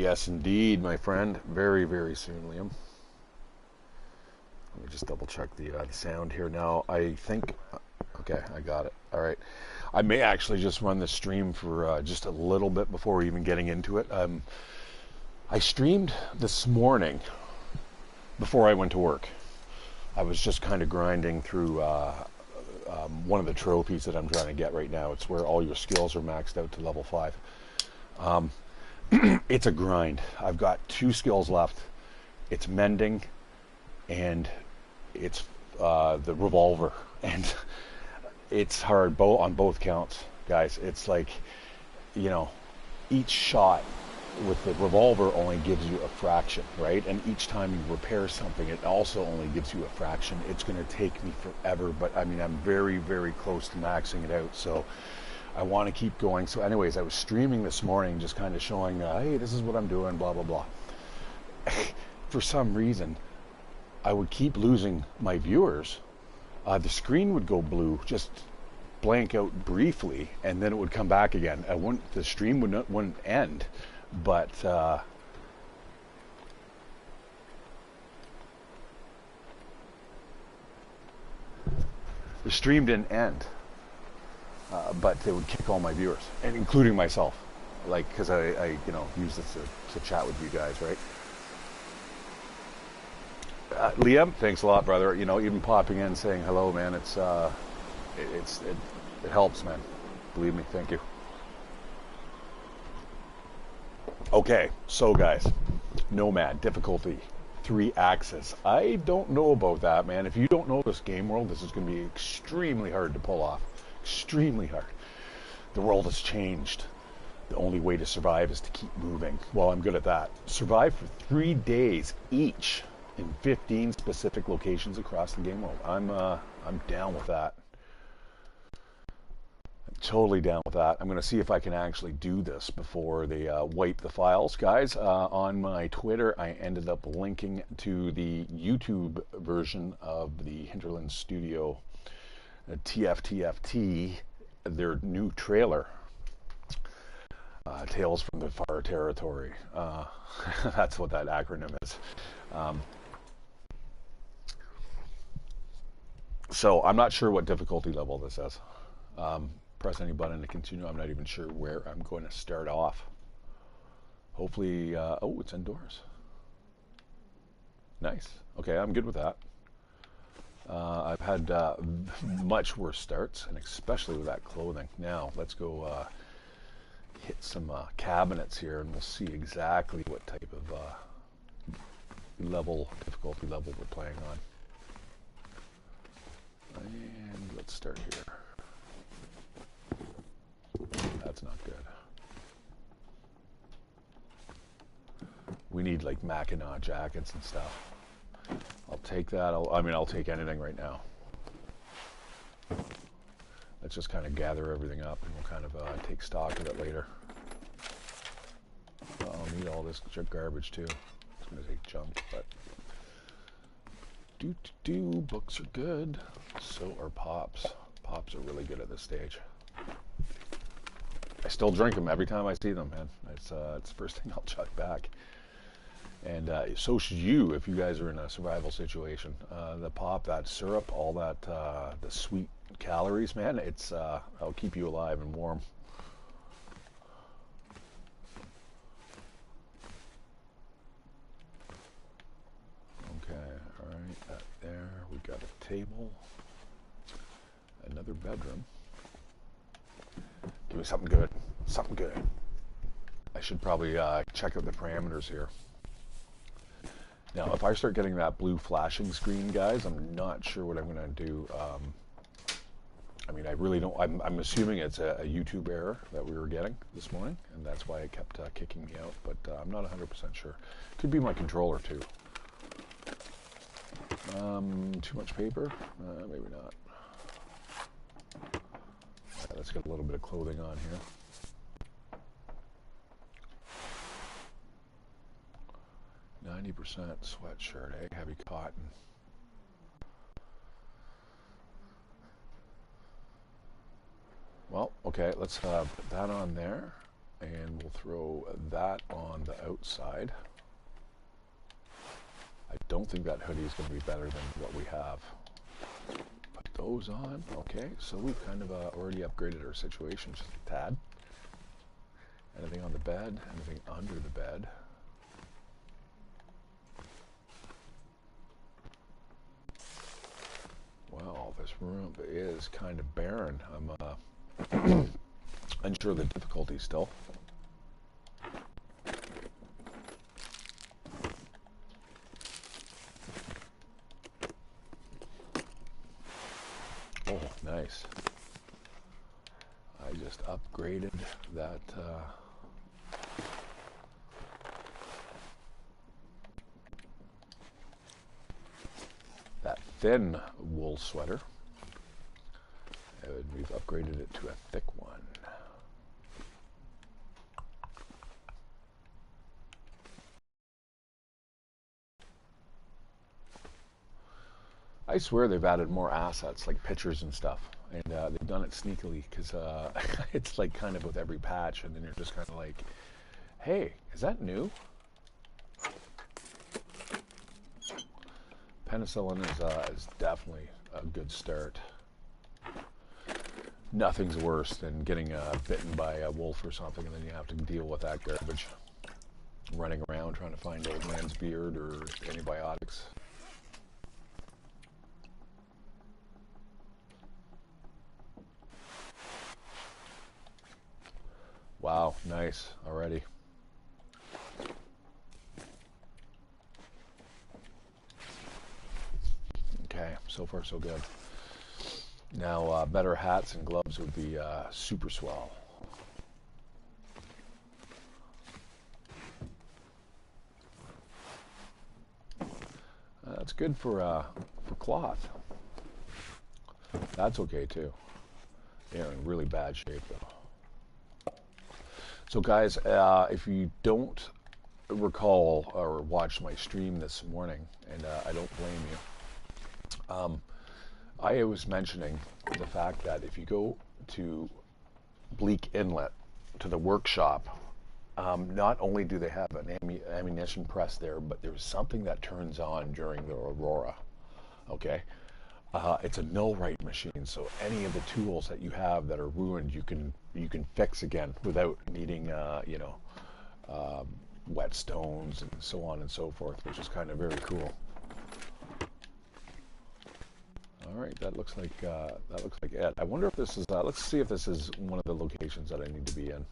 Yes, indeed, my friend. Very, very soon, Liam. Let me just double check the sound here now. I think, okay, I got it. All right. I may actually just run the stream for just a little bit before even getting into it. I streamed this morning before I went to work. I was just kind of grinding through one of the trophies that I'm trying to get right now. It's where all your skills are maxed out to level 5. It's a grind. I've got 2 skills left. It's mending and it's the revolver. And it's hard on both counts, guys. It's like, you know, each shot with the revolver only gives you a fraction, right? And each time you repair something, it also only gives you a fraction. It's going to take me forever, but I mean, I'm very, very close to maxing it out. So I want to keep going. So anyways, I was streaming this morning, just kind of showing, hey, this is what I'm doing, blah, blah, blah. For some reason, I would keep losing my viewers. The screen would go blue, just blank out briefly, and then it would come back again. The stream wouldn't end, but the stream didn't end. But they would kick all my viewers, and including myself, like, because I use this to chat with you guys, right? Liam, thanks a lot, brother. You know, even popping in saying hello, man. It helps, man. Believe me, thank you. Okay, so guys, Nomad difficulty 3-axis. I don't know about that, man. If you don't know this game world, this is going to be extremely hard to pull off. Extremely hard. The world has changed. The only way to survive is to keep moving. Well, I'm good at that. Survive for 3 days each in 15 specific locations across the game world. I'm down with that. I'm totally down with that. I'm going to see if I can actually do this before they wipe the files, guys. On my Twitter, I ended up linking to the YouTube version of the Hinterland Studio TFTFT, their new trailer, Tales from the Far Territory. That's what that acronym is. So I'm not sure what difficulty level this is. Press any button to continue. I'm not even sure where I'm going to start off. Hopefully, oh, it's indoors. Nice. Okay, I'm good with that. I've had much worse starts, and especially with that clothing. Now, let's go hit some cabinets here, and we'll see exactly what type of difficulty level we're playing on. And let's start here. That's not good. We need like Mackinac jackets and stuff. I'll take that. I'll take anything right now. Let's just kind of gather everything up, and we'll kind of take stock of it later. I'll need all this garbage too. It's going to take junk, but books are good. So are pops. Pops are really good at this stage. I still drink them every time I see them, man. It's the first thing I'll chuck back. And so should you if you guys are in a survival situation. The pop, that syrup, all that, the sweet calories, man, it'll keep you alive and warm. Okay, all right, that there. We got a table, another bedroom. Give me something good, something good. I should probably check out the parameters here. Now, if I start getting that blue flashing screen, guys, I'm not sure what I'm going to do. I mean, I really don't. I'm assuming it's a YouTube error that we were getting this morning, and that's why it kept kicking me out. But I'm not 100% sure. Could be my controller too. Too much paper? Maybe not. Right, let's get a little bit of clothing on here. %, sweatshirt, heavy cotton. Well, okay, let's put that on there, And we'll throw that on the outside. I don't think that hoodie is going to be better than what we have. Put those on. Okay, so we've kind of already upgraded our situation just a tad. Anything on the bed? Anything under the bed? Well, this room is kind of barren. I'm unsure of the difficulty still. Oh, nice. I just upgraded that that thin wool sweater. And we've upgraded it to a thick one. I swear they've added more assets like pictures and stuff, and they've done it sneakily because it's like kind of with every patch, and then you're just kind of like, hey, is that new? Penicillin is definitely a good start. Nothing's worse than getting bitten by a wolf or something, and then you have to deal with that garbage. Running around trying to find old man's beard or antibiotics. Wow, nice already. Okay, so far so good. Now, better hats and gloves would be super swell. That's good for cloth. That's okay too. They're in really bad shape though. So guys, if you don't recall or watch my stream this morning, and I don't blame you, I was mentioning the fact that if you go to Bleak Inlet, to the workshop, not only do they have an ammunition press there, but there's something that turns on during the Aurora, okay? It's a millwright machine, so any of the tools that you have that are ruined, you can fix again without needing, whetstones and so on and so forth, which is kind of very cool. All right, that looks like it. I wonder if this is. Let's see if this is one of the locations that I need to be in.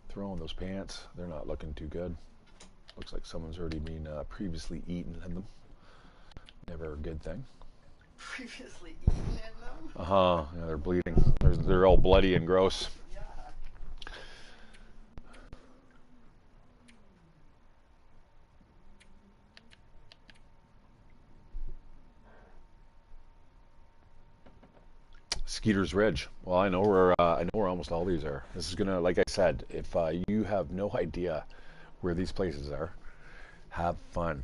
Throw on those pants. They're not looking too good. Looks like someone's already been previously eaten in them. Never a good thing. Previously eaten in them? Yeah, they're bleeding. They're all bloody and gross. Yeah. Skeeter's Ridge. Well, I know where almost all these are. This is gonna, like I said, if you have no idea where these places are, have fun.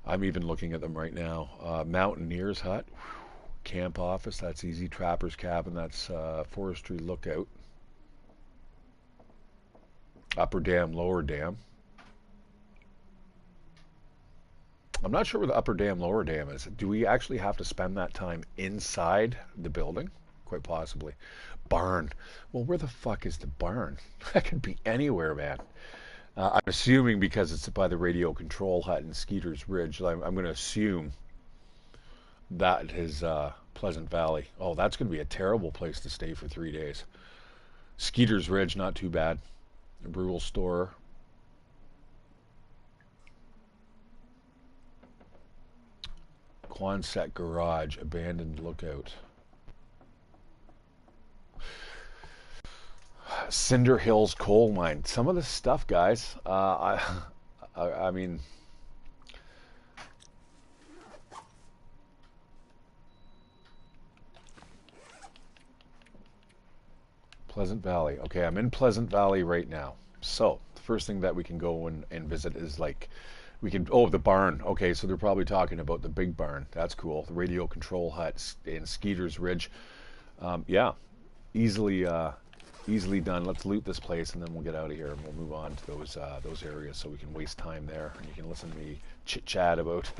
I'm even looking at them right now. Mountaineer's Hut, Camp Office, that's easy. Trapper's Cabin, that's Forestry Lookout. Upper Dam, Lower Dam. I'm not sure where the Upper Dam, Lower Dam is. Do we actually have to spend that time inside the building? Quite possibly. Barn. Well, where the fuck is the barn? That could be anywhere, man. I'm assuming because it's by the radio control hut in Skeeter's Ridge, I'm going to assume that is Pleasant Valley. Oh, that's going to be a terrible place to stay for 3 days. Skeeter's Ridge, not too bad. A Brule Store. Quonset Garage, Abandoned Lookout. Cinder Hills Coal Mine. Some of this stuff, guys, I mean, Pleasant Valley. Okay, I'm in Pleasant Valley right now. So the first thing that we can go and visit is like, we can, oh, the barn. Okay, so they're probably talking about the big barn. That's cool. The radio control hut in Skeeter's Ridge. Yeah, easily, easily done. Let's loot this place and then we'll get out of here and we'll move on to those areas so we can waste time there and you can listen to me chit chat about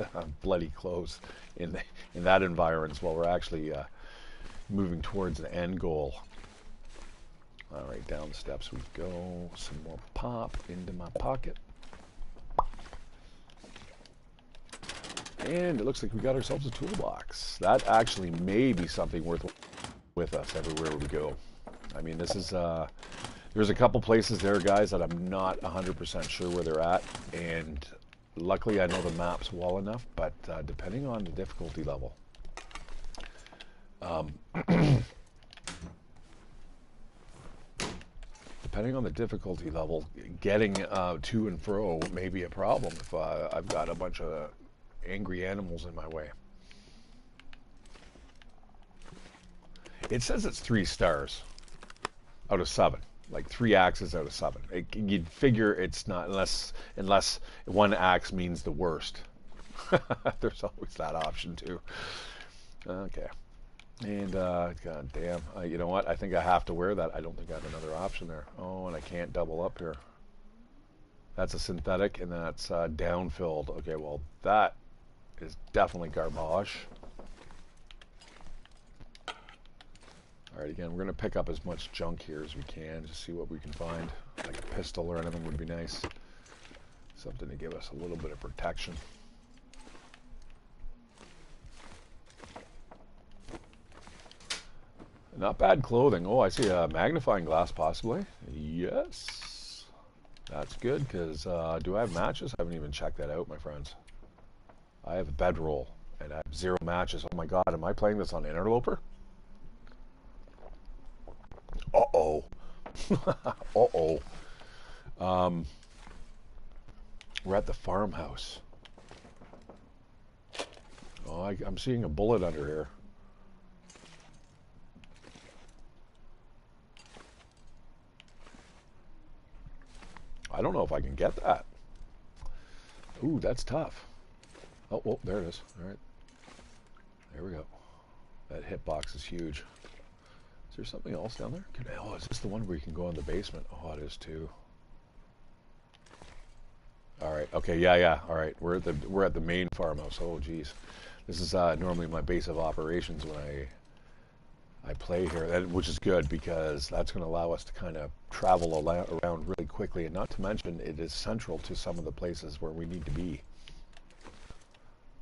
bloody clothes in that environment while we're actually moving towards the end goal. All right, down the steps we go. Some more pop into my pocket. And it looks like we got ourselves a toolbox. That actually may be something worth with us everywhere we go. I mean, this is, there's a couple places there, guys, that I'm not 100% sure where they're at. And luckily I know the maps well enough, but depending on the difficulty level, getting to and fro may be a problem if I've got a bunch of angry animals in my way. It says it's 3 stars out of 7, like 3 axes out of 7. You'd figure it's not unless one axe means the worst. There's always that option too. Okay. And god damn, you know what? I think I have to wear that. I don't think I have another option there. Oh, and I can't double up here. That's a synthetic, and that's down-filled. Okay, well that is definitely garbage. All right, again, we're going to pick up as much junk here as we can, just see what we can find. Like a pistol or anything would be nice. Something to give us a little bit of protection. Not bad clothing. Oh, I see a magnifying glass possibly. Yes. That's good, because do I have matches? I haven't even checked that out, my friends. I have a bedroll, and I have 0 matches. Oh my god, am I playing this on Interloper? Uh-oh. Uh-oh. We're at the farmhouse. Oh, I'm seeing a bullet under here. I don't know if I can get that. Ooh, that's tough. Oh, well, there it is. All right. There we go. That hitbox is huge. Is there something else down there? Oh, is this the one where you can go in the basement? Oh, it is too. All right. Okay. Yeah. All right. We're at the main farmhouse. Oh, geez. This is normally my base of operations when I play here, which is good because that's going to allow us to kind of travel around really quickly, and not to mention it is central to some of the places where we need to be.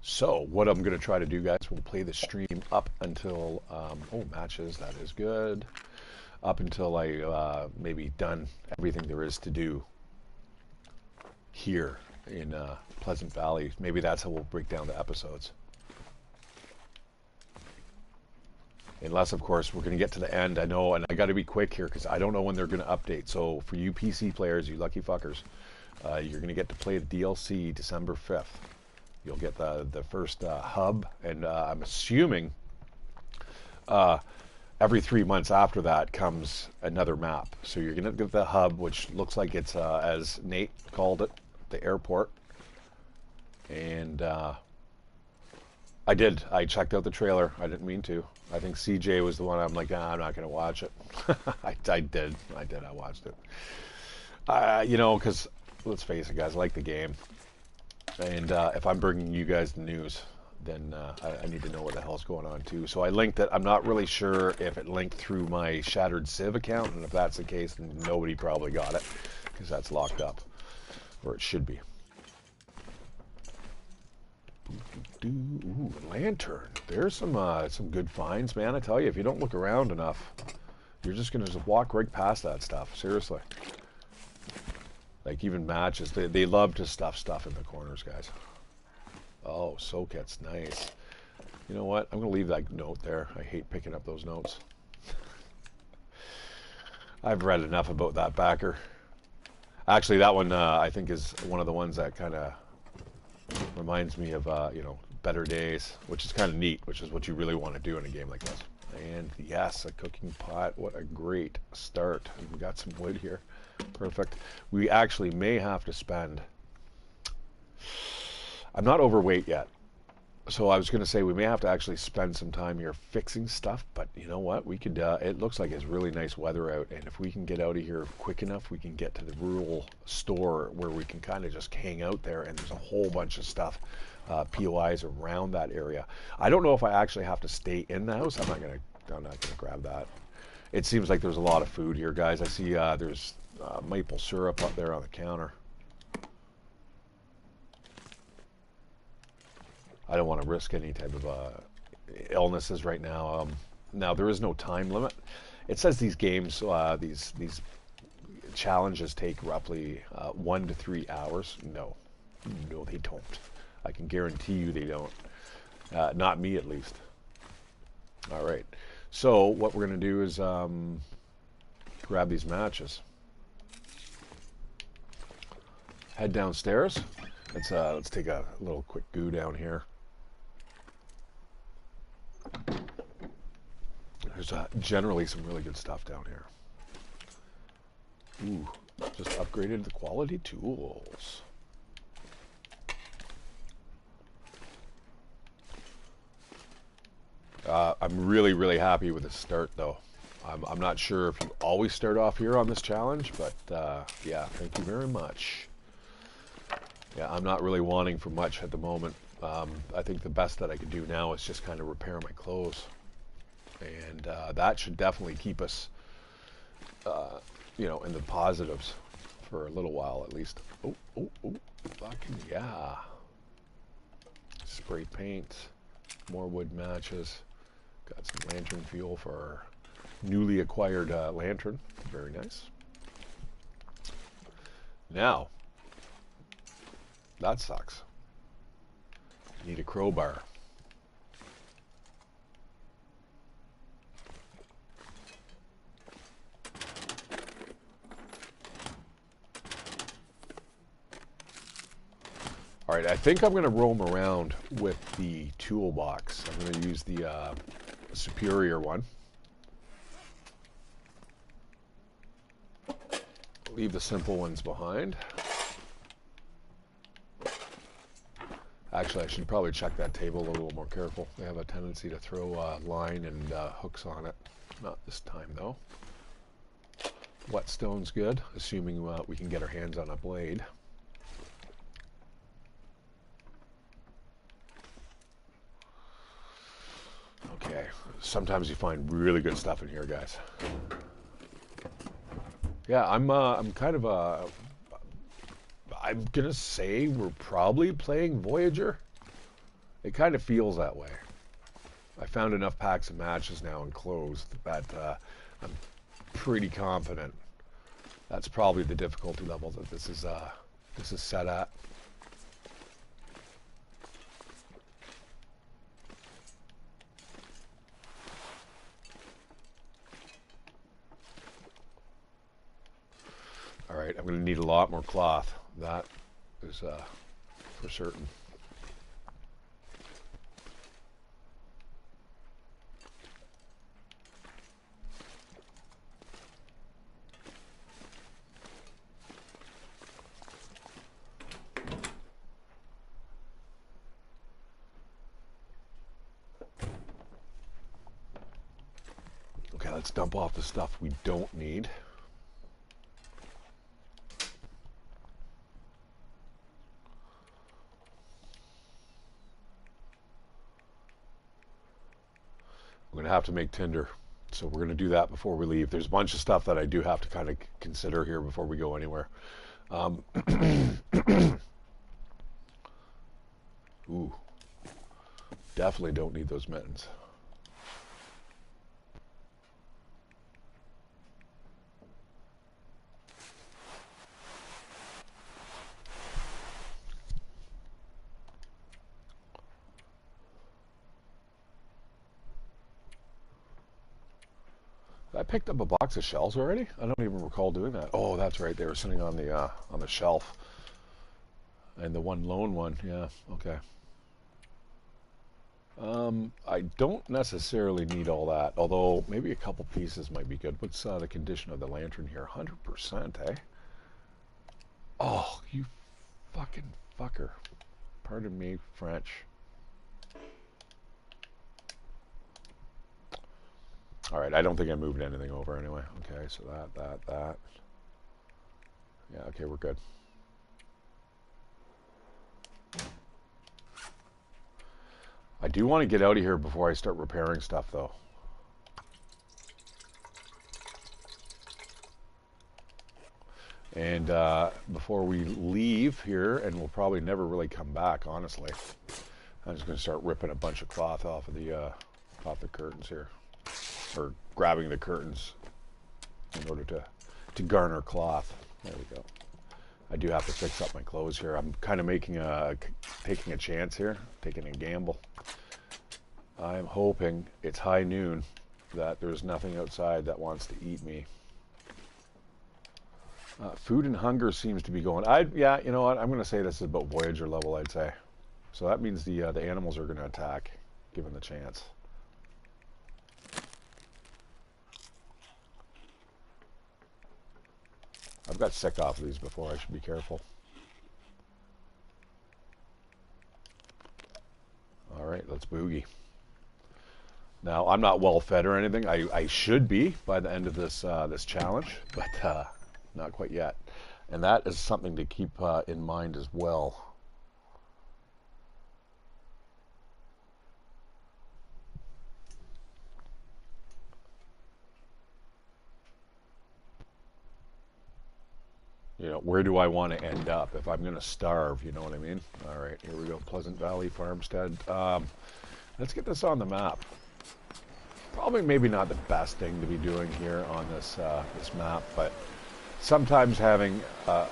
So what I'm going to try to do, guys, we'll play the stream up until, oh, matches, that is good, up until I maybe done everything there is to do here in Pleasant Valley. Maybe that's how we'll break down the episodes. Unless, of course, we're going to get to the end. I know, and I got to be quick here because I don't know when they're going to update. So for you PC players, you lucky fuckers, you're going to get to play the DLC December 5th. You'll get the first hub, and I'm assuming every 3 months after that comes another map. So you're going to get the hub, which looks like it's, as Nate called it, the airport. And I checked out the trailer. I didn't mean to. I think CJ was the one. I'm like, I'm not going to watch it. I did. I watched it. You know, because let's face it, guys, I like the game. And if I'm bringing you guys the news, then I need to know what the hell's going on too. So I linked it. I'm not really sure if it linked through my ShatteredCiv account, and if that's the case, then nobody probably got it because that's locked up, or it should be. Ooh, lantern. There's some good finds, man. I tell you, if you don't look around enough, you're just gonna just walk right past that stuff. Seriously. Like even matches, they love to stuff in the corners, guys. Oh, Soaket's nice. You know what? I'm gonna leave that note there. I hate picking up those notes. I've read enough about that backer. Actually, that one I think is one of the ones that kind of reminds me of you know, better days, which is kind of neat, which is what you really want to do in a game like this. And yes, a cooking pot. What a great start. We got some wood here. Perfect. We actually may have to spend, I'm not overweight yet, So I was going to say we may have to actually spend some time here fixing stuff, but you know what? We could. It looks like it's really nice weather out, and if we can get out of here quick enough, we can get to the rural store where we can kind of just hang out there, and there's a whole bunch of stuff, POIs around that area. I don't know if I actually have to stay in the house. I'm not gonna grab that. It seems like there's a lot of food here, guys. I see there's maple syrup up there on the counter. I don't want to risk any type of illnesses right now. Now there is no time limit. It says these games, these challenges take roughly 1 to 3 hours. No, they don't. I can guarantee you they don't. Not me, at least. All right. So what we're going to do is grab these matches. Head downstairs. Let's take a little quick goo down here. There's generally some really good stuff down here. Ooh, just upgraded the quality tools. I'm really, really happy with the start, though. I'm not sure if you always start off here on this challenge, but yeah, thank you very much. Yeah, I'm not really wanting for much at the moment. I think the best that I could do now is just kind of repair my clothes. And that should definitely keep us, you know, in the positives for a little while at least. Oh, fucking yeah. Spray paint, more wood matches. Got some lantern fuel for our newly acquired lantern. Very nice. Now, that sucks. Need a crowbar. All right, I think I'm going to roam around with the toolbox. I'm going to use the superior one. Leave the simple ones behind. Actually, I should probably check that table a little more careful. They have a tendency to throw line and hooks on it. Not this time, though. Whetstone's good, assuming we can get our hands on a blade. Okay, sometimes you find really good stuff in here, guys. Yeah, I'm kind of I'm gonna say we're probably playing Voyager. It kind of feels that way. I found enough packs of matches now and clothes that I'm pretty confident that's probably the difficulty level that this is set at. All right, I'm going to need a lot more cloth. That is for certain. Okay, let's dump off the stuff we don't need. I'm going to have to make tinder, so we're going to do that before we leave. There's a bunch of stuff that I do have to kind of consider here before we go anywhere. Ooh, definitely don't need those mittens. I picked up a box of shells already. I don't even recall doing that. Oh, that's right. They were sitting on the shelf. And the one lone one, yeah, okay. I don't necessarily need all that, although maybe a couple pieces might be good. What's the condition of the lantern here? 100%, eh? Oh, you fucking fucker. Pardon me, French. All right, I don't think I moved anything over anyway. Okay, so that. Yeah, okay, we're good. I do want to get out of here before I start repairing stuff, though. And before we leave here, and we'll probably never really come back, honestly, I'm just going to start ripping a bunch of cloth off of the curtains here, or grabbing the curtains in order to garner cloth. There we go. I do have to fix up my clothes here. I'm kind of taking a chance here, taking a gamble. I'm hoping it's high noon, that there's nothing outside that wants to eat me. Food and hunger seems to be going. Yeah, you know what? I'm going to say this is about Voyager level, I'd say. So that means the animals are going to attack, given the chance. I've got sick off of these before. I should be careful. All right, let's boogie. Now, I'm not well fed or anything. I should be by the end of this this challenge, but not quite yet. And that is something to keep in mind as well. You know, where do I want to end up if I'm going to starve? You know what I mean? All right, here we go. Pleasant Valley Farmstead. Let's get this on the map. Probably maybe not the best thing to be doing here on this this map, but sometimes having a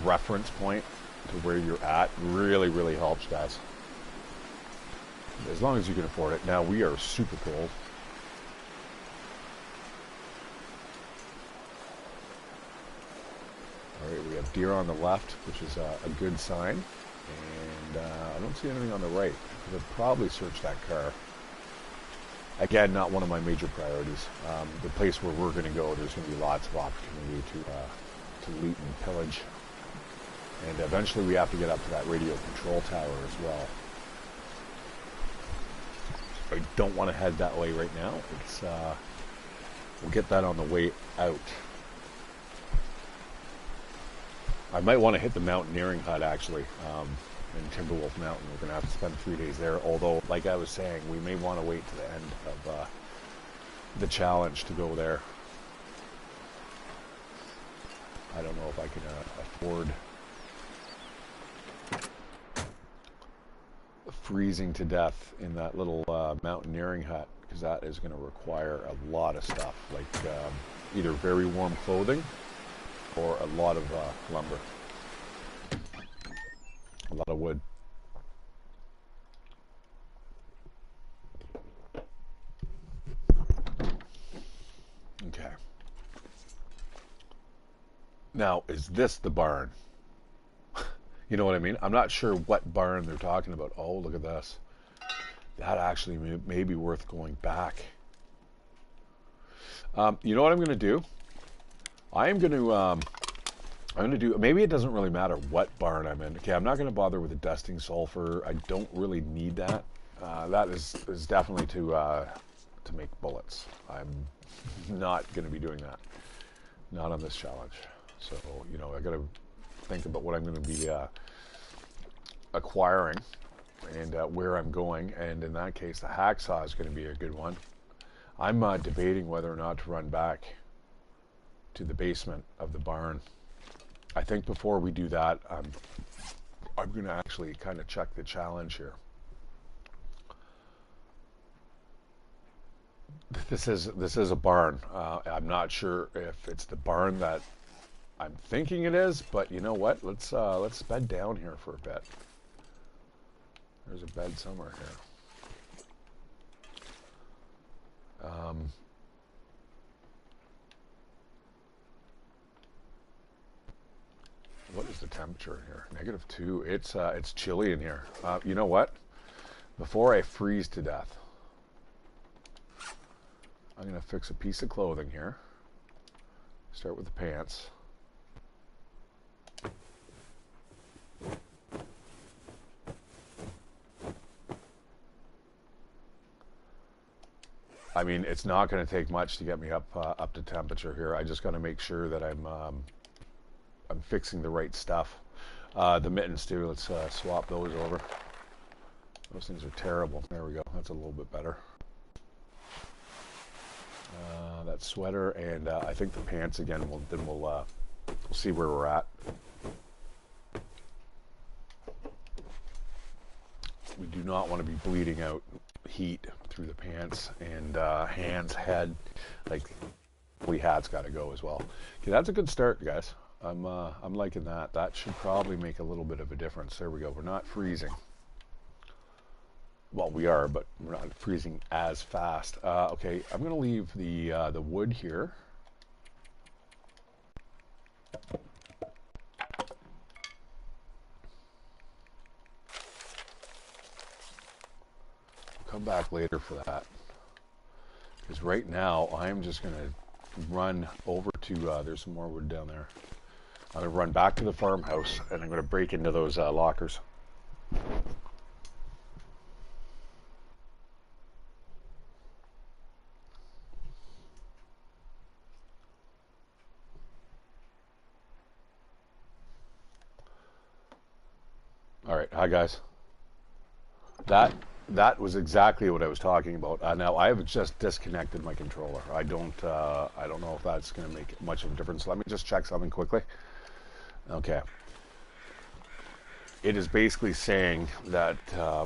reference point to where you're at really helps, guys. As long as you can afford it. Now, we are super cold. All right, we have deer on the left, which is a good sign. And I don't see anything on the right. I could probably search that car. Again, not one of my major priorities. The place where we're going to go, there's going to be lots of opportunity to loot and pillage. And eventually we have to get up to that radio control tower as well. I don't want to head that way right now. It's we'll get that on the way out. I might want to hit the mountaineering hut, actually, in Timberwolf Mountain. We're going to have to spend 3 days there, although, like I was saying, we may want to wait to the end of the challenge to go there. I don't know if I can afford freezing to death in that little mountaineering hut, because that is going to require a lot of stuff, like either very warm clothing or a lot of lumber, a lot of wood. Okay. Now, is this the barn? You know what I mean? I'm not sure what barn they're talking about. Oh, look at this. That actually may be worth going back. You know what I'm going to do? I'm going to do, maybe it doesn't really matter what barn I'm in. Okay, I'm not going to bother with the dusting sulfur. I don't really need that. That is definitely to make bullets. I'm not going to be doing that. Not on this challenge. So, you know, I got to think about what I'm going to be acquiring and where I'm going. And in that case, the hacksaw is going to be a good one. I'm debating whether or not to run back to the basement of the barn. I think before we do that, I'm going to actually kind of check the challenge here. This is a barn. I'm not sure if it's the barn that I'm thinking it is, but you know what? Let's bed down here for a bit. There's a bed somewhere here. What is the temperature in here? -2. It's chilly in here. You know what? Before I freeze to death, I'm gonna fix a piece of clothing here. Start with the pants. I mean, it's not going to take much to get me up to temperature here. I just got to make sure that I'm fixing the right stuff. The mittens too. Let's swap those over. Those things are terrible. There we go. That's a little bit better. That sweater and I think the pants again. We'll see where we're at. We do not want to be bleeding out heat through the pants and hands, head. Like, hat's got to go as well. Okay, that's a good start, guys. I'm liking that. That should probably make a little bit of a difference. There we go. We're not freezing. Well, we are, but we're not freezing as fast. Okay, I'm going to leave the wood here. Come back later for that, because right now I'm just going to run over to there's some more wood down there. I'm going to run back to the farmhouse and I'm going to break into those lockers. All right, hi guys. That was exactly what I was talking about. Now I have just disconnected my controller. I don't know if that's going to make much of a difference. Let me just check something quickly. Okay. It is basically saying that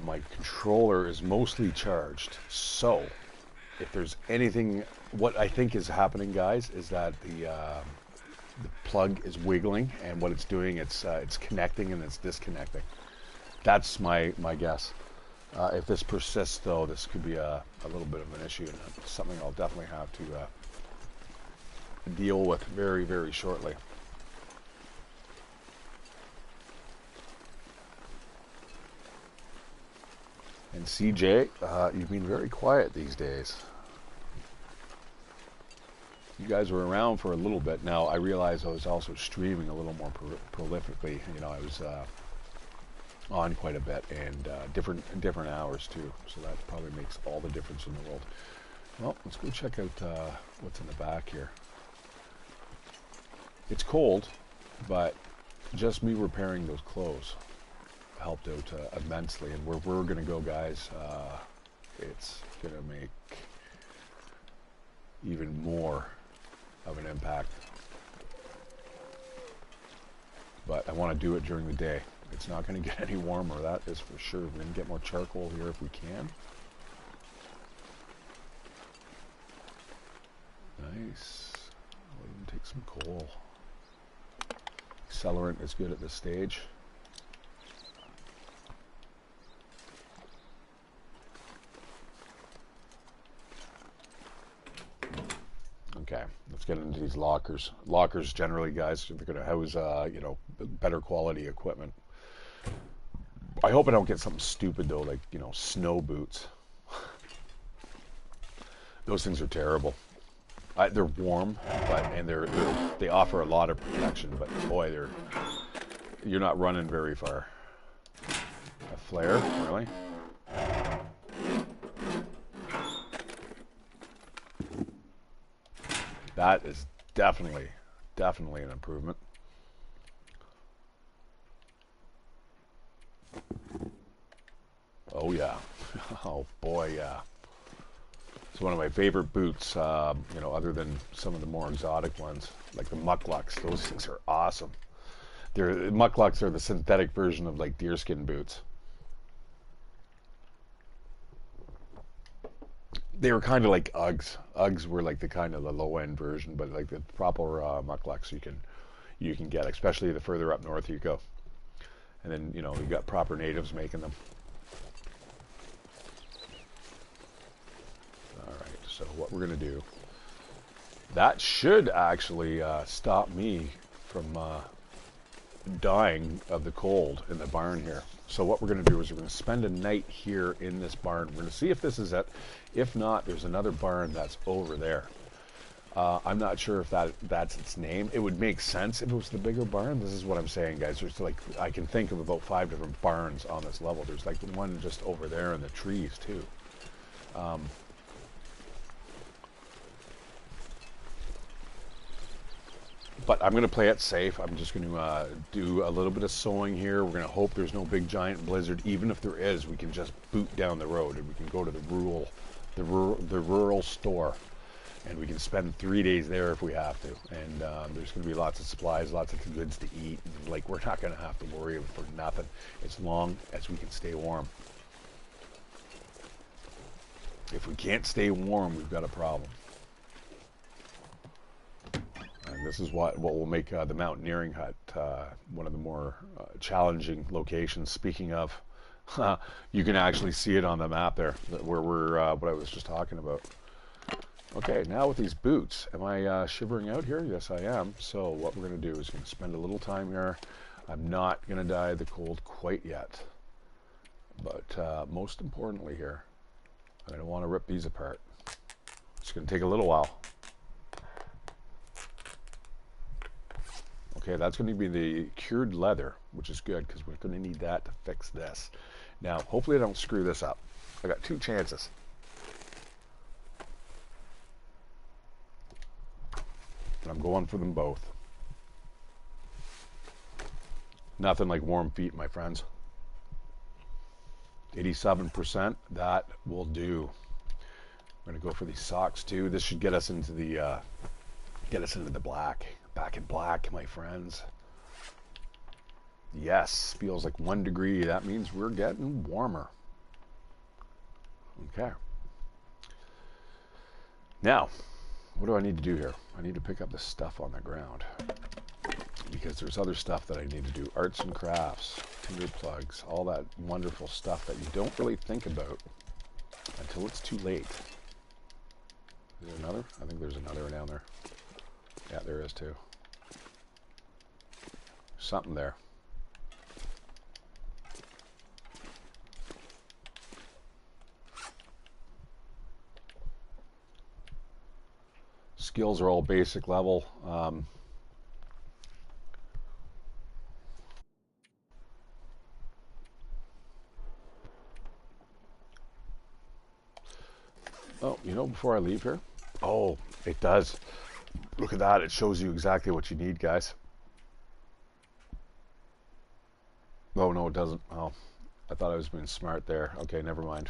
my controller is mostly charged. So, if there's anything, what I think is happening, guys, is that the plug is wiggling, and what it's doing, it's connecting and it's disconnecting. That's my guess. If this persists, though, this could be a little bit of an issue, and something I'll definitely have to deal with very, very shortly. And CJ, you've been very quiet these days. You guys were around for a little bit. Now, I realized I was also streaming a little more prolifically. You know, I was on quite a bit, and different hours too, so that probably makes all the difference in the world. Well, let's go check out what's in the back here. It's cold, but just me repairing those clothes helped out immensely, and where we're gonna go, guys, it's gonna make even more of an impact, but I want to do it during the day. It's not going to get any warmer, that is for sure. We're going to get more charcoal here if we can. Nice. I'll even take some coal. Accelerant is good at this stage. Okay, let's get into these lockers. Lockers generally, guys, they're going to house, you know, better quality equipment. I hope I don't get something stupid though, like, you know, snow boots. Those things are terrible. They're warm, but they offer a lot of protection, but boy, you're not running very far. A flare, really? That is definitely an improvement. Oh yeah. Oh boy, yeah. It's one of my favorite boots, you know, other than some of the more exotic ones, like the mucklucks. Those things are awesome. Mucklucks are the synthetic version of like deerskin boots. They were kind of like Uggs. Uggs were like the kind of the low end version, but like the proper mucklucks you can get, especially the further up north you go. And then, you know, you got proper natives making them. All right, so what we're gonna do, that should actually stop me from dying of the cold in the barn here. So what we're going to do is we're going to spend a night here in this barn. We're going to see if this is it. If not, there's another barn that's over there. I'm not sure if that's its name. It would make sense if it was the bigger barn. This is what I'm saying, guys. There's like, I can think of about 5 different barns on this level. There's like one just over there in the trees too. But I'm going to play it safe. I'm just going to do a little bit of sowing here. We're going to hope there's no big giant blizzard. Even if there is, we can just boot down the road and we can go to the rural store, and we can spend 3 days there if we have to. And there's going to be lots of supplies, lots of goods to eat. Like, we're not going to have to worry for nothing as long as we can stay warm. If we can't stay warm, we've got a problem. And this is what will make the mountaineering hut one of the more challenging locations. Speaking of, you can actually see it on the map there, where what I was just talking about. Okay, now with these boots, am I shivering out here? Yes, I am. So what we're going to do is going to spend a little time here. I'm not going to die of the cold quite yet. But most importantly here, I'm going to want to rip these apart. It's going to take a little while. Okay, that's going to be the cured leather, which is good because we're going to need that to fix this. Now, hopefully I don't screw this up. I got 2 chances. And I'm going for them both. Nothing like warm feet, my friends. 87%, that will do. We're going to go for these socks too. This should get us into the black. Back in black, my friends. Yes, feels like 1 degree. That means we're getting warmer. Okay. Now, what do I need to do here? I need to pick up the stuff on the ground, because there's other stuff that I need to do. Arts and crafts, tinder plugs, all that wonderful stuff that you don't really think about until it's too late. Is there another? I think there's another down there. Yeah, there is too. Something there. Skills are all basic level. Oh, you know, before I leave here, oh, it does. Look at that. It shows you exactly what you need, guys. Oh, no, it doesn't. Oh, I thought I was being smart there. Okay, never mind.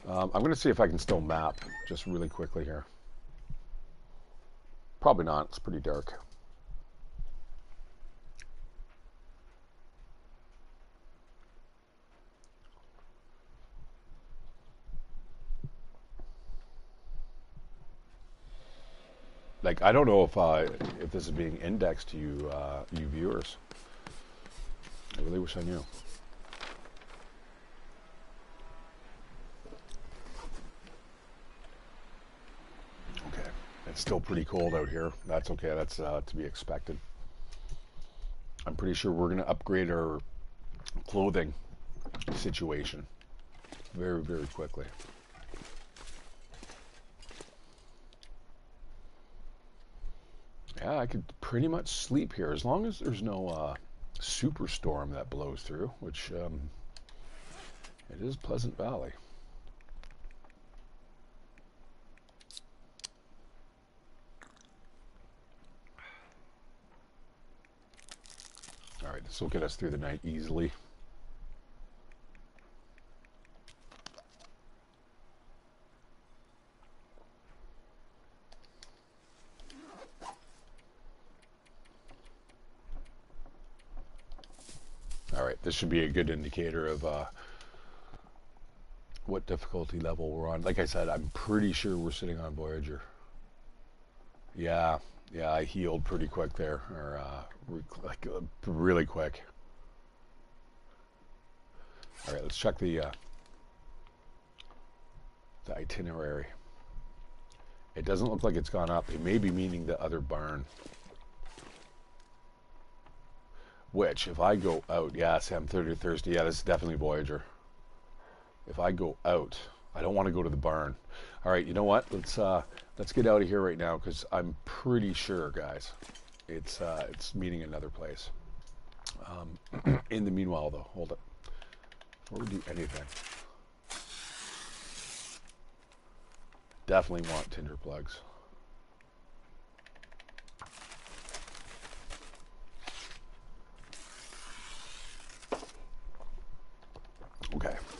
I'm going to see if I can still map just really quickly here. Probably not. It's pretty dark. Like, I don't know if this is being indexed to you, you viewers. I really wish I knew. Okay, it's still pretty cold out here. That's okay. That's to be expected. I'm pretty sure we're going to upgrade our clothing situation very, very quickly. Yeah, I could pretty much sleep here as long as there's no superstorm that blows through, which it is Pleasant Valley. All right, this will get us through the night easily. All right, this should be a good indicator of what difficulty level we're on. Like I said, I'm pretty sure we're sitting on Voyager. Yeah, I healed pretty quick there, or like really quick. All right, let's check the itinerary. It doesn't look like it's gone up. It may be meaning the other barn. Which, if I go out, yeah, Sam 30 Thursday, yeah, this is definitely Voyager. If I go out, I don't want to go to the barn. All right, you know what? Let's get out of here right now, because I'm pretty sure, guys, it's meeting another place. In the meanwhile, though, hold it. Before we do anything, definitely want tinder plugs.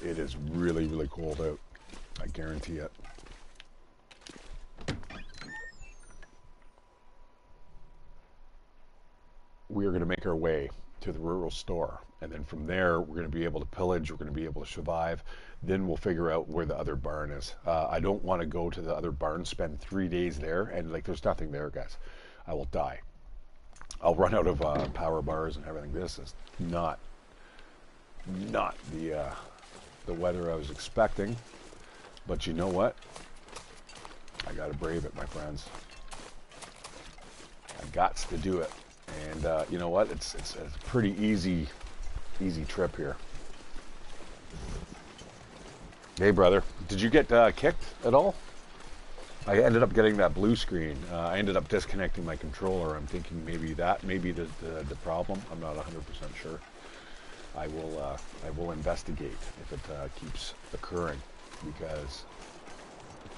it is really, really cold out. I guarantee it. We are going to make our way to the rural store, and then from there we're going to be able to pillage, we're going to be able to survive, then we'll figure out where the other barn is. I don't want to go to the other barn, spend 3 days there, and like there's nothing there, guys. I will die. I'll run out of power bars and everything. This is not the weather I was expecting, but you know what? I got to brave it, my friends. I got to do it. And you know what? It's a pretty easy trip here. Hey, brother, did you get kicked at all? I ended up getting that blue screen. I ended up disconnecting my controller. I'm thinking maybe the problem. I'm not 100% sure. I will investigate if it keeps occurring, because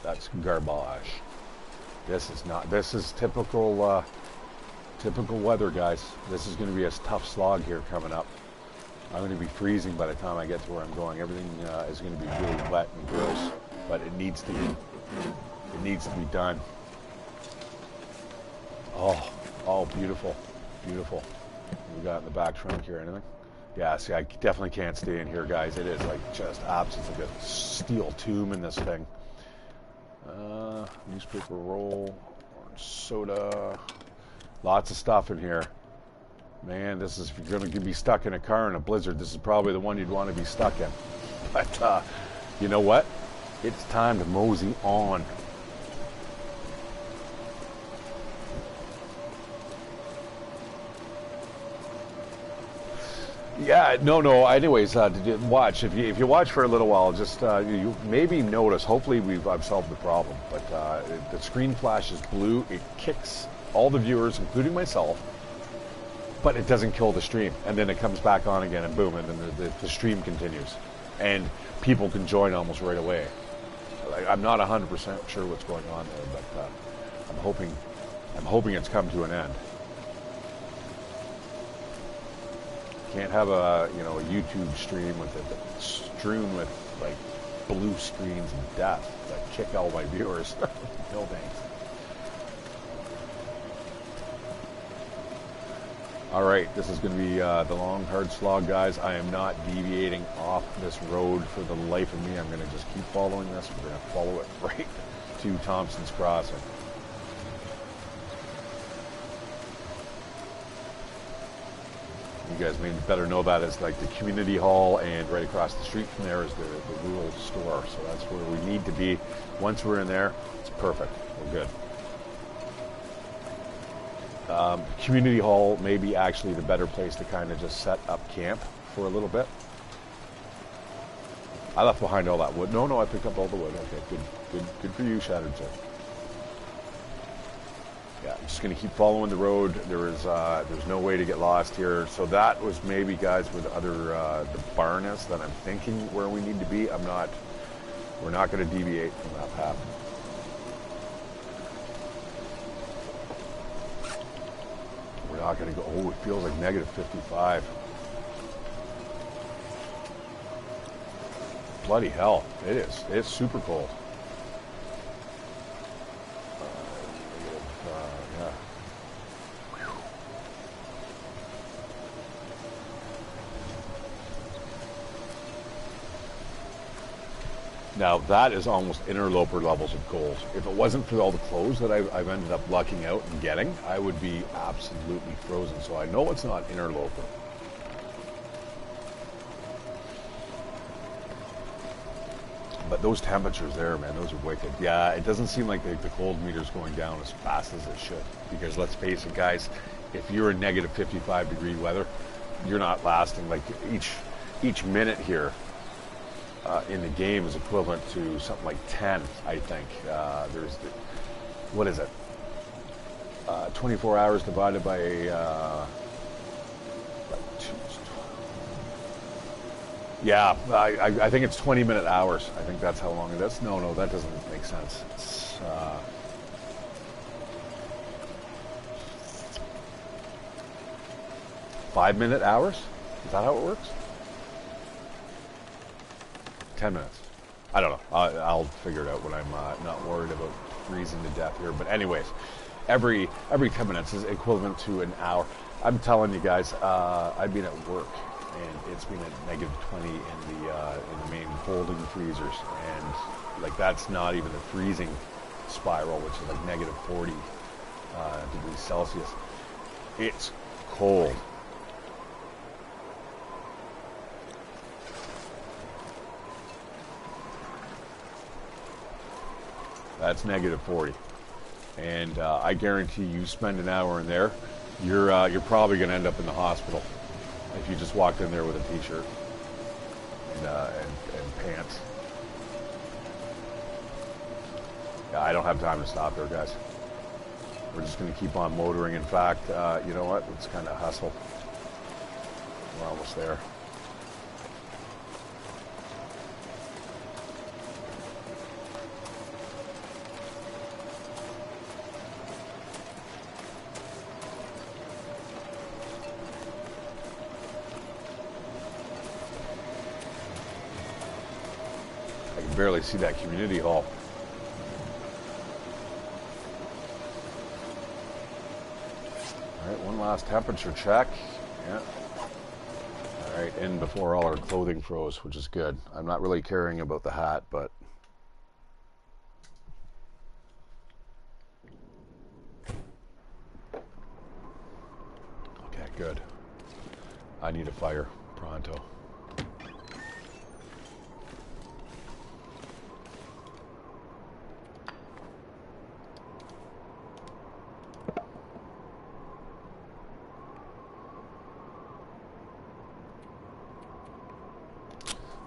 that's garbage. This is typical. Typical weather, guys. This is going to be a tough slog here coming up. I'm going to be freezing by the time I get to where I'm going. Everything is going to be really wet and gross, but it needs to be done. Oh, beautiful, beautiful. What we got in the back trunk here? Anything? Yeah. See, I definitely can't stay in here, guys. It is like just absolutely like a steel tomb in this thing. Newspaper roll, orange soda. Lots of stuff in here. Man, this is, if you're going to be stuck in a car in a blizzard, this is probably the one you'd want to be stuck in. But you know what? It's time to mosey on. Yeah, no. Anyways, watch. If you watch for a little while, just you maybe notice. Hopefully, I've solved the problem. But the screen flashes blue. It kicks all the viewers, including myself, but it doesn't kill the stream, and then it comes back on again, and boom, and then the stream continues, and people can join almost right away. Like, I'm not 100% sure what's going on there, but I'm hoping it's come to an end. Can't have a YouTube stream with it strewn with like blue screens and death that kick all my viewers. No thanks. All right, this is going to be the long, hard slog, guys. I am not deviating off this road for the life of me. I'm going to just keep following this. We're going to follow it right to Thompson's Crossing. You guys may better know that as like the community hall, and right across the street from there is the rural store. So that's where we need to be. Once we're in there, it's perfect. We're good. Community hall may be actually the better place to kind of just set up camp for a little bit. I left behind all that wood. No, I picked up all the wood. Okay, good for you, ShatteredCiv. Yeah, I'm just going to keep following the road. There's no way to get lost here. So that was maybe, guys, where the barn is that I'm thinking where we need to be. We're not going to deviate from that path. We're not going to go, oh, it feels like -55. Bloody hell, it is. It's super cold. Yeah. Now that is almost interloper levels of cold. If it wasn't for all the clothes that I've ended up lucking out and getting, I would be absolutely frozen. So I know it's not interloper. But those temperatures there, man, those are wicked. Yeah, it doesn't seem like the cold meter's going down as fast as it should. Because let's face it, guys, if you're in -55-degree weather, you're not lasting. Like each minute here in the game is equivalent to something like 10, I think. What is it? 24 hours divided by yeah, I think it's 20-minute hours. I think that's how long it is. No, that doesn't make sense. It's 5-minute hours? Is that how it works? 10 minutes. I don't know. I'll figure it out when I'm not worried about freezing to death here. But anyways, every 10 minutes is equivalent to an hour. I'm telling you guys, I've been at work and it's been at negative 20 in the main folding freezers, and like that's not even the freezing spiral, which is like negative 40 degrees Celsius. It's cold. That's negative 40, and I guarantee you spend an hour in there, you're probably going to end up in the hospital if you just walked in there with a t-shirt and pants. Yeah, I don't have time to stop there, guys. We're just going to keep on motoring. In fact, you know what? Let's kind of hustle. We're almost there. I can barely see that community hall. All right, one last temperature check. Yeah. All right, in before all our clothing froze, which is good. I'm not really caring about the hat, but okay, good. I need a fire pronto.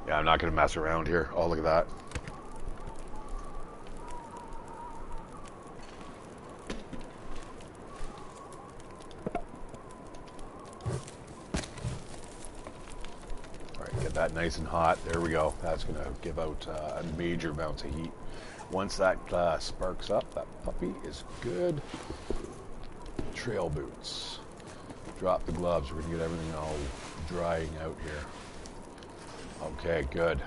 Yeah, I'm not going to mess around here. Oh, look at that. All right, get that nice and hot. There we go. That's going to give out a major amount of heat. Once that sparks up, that puppy is good. Trail boots. Drop the gloves. We're going to get everything all drying out here. Okay, good.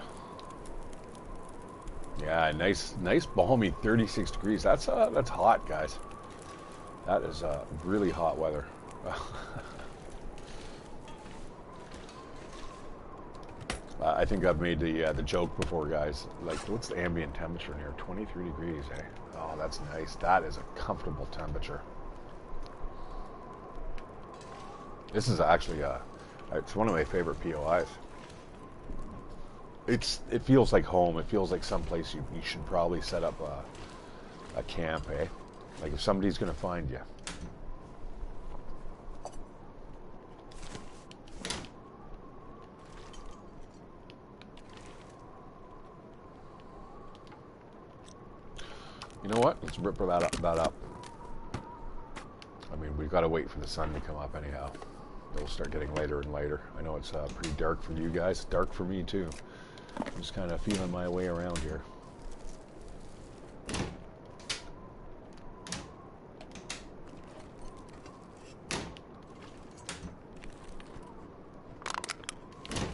Yeah, nice balmy 36 degrees. That's hot, guys. That is really hot weather. I think I've made the joke before, guys. Like, what's the ambient temperature in here? 23 degrees, eh? Oh, that's nice. That is a comfortable temperature. This is actually it's one of my favorite POIs. It feels like home. It feels like someplace you should probably set up a camp, eh? Like if somebody's gonna find you. You know what? Let's rip that up. I mean, we've got to wait for the sun to come up anyhow. It'll start getting later and later. I know it's pretty dark for you guys. Dark for me too. I'm just kind of feeling my way around here.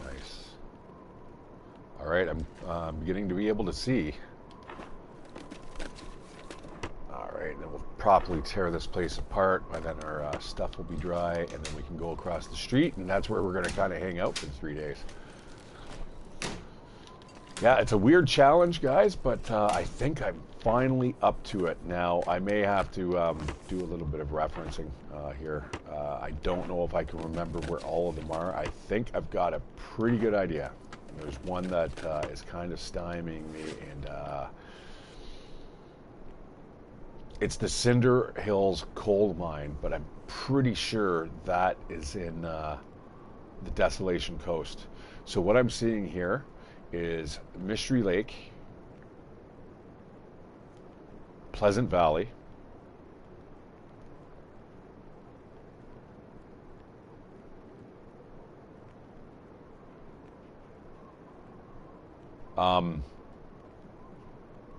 Nice. All right, I'm beginning to be able to see. All right, and then we'll properly tear this place apart. By then our stuff will be dry, and then we can go across the street, and that's where we're going to kind of hang out for 3 days. Yeah, it's a weird challenge, guys, but I think I'm finally up to it. Now, I may have to do a little bit of referencing here. I don't know if I can remember where all of them are. I think I've got a pretty good idea. There's one that is kind of stymieing me, and it's the Cinder Hills coal mine, but I'm pretty sure that is in the Desolation Coast. So what I'm seeing here is Mystery Lake, Pleasant Valley,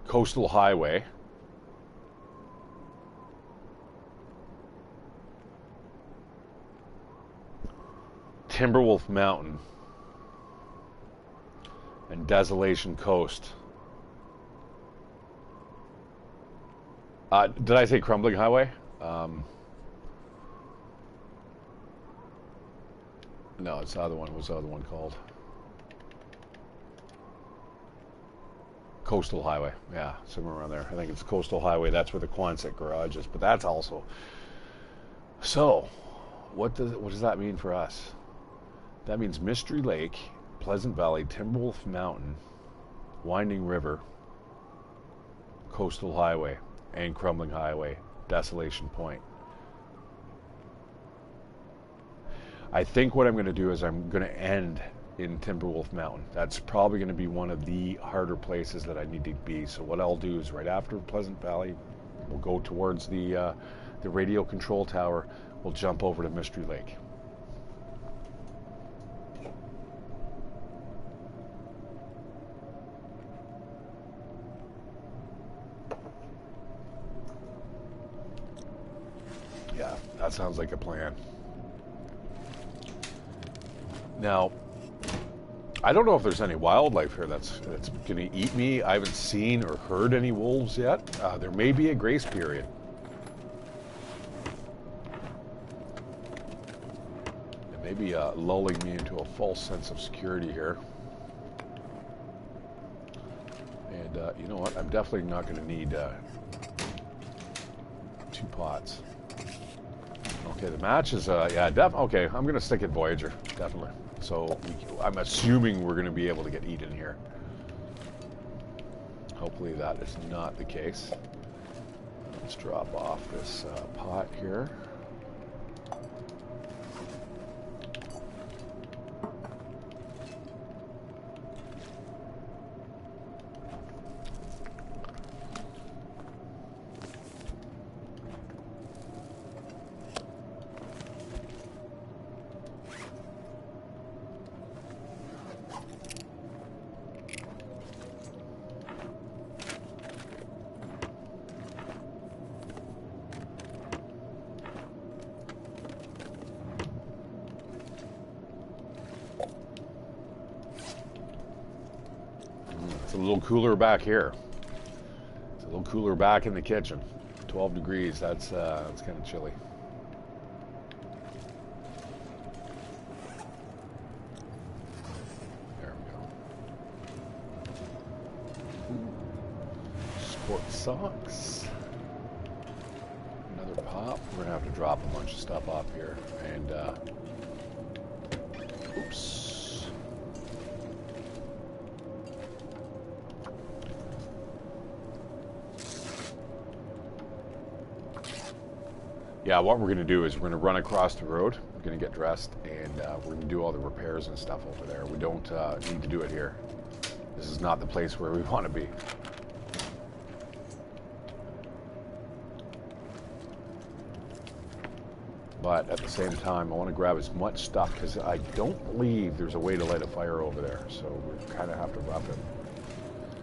Coastal Highway, Timberwolf Mountain, and Desolation Coast. Did I say Crumbling Highway? No, it's the other one. What's the other one called? Coastal Highway. Yeah, somewhere around there. I think it's Coastal Highway. That's where the Quonset garage is. But that's also... So, what does that mean for us? That means Mystery Lake, Pleasant Valley, Timberwolf Mountain, Winding River, Coastal Highway, and Crumbling Highway, Desolation Point. I think what I'm going to do is I'm going to end in Timberwolf Mountain. That's probably going to be one of the harder places that I need to be. So what I'll do is right after Pleasant Valley, we'll go towards the radio control tower. We'll jump over to Mystery Lake. Yeah, that sounds like a plan. Now, I don't know if there's any wildlife here that's going to eat me. I haven't seen or heard any wolves yet. There may be a grace period. It may be lulling me into a false sense of security here. And you know what? I'm definitely not going to need 2 pots. Okay, the match is, yeah, okay, I'm going to stick at Voyager, definitely. So I'm assuming we're going to be able to get eaten here. Hopefully that is not the case. Let's drop off this pot here. It's a little cooler back here. It's a little cooler back in the kitchen. 12 degrees, that's kind of chilly. There we go. Sport socks. Another pop. We're gonna have to drop a bunch of stuff off here. And, oops. Yeah, what we're going to do is we're going to run across the road, we're going to get dressed, and we're going to do all the repairs and stuff over there. We don't need to do it here. This is not the place where we want to be. But at the same time, I want to grab as much stuff, because I don't believe there's a way to light a fire over there, so we kind of have to rough it.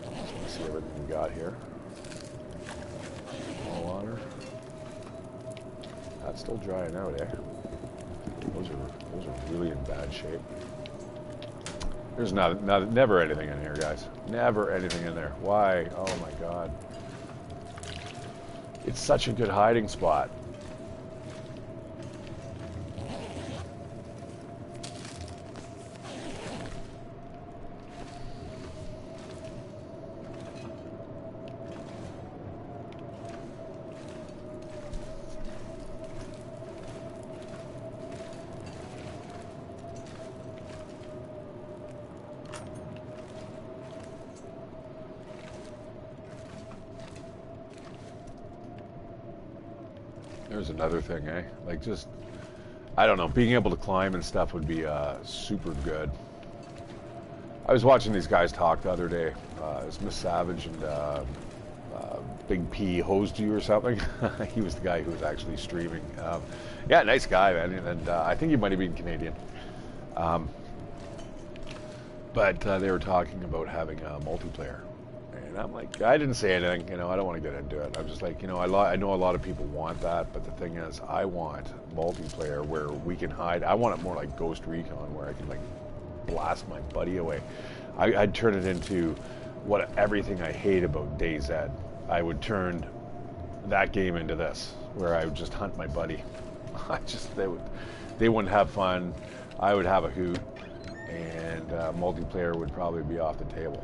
So let's see everything we got here. More water. That's still drying out, eh? Those are really in bad shape. There's never anything in here, guys. Never anything in there. Why? Oh my God. It's such a good hiding spot. There's another thing, eh? Like, just, I don't know, being able to climb and stuff would be super good. I was watching these guys talk the other day. It was Miss Savage and Big P hosed you or something. He was the guy who was actually streaming. Yeah, nice guy, man. And I think he might have been Canadian. But they were talking about having a multiplayer. And I'm like, I didn't say anything, you know, I don't want to get into it. I'm just like, you know, I know a lot of people want that, but the thing is, I want multiplayer where we can hide. I want it more like Ghost Recon, where I can, like, blast my buddy away. I'd turn it into what everything I hate about DayZ. I would turn that game into this, where I would just hunt my buddy. They wouldn't have fun. I would have a hoot, and multiplayer would probably be off the table.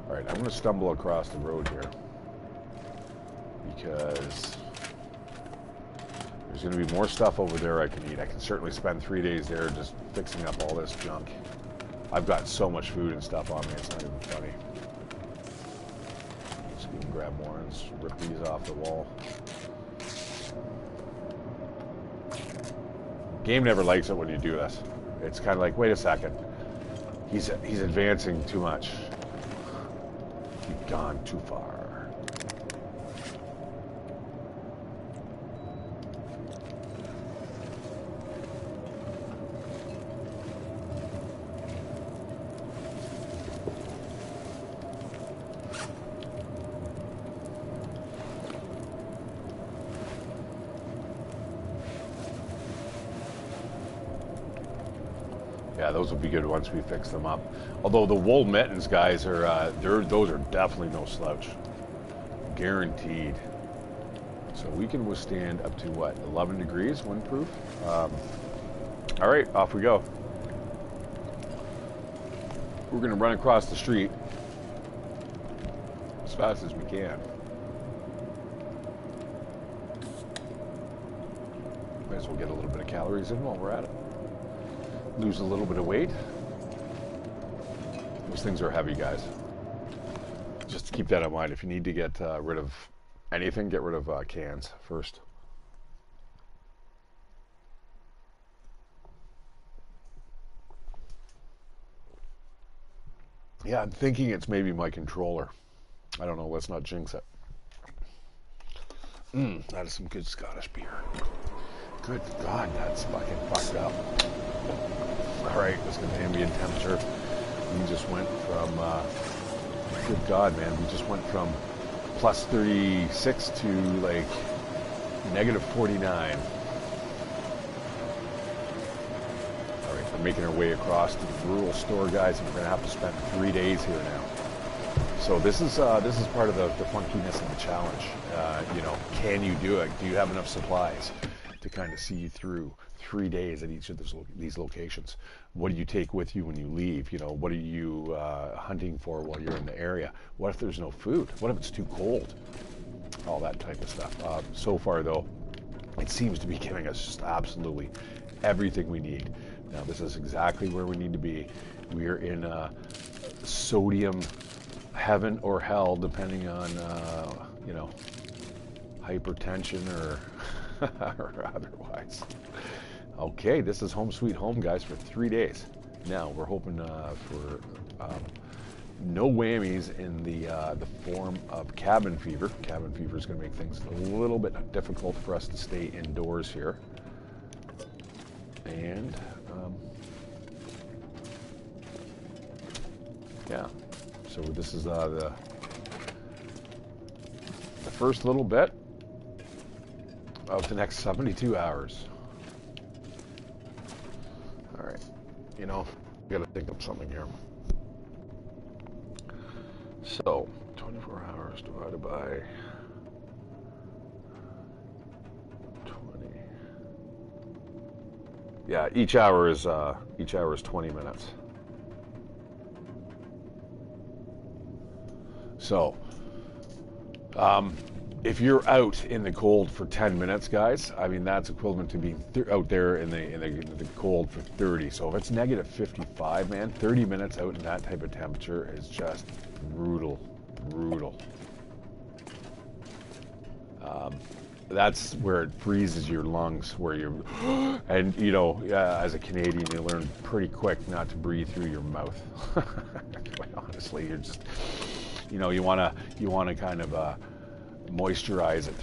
All right, I'm going to stumble across the road here because there's going to be more stuff over there I can eat. I can certainly spend 3 days there just fixing up all this junk. I've got so much food and stuff on me, it's not even funny. Let's go and grab more and rip these off the wall. Game never likes it when you do this. It's kind of like, wait a second, he's advancing too much. You've gone too far. Yeah, those will be good once we fix them up. Although the wool mittens guys are, those are definitely no slouch. Guaranteed. So we can withstand up to what, 11 degrees windproof? All right, off we go. We're gonna run across the street as fast as we can. Might as well get a little bit of calories in while we're at it. Lose a little bit of weight. Those things are heavy, guys. Just keep that in mind. If you need to get rid of anything, get rid of cans first. Yeah, I'm thinking it's maybe my controller. I don't know. Let's not jinx it. That is some good Scottish beer. Good God, that's fucking fucked up. Alright, let's get the ambient temperature. We just went from, good God, man, we just went from plus 36 to like negative 49. Alright, we're making our way across to the rural store, guys, and we're going to have to spend 3 days here now. So this is part of the funkiness of the challenge. You know, can you do it? Do you have enough supplies to kind of see you through 3 days at each of these locations? What do you take with you when you leave? You know, what are you hunting for while you're in the area? What if there's no food? What if it's too cold? All that type of stuff. So far, though, it seems to be giving us just absolutely everything we need. Now, this is exactly where we need to be. We are in sodium heaven or hell, depending on, you know, hypertension or otherwise. Okay, this is home sweet home, guys, for 3 days. Now we're hoping for no whammies in the form of cabin fever. Cabin fever is going to make things a little bit difficult for us to stay indoors here. And yeah, so this is the first little bit of the next 72 hours. All right, you know, I gotta think of something here. So, 24 hours divided by 20. Yeah, each hour is 20 minutes. So, if you're out in the cold for 10 minutes, guys, I mean, that's equivalent to being out there in the cold for 30. So if it's negative 55, man, 30 minutes out in that type of temperature is just brutal, brutal. That's where it freezes your lungs, where you're, and you know, as a Canadian, you learn pretty quick not to breathe through your mouth. Quite honestly, you're just, you know, you want to kind of moisturize it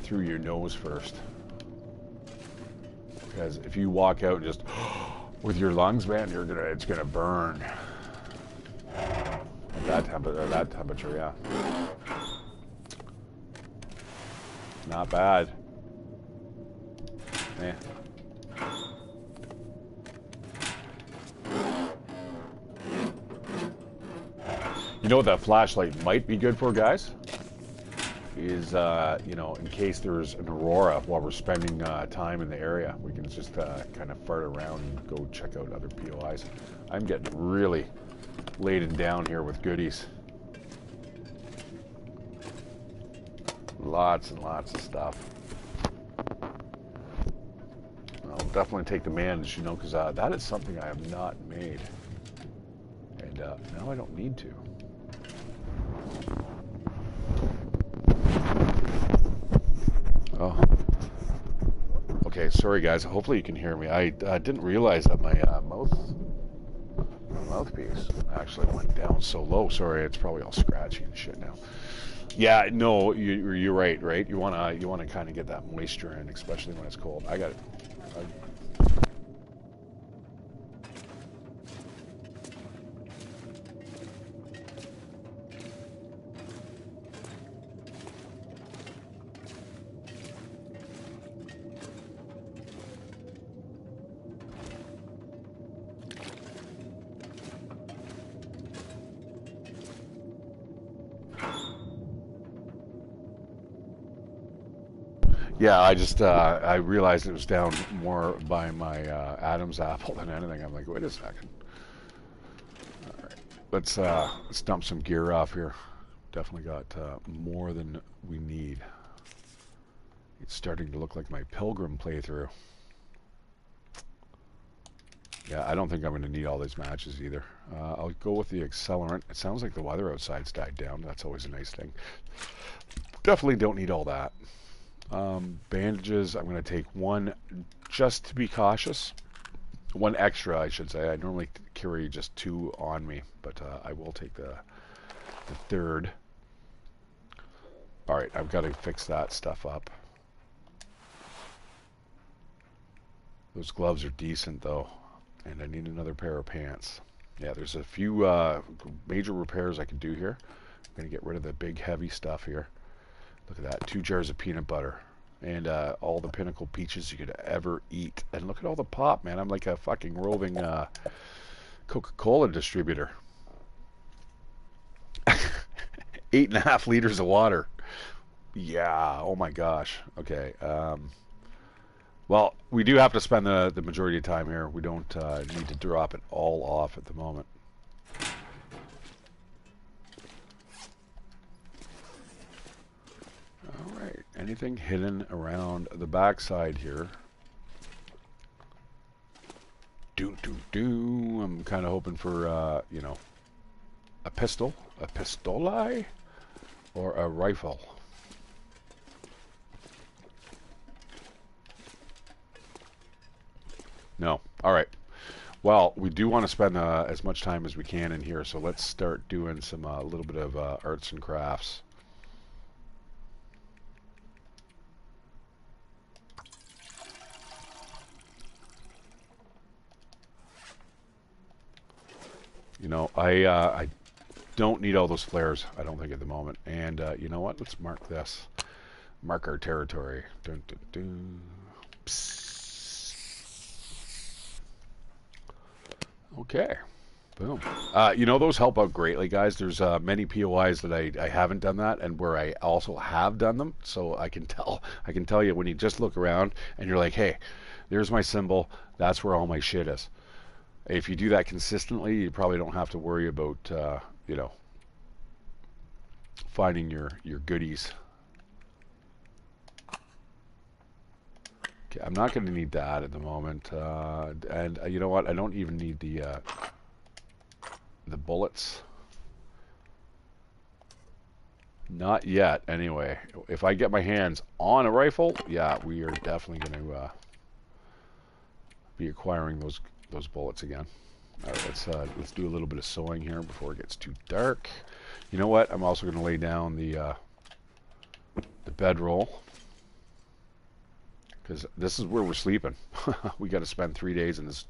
through your nose first, because if you walk out just with your lungs, man, it's gonna burn. At that that temperature, yeah. Not bad. Eh. You know what that flashlight might be good for, guys? Is, you know, in case there's an aurora while we're spending time in the area, we can just kind of fart around and go check out other POIs. I'm getting really laden down here with goodies. Lots and lots of stuff. I'll definitely take the manage, you know, because that is something I have not made. And now I don't need to. Oh. Okay, sorry guys. Hopefully you can hear me. I didn't realize that my mouthpiece actually went down so low. Sorry, it's probably all scratchy and shit now. Yeah, no, you're right. Right, you wanna kind of get that moisture in, especially when it's cold. I got it. Yeah, I just I realized it was down more by my Adam's apple than anything. I'm like, wait a second. All right, let's dump some gear off here. Definitely got more than we need. It's starting to look like my Pilgrim playthrough. Yeah, I don't think I'm going to need all these matches either. I'll go with the accelerant. It sounds like the weather outside's died down. That's always a nice thing. Definitely don't need all that. Bandages, I'm going to take one just to be cautious. One extra, I should say. I normally carry just two on me, but I will take the third. Alright, I've got to fix that stuff up. Those gloves are decent, though. And I need another pair of pants. Yeah, there's a few major repairs I can do here. I'm going to get rid of the big, heavy stuff here. Look at that, 2 jars of peanut butter. And all the pinnacle peaches you could ever eat. And look at all the pop, man. I'm like a fucking roving Coca-Cola distributor. 8.5 liters of water. Yeah, oh my gosh. Okay. Well, we do have to spend the majority of time here. We don't need to drop it all off at the moment. Alright, anything hidden around the backside here? I'm kind of hoping for, you know, a pistol, a pistoli, or a rifle. No. Alright. Well, we do want to spend as much time as we can in here, so let's start doing some little bit of arts and crafts. You know, I don't need all those flares, I don't think, at the moment. And you know what? Let's mark this. Mark our territory. Dun, dun, dun. Okay. Boom. You know, those help out greatly, guys. There's many POIs that I haven't done that, and where I also have done them. So I can tell you when you just look around and you're like, hey, there's my symbol. That's where all my shit is. If you do that consistently, you probably don't have to worry about, you know, finding your goodies. Okay, I'm not going to need that at the moment. And you know what? I don't even need the bullets. Not yet, anyway. If I get my hands on a rifle, yeah, we are definitely going to be acquiring those bullets again. All right, let's do a little bit of sewing here before it gets too dark. You know what? I'm also going to lay down the bedroll, because this is where we're sleeping. We got to spend 3 days in this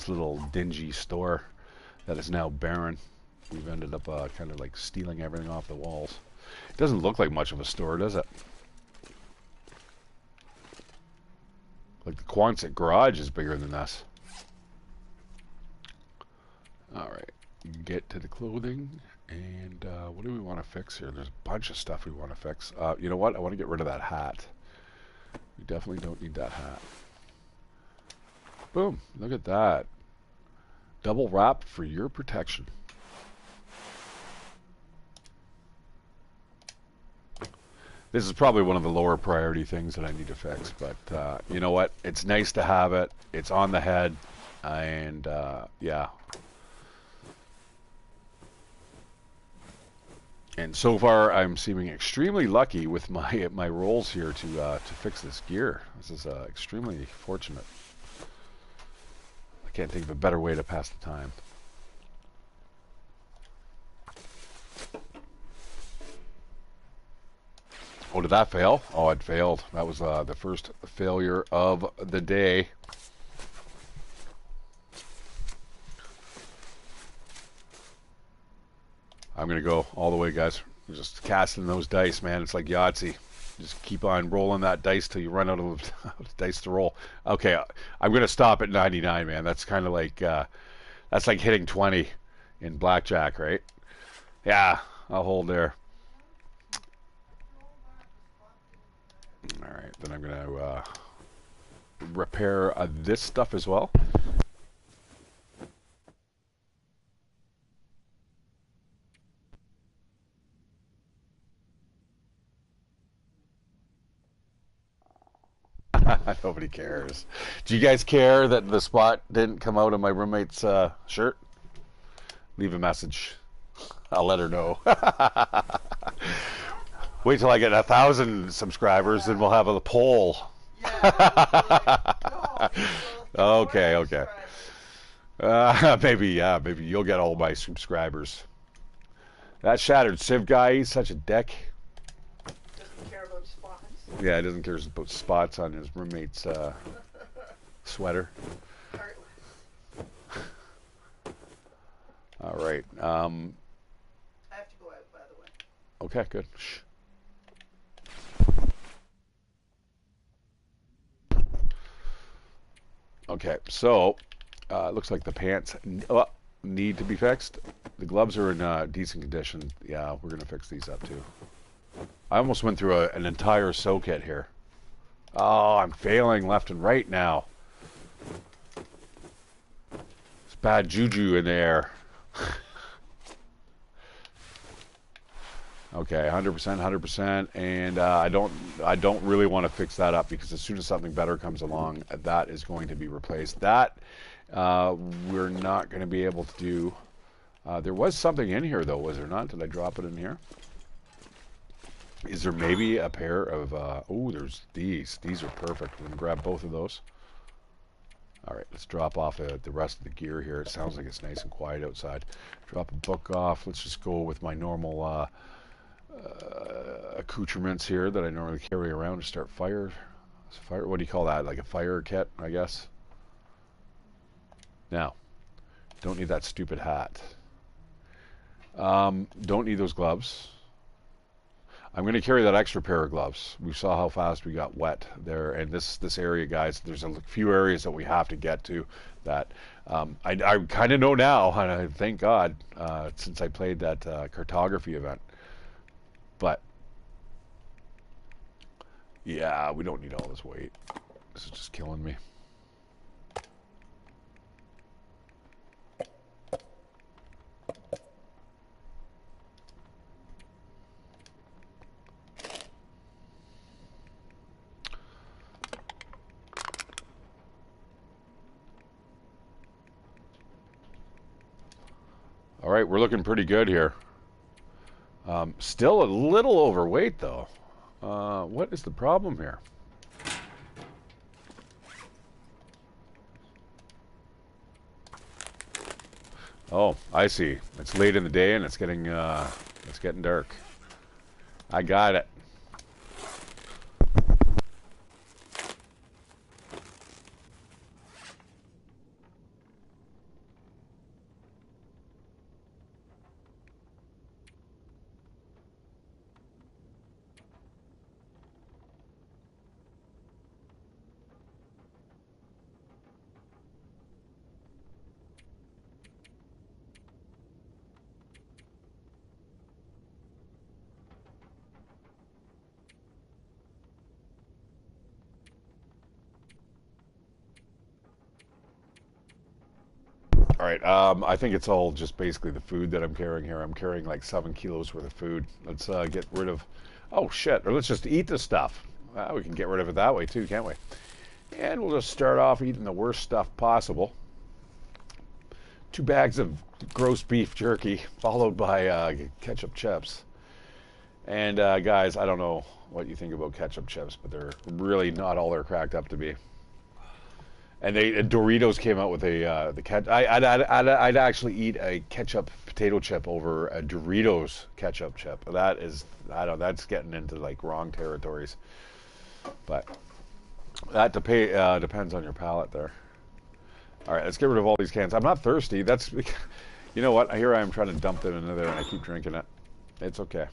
little dingy store that is now barren. we've ended up kind of like stealing everything off the walls. It doesn't look like much of a store, does it? Like the Quonset garage is bigger than this. Alright, get to the clothing, and what do we want to fix here? There's a bunch of stuff we want to fix. You know what? I want to get rid of that hat. We definitely don't need that hat. Boom, look at that. Double wrap for your protection. This is probably one of the lower priority things that I need to fix, but you know what? It's nice to have it. It's on the head, and yeah. And so far, I'm seeming extremely lucky with my rolls here to fix this gear. This is extremely fortunate. I can't think of a better way to pass the time. Oh, did that fail? Oh, it failed. That was the first failure of the day. I'm going to go all the way, guys. I'm just casting those dice, man. It's like Yahtzee. Just keep on rolling that dice till you run out of dice to roll. Okay, I'm going to stop at 99, man. That's kind of like, that's like hitting 20 in blackjack, right? Yeah, I'll hold there. All right, then I'm going to repair this stuff as well. Nobody cares. Do you guys care that the spot didn't come out of my roommate's shirt? Leave a message. I'll let her know. Wait till I get 1,000 subscribers, then we'll have a poll. Okay, okay. Maybe you'll get all my subscribers. That ShatteredCiv guy, he's such a dick. Doesn't care about spots. Yeah, he doesn't care about spots on his roommate's sweater. All right. I have to go out, by the way. Okay, good. Shh. Okay, so looks like the pants need to be fixed. The gloves are in decent condition. Yeah, we're going to fix these up too. I almost went through an entire sew kit here. Oh, I'm failing left and right now. It's bad juju in the air. Okay, 100%, 100%, and I don't really want to fix that up because as soon as something better comes along, that is going to be replaced. That we're not going to be able to do. There was something in here though, was there not? Did I drop it in here? Is there maybe a pair of? Oh, there's these. These are perfect. We're gonna grab both of those. All right, let's drop off the rest of the gear here. It sounds like it's nice and quiet outside. Drop a book off. Let's just go with my normal accoutrements here that I normally carry around to start fire. What do you call that? Like a fire kit, I guess. Now, don't need that stupid hat. Don't need those gloves. I'm going to carry that extra pair of gloves. We saw how fast we got wet there, and this area, guys, there's a few areas that we have to get to that I kind of know now, and I thank God, since I played that cartography event. But, yeah, we don't need all this weight. This is just killing me. All right, we're looking pretty good here. Still a little overweight, though. What is the problem here? Oh, I see. It's late in the day and it's getting dark. I got it. right. I think it's all just basically the food that I'm carrying here. I'm carrying like 7 kilos worth of food. Let's get rid of. Oh shit! Or let's just eat the stuff. We can get rid of it that way too, can't we? And we'll just start off eating the worst stuff possible. 2 bags of gross beef jerky, followed by ketchup chips. And guys, I don't know what you think about ketchup chips, but they're really not all they're cracked up to be. And Doritos came out with the ketchup. I'd actually eat a ketchup potato chip over a Doritos ketchup chip. That is, I don't know, that's getting into like wrong territories. But that depends on your palate there. All right, let's get rid of all these cans. I'm not thirsty. That's, you know what? Here I am trying to dump it into there, and I keep drinking it. It's okay.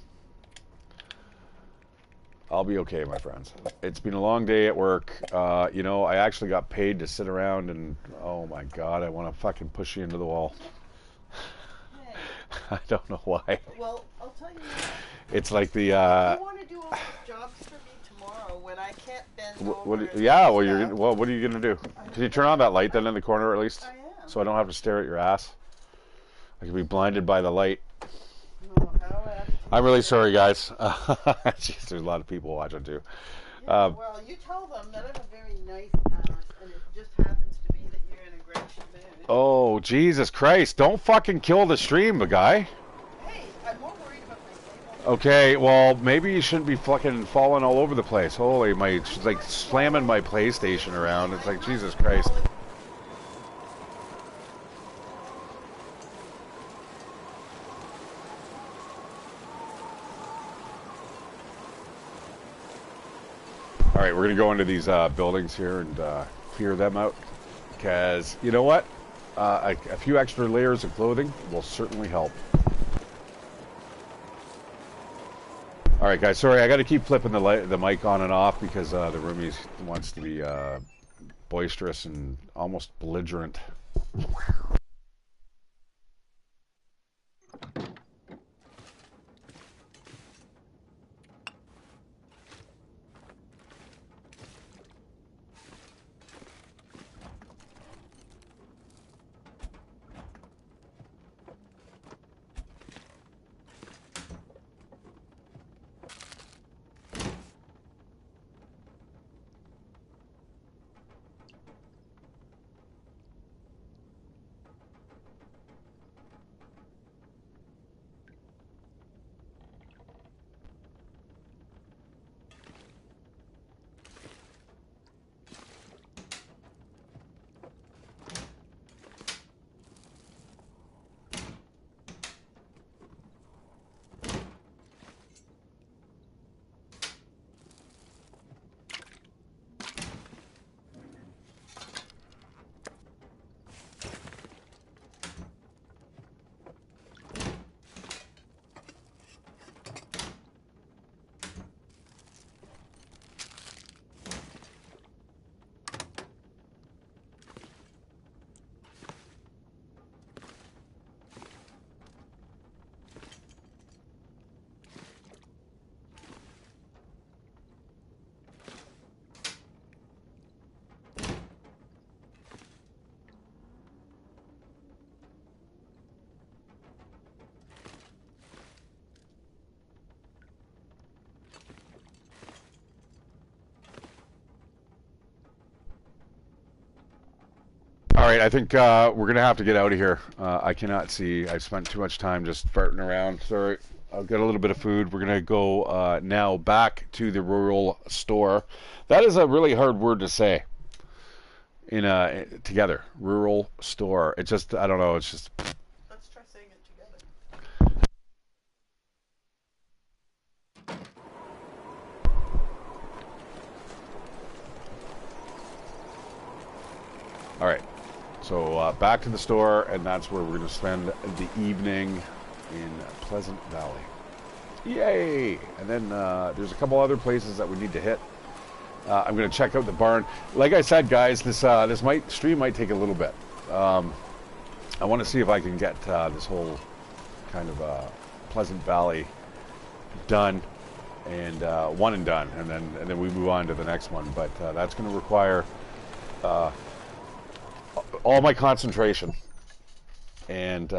I'll be okay, my friends. It's been a long day at work. You know, I actually got paid to sit around and, oh my God, I want to fucking push you into the wall. Hey. I don't know why. Well, I'll tell you what. It's like the... You want to do all these jobs for me tomorrow when I can't bend over and yeah, well, stuff? what are you going to do? Can you turn on that light then in the corner at least? I am. So I don't have to stare at your ass? I can be blinded by the light. Oh, how I'm really sorry, guys. Jeez, there's a lot of people watching too. Yeah, well, you tell them that I'm a very nice ass, and it just happens to be that you're in a gracious mood. Oh, Jesus Christ. Don't fucking kill the stream, guy. Hey, I'm more worried about my table. Okay, well, maybe you shouldn't be fucking falling all over the place. Holy, she's like slamming my PlayStation around. It's like, Jesus Christ. All right, we're going to go into these buildings here and clear them out. Because, you know what? A few extra layers of clothing will certainly help. All right, guys, sorry, I got to keep flipping the mic on and off because the roomie wants to be boisterous and almost belligerent. All right, I think we're going to have to get out of here. I cannot see. I've spent too much time just farting around. Sorry. I've got a little bit of food. We're going to go now back to the rural store. That is a really hard word to say together. Rural store. It just, I don't know, it's just... Let's try saying it together. All right. So back to the store, and that's where we're going to spend the evening in Pleasant Valley. Yay! And then there's a couple other places that we need to hit. I'm going to check out the barn. Like I said, guys, this stream might take a little bit. I want to see if I can get this whole kind of Pleasant Valley done, and one and done, and then we move on to the next one. But that's going to require all my concentration. and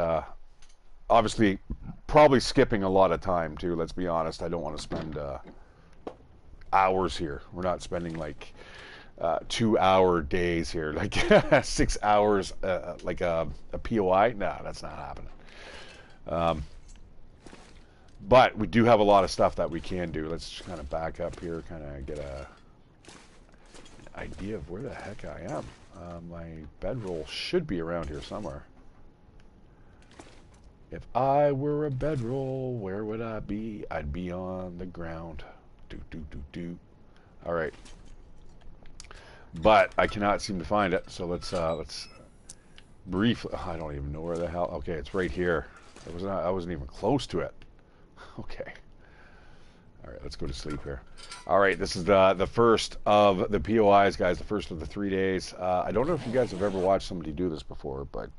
obviously probably skipping a lot of time too. Let's be honest. I don't want to spend hours here. We're not spending like 2 hour days here, like 6 hours, like a POI. No, that's not happening. But we do have a lot of stuff that we can do. Let's just kind of back up here, kind of get an idea of where the heck I am. My bedroll should be around here somewhere. If I were a bedroll, where would I be? I'd be on the ground. Do. All right. But I cannot seem to find it, so let's briefly. I don't even know where the hell. Okay, it's right here. I wasn't even close to it. Okay. All right, let's go to sleep here. All right, this is the first of the POIs, guys. The first of the 3 days. I don't know if you guys have ever watched somebody do this before, but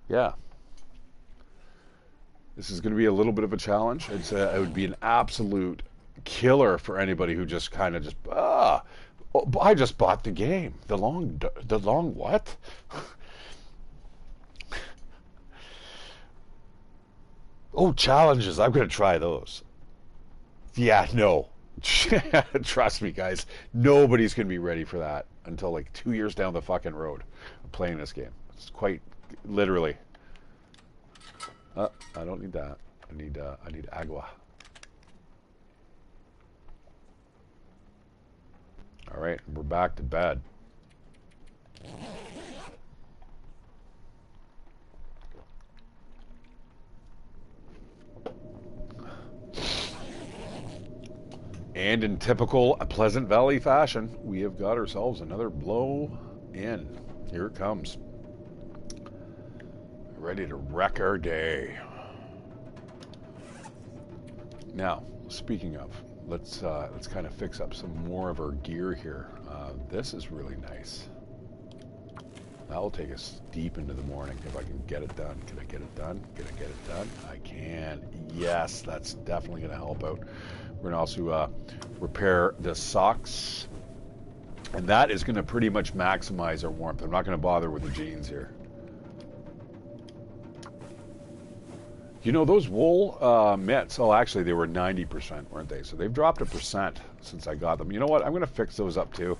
yeah. This is going to be a little bit of a challenge. It would be an absolute killer for anybody who just kind of I just bought the game. The long what? Oh, challenges. I'm going to try those. Yeah, no. Trust me, guys. Nobody's going to be ready for that until like 2 years down the fucking road of playing this game. It's quite literally. I don't need that. I need agua. All right, we're back to bed. And in typical Pleasant Valley fashion, we have got ourselves another blow in. Here it comes. Ready to wreck our day. Now, speaking of, let's kind of fix up some more of our gear here. This is really nice. That will take us deep into the morning if I can get it done. Can I get it done? Can I get it done? I can. Yes, that's definitely going to help out. We're going to also repair the socks. And that is going to pretty much maximize our warmth. I'm not going to bother with the jeans here. You know, those wool mitts, oh, actually, they were 90%, weren't they? So they've dropped 1% since I got them. You know what? I'm going to fix those up, too.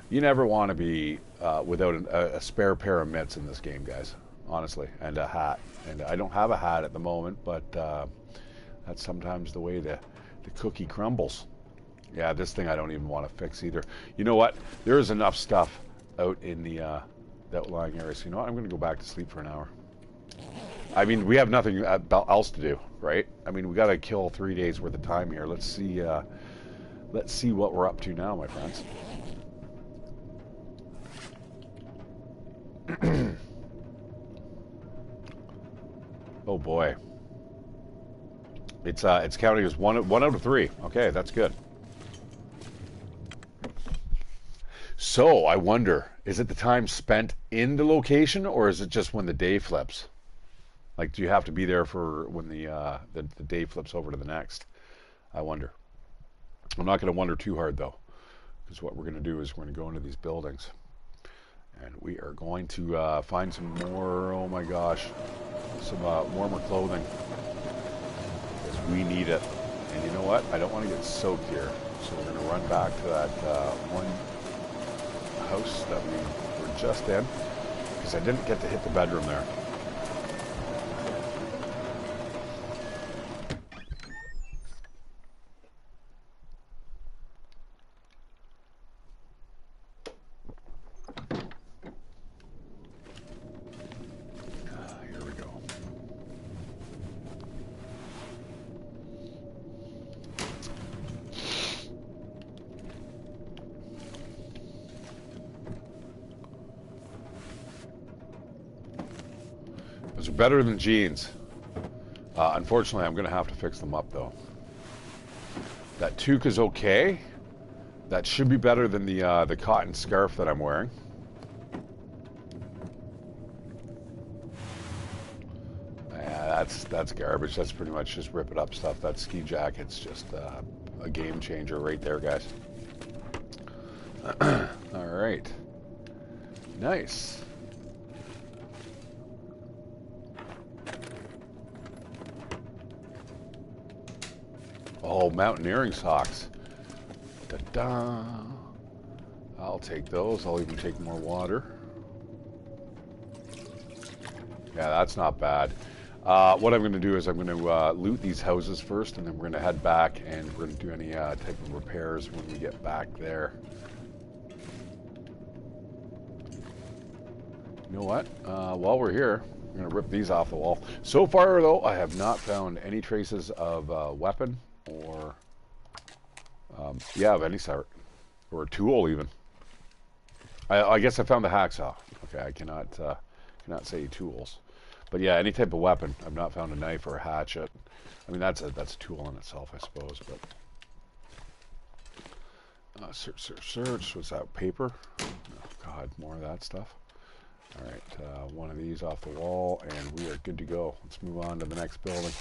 You never want to be without a spare pair of mitts in this game, guys, honestly, and a hat. And I don't have a hat at the moment, but that's sometimes the way the cookie crumbles. Yeah, this thing I don't even want to fix either. You know what? There is enough stuff out in the outlying area. So you know what? I'm going to go back to sleep for an hour. I mean, we have nothing else to do, right? I mean, we got to kill 3 days worth of time here. Let's see what we're up to now, my friends. Oh boy, it's counting as one out of 3. Okay, that's good. So I wonder, is it the time spent in the location, or is it just when the day flips? Like, do you have to be there for when the day flips over to the next? I wonder. I'm not going to wonder too hard though, because what we're going to do is we're going to go into these buildings. And we are going to find some more, oh my gosh, some warmer clothing. Because we need it. And you know what? I don't want to get soaked here. So we're going to run back to that one house that we were just in. Because I didn't get to hit the bedroom there. Those are better than jeans. Unfortunately, I'm going to have to fix them up, though. That toque is okay. That should be better than the cotton scarf that I'm wearing. Yeah, that's garbage. That's pretty much just rip it up stuff. That ski jacket's just a game changer right there, guys. All right. Nice. Oh, mountaineering socks. Da-da. I'll take those. I'll even take more water. Yeah, that's not bad. What I'm going to do is I'm going to loot these houses first, and then we're going to head back, and we're going to do any type of repairs when we get back there. You know what? While we're here, I'm going to rip these off the wall. So far, though, I have not found any traces of weapon or, yeah, of any sort, or a tool even. I guess I found the hacksaw. Okay, I cannot say tools. But yeah, any type of weapon. I've not found a knife or a hatchet. I mean, that's a tool in itself, I suppose. But search. What's that? Paper? Oh God, more of that stuff. All right, one of these off the wall, and we are good to go. Let's move on to the next building.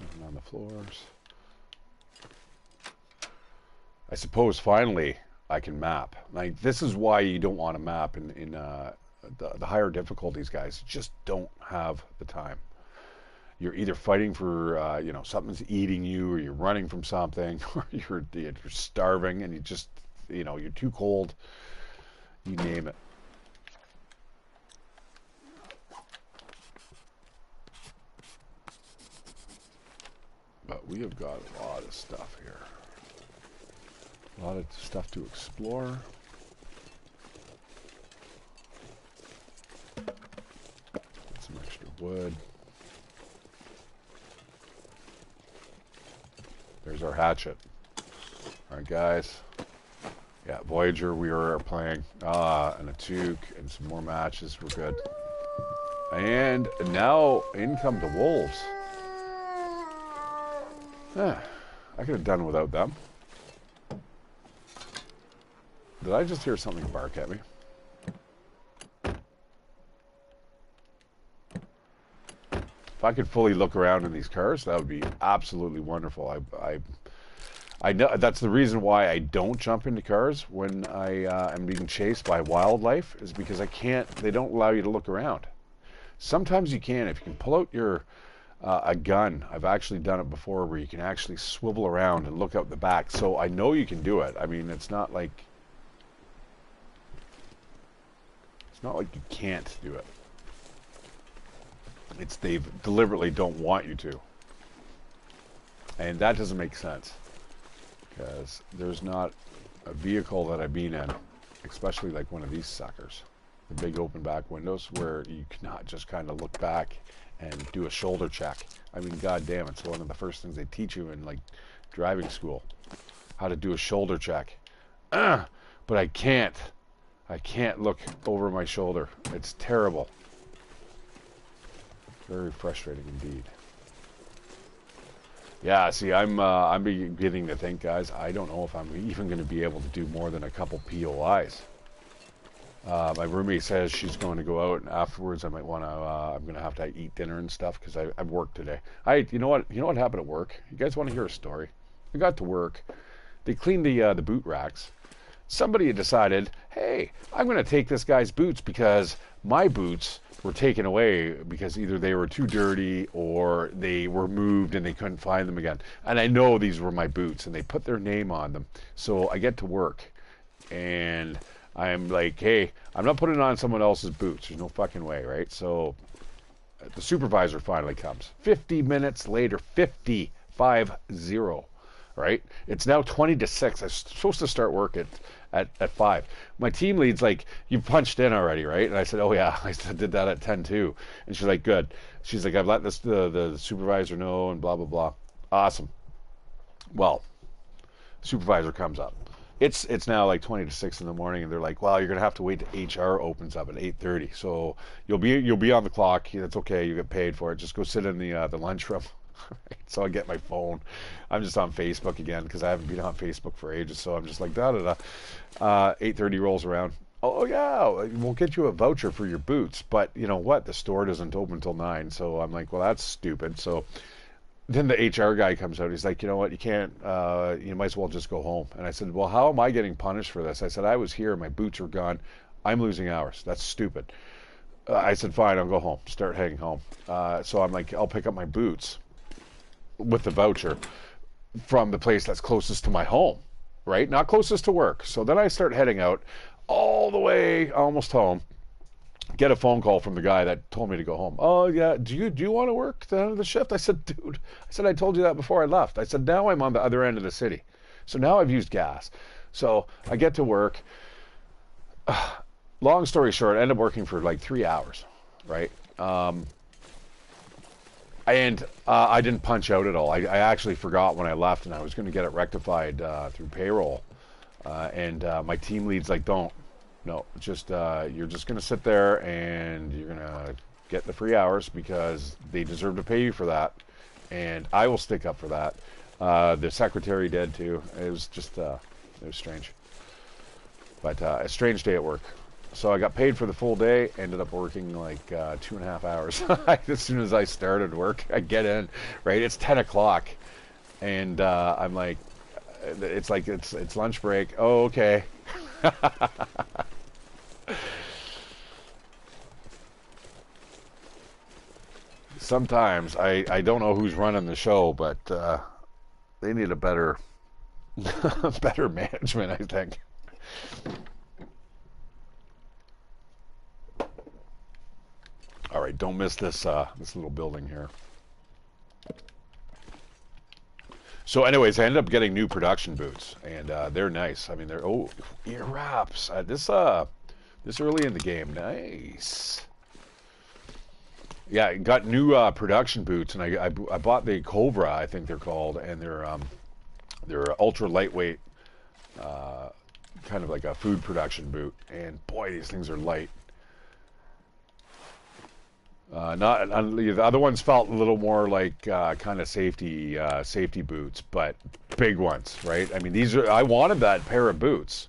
Nothing on the floors. I suppose finally I can map. Like, this is why you don't want to map in the higher difficulties, guys. Just don't have the time. You're either fighting for, you know, something's eating you, or you're running from something, or you're starving, and you just, you know, you're too cold. You name it. But we have got a lot of stuff here. A lot of stuff to explore. Get some extra wood. There's our hatchet. Alright, guys. Yeah, Voyager, we are playing. And a toque and some more matches. We're good. And now in come the wolves. I could have done without them. Did I just hear something bark at me? If I could fully look around in these cars, that would be absolutely wonderful. I know that's the reason why I don't jump into cars when I am being chased by wildlife, is because I can't. They don't allow you to look around. Sometimes you can if you can pull out your a gun. I've actually done it before, where you can actually swivel around and look out the back. So I know you can do it. I mean, it's not like you can't do it. It's they deliberately don't want you to, and that doesn't make sense, because there's not a vehicle that I've been in, especially like one of these suckers, the big open back windows, where you cannot just kind of look back and do a shoulder check. I mean, goddamn, it's one of the first things they teach you in like driving school, how to do a shoulder check. But I can't look over my shoulder. It's terrible. Very frustrating indeed. Yeah, see, I'm beginning to think, guys, I don't know if I'm even going to be able to do more than a couple POIs. My roommate says she's going to go out, and afterwards I might want to. I'm going to have to eat dinner and stuff, because I've worked today. You know what happened at work? You guys want to hear a story? I got to work. They cleaned the boot racks. Somebody had decided, hey, I'm going to take this guy's boots, because my boots were taken away because either they were too dirty or they were moved and they couldn't find them again. And I know these were my boots, and they put their name on them. So I get to work, and I'm like, hey, I'm not putting on someone else's boots. There's no fucking way, right? So the supervisor finally comes. 50 minutes later, 50, right? It's now 20 to 6. I was supposed to start work at 5. My team lead's like, you punched in already, right? And I said, oh yeah, I did that at 10 too. And she's like, good. She's like, I've let the supervisor know, and blah, blah, blah. Awesome. Well, the supervisor comes up. It's now like 20 to 6 in the morning, and they're like, well, you're gonna have to wait till HR opens up at 8:30. So you'll be on the clock. That's okay. You get paid for it. Just go sit in the lunchroom. So I get my phone. I'm just on Facebook again, because I haven't been on Facebook for ages. So I'm just like, 8:30 rolls around. Oh yeah, we'll get you a voucher for your boots, but you know what? The store doesn't open until 9. So I'm like, well, that's stupid. So then the HR guy comes out. He's like, you know what? You can't. You might as well just go home. And I said, well, how am I getting punished for this? I said, I was here. My boots were gone. I'm losing hours. That's stupid. I said, fine, I'll go home. Start heading home. So I'm like, I'll pick up my boots. with the voucher from the place that's closest to my home, right? Not closest to work. So then I start heading out all the way almost home. Get a phone call from the guy that told me to go home. Oh yeah, do you want to work the end of the shift? I said, dude, I said I told you that before I left. I said now I'm on the other end of the city, so now I've used gas. So I get to work. Long story short, I ended up working for like 3 hours, right? And I didn't punch out at all. I actually forgot when I left, and I was going to get it rectified through payroll. And my team lead's like, don't. No, just you're just going to sit there and you're going to get the free hours because they deserve to pay you for that. And I will stick up for that. The secretary did too. It was just, it was strange. But a strange day at work. So I got paid for the full day, ended up working like 2.5 hours. As soon as I started work, I get in, right? It's 10 o'clock. And I'm like, it's lunch break. Oh, okay. Sometimes I don't know who's running the show, but they need a better better management, I think. All right, don't miss this this little building here. So, anyways, I ended up getting new production boots, and they're nice. I mean, they're ear wraps. This early in the game, nice. Yeah, I got new production boots, and I bought the Cobra, I think they're called, and they're ultra lightweight, kind of like a food production boot. And boy, these things are light. The other ones felt a little more like kind of safety boots, but big ones, right? I mean, I wanted that pair of boots.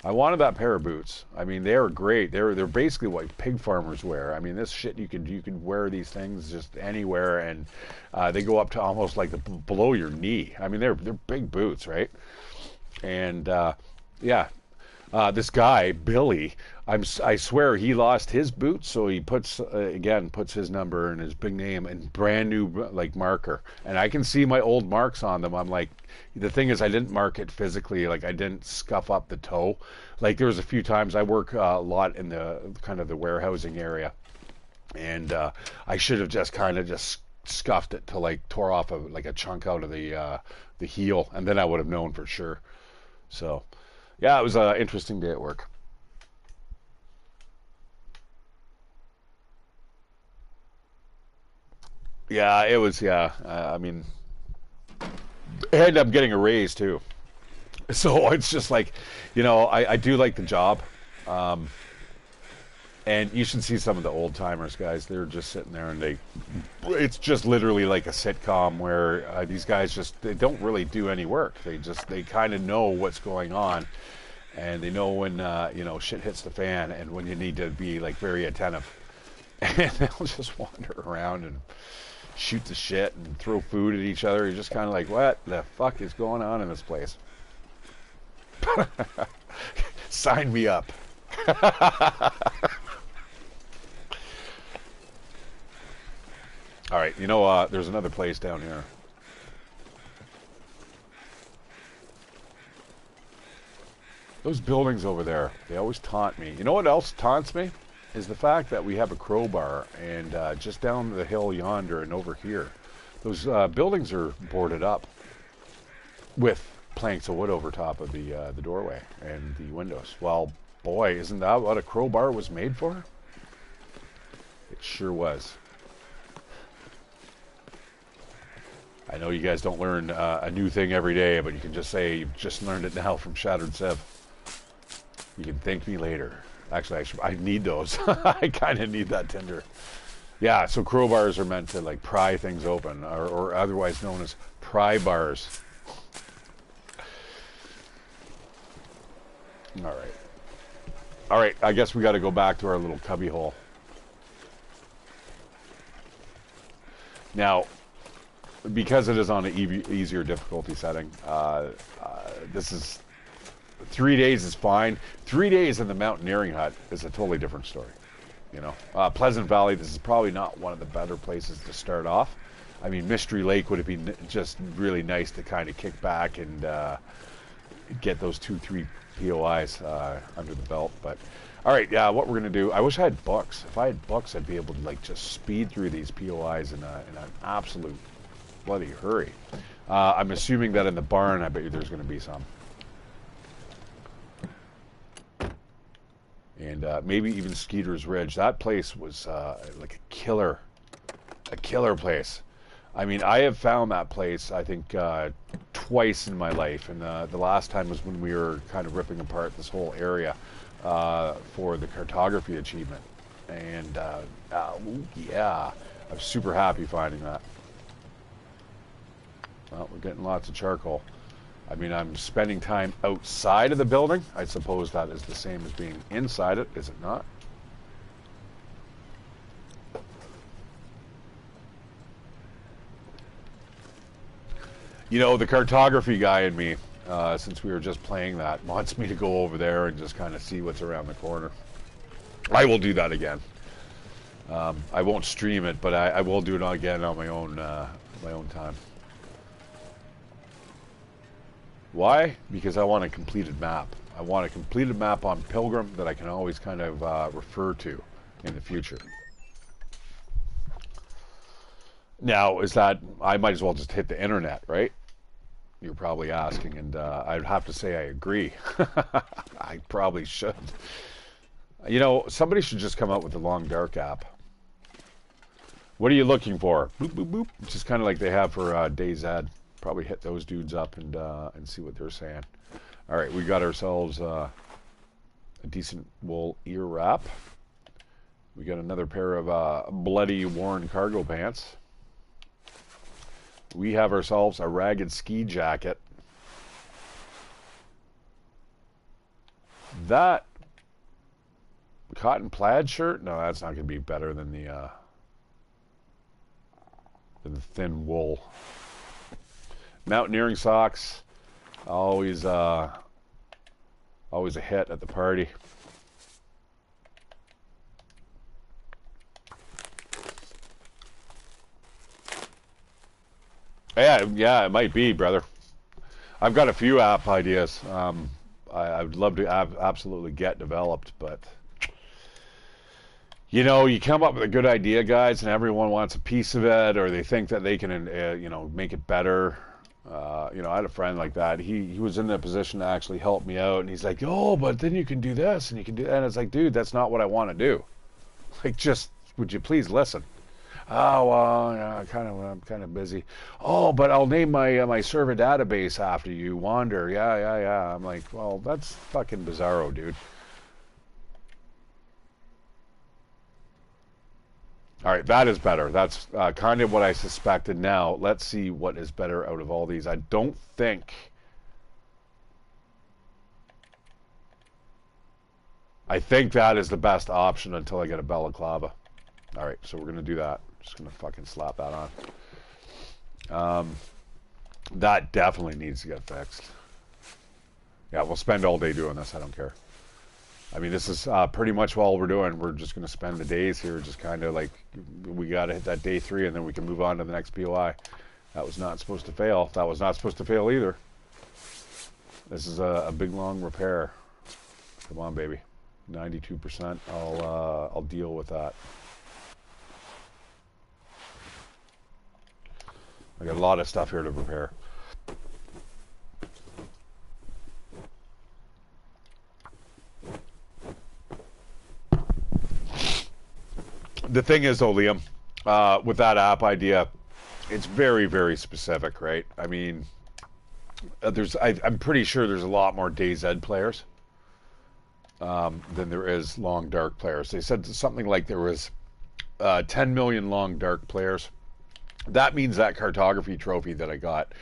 I mean, they're great. They're basically what pig farmers wear. I mean, this shit you could wear these things just anywhere, and they go up to almost like below your knee. I mean, they're big boots, right? And yeah. This guy, Billy, I swear he lost his boots, so he puts his number and his big name and brand new like marker, and I can see my old marks on them. I'm like, the thing is, I didn't mark it physically, like I didn't scuff up the toe. Like there was a few times I work a lot in the kind of the warehousing area, and I should have just kind of just scuffed it to like tore off like a chunk out of the heel, and then I would have known for sure. So. Yeah, it was an interesting day at work. Yeah, it was, yeah. I mean, I ended up getting a raise, too. So it's just like, I do like the job. And you should see some of the old-timers, guys. They're just sitting there, and it's just literally like a sitcom where these guys they don't really do any work. They kind of know what's going on, and they know when, shit hits the fan and when you need to be, like, very attentive. And they'll just wander around and shoot the shit and throw food at each other. You're just kind of like, what the fuck is going on in this place? Sign me up. All right, there's another place down here. Those buildings over there, they always taunt me. You know what else taunts me? Is the fact that we have a crowbar, and just down the hill yonder and over here, those buildings are boarded up with planks of wood over top of the doorway and the windows. Well, boy, isn't that what a crowbar was made for? It sure was. I know you guys don't learn a new thing every day, but you can just say you've just learned it now from ShatteredCiv. You can thank me later. Actually, I need those. I kind of need that tinder. Yeah, so crowbars are meant to like pry things open, or otherwise known as pry bars. All right, I guess we got to go back to our little cubby hole. Now, because it is on an easier difficulty setting, this is 3 days is fine. 3 days in the mountaineering hut is a totally different story. You know, Pleasant Valley, this is probably not one of the better places to start off. I mean, Mystery Lake would have been just really nice to kind of kick back and get those 2-3 POIs under the belt. But all right, yeah, what we're gonna do? I wish I had books. If I had books, I'd be able to like just speed through these POIs in an absolute bloody hurry. I'm assuming that in the barn, I bet you there's gonna be some. And maybe even Skeeter's Ridge. That place was like a killer place. I mean, I have found that place, I think, twice in my life. And the last time was when we were kind of ripping apart this whole area for the cartography achievement. And yeah, I'm super happy finding that. Well, we're getting lots of charcoal. I mean, I'm spending time outside of the building. I suppose that is the same as being inside it, is it not? You know, the cartography guy in me, since we were just playing that, wants me to go over there and just kind of see what's around the corner. I will do that again. I won't stream it, but I will do it again on my own time. Why? Because I want a completed map. I want a completed map on Pilgrim that I can always kind of refer to in the future. Now, is that, I might as well just hit the internet, right? You're probably asking, and I'd have to say I agree. I probably should. You know, somebody should just come out with the Long Dark app. What are you looking for? Boop, boop, boop. Just kind of like they have for DayZ. Probably hit those dudes up and see what they're saying. All right, we got ourselves a decent wool ear wrap. We got another pair of bloody worn cargo pants. We have ourselves a ragged ski jacket. That cotton plaid shirt? No, that's not going to be better than the thin wool. Mountaineering socks, always a hit at the party. Yeah, it might be, brother. I've got a few app ideas. I would love to absolutely get developed, but you know, you come up with a good idea, guys, and everyone wants a piece of it, or they think that they can, you know, make it better. You know, I had a friend like that. He was in a position to actually help me out, and he's like, "Oh, but then you can do this, and you can do that." And it's like, dude, that's not what I want to do. Like, just would you please listen? Oh, well, yeah, I'm kind of busy. Oh, but I'll name my server database after you, Wander. Yeah. I'm like, well, that's fucking bizarro, dude. All right, that is better. That's kind of what I suspected. Now, let's see what is better out of all these. I don't think... I think that is the best option until I get a balaclava. All right, so we're going to do that. Just going to fucking slap that on. That definitely needs to get fixed. Yeah, we'll spend all day doing this. I don't care. I mean, this is pretty much all we're doing. We're just going to spend the days here, just kind of like, we got to hit that day 3, and then we can move on to the next POI. That was not supposed to fail. That was not supposed to fail either. This is a big, long repair. Come on, baby. 92%. I'll deal with that. I got a lot of stuff here to repair. The thing is, though, Liam, with that app idea, it's very, very specific, right? I mean, I'm pretty sure there's a lot more DayZ players than there is Long Dark players. They said something like there was 10 million Long Dark players. That means that cartography trophy that I got,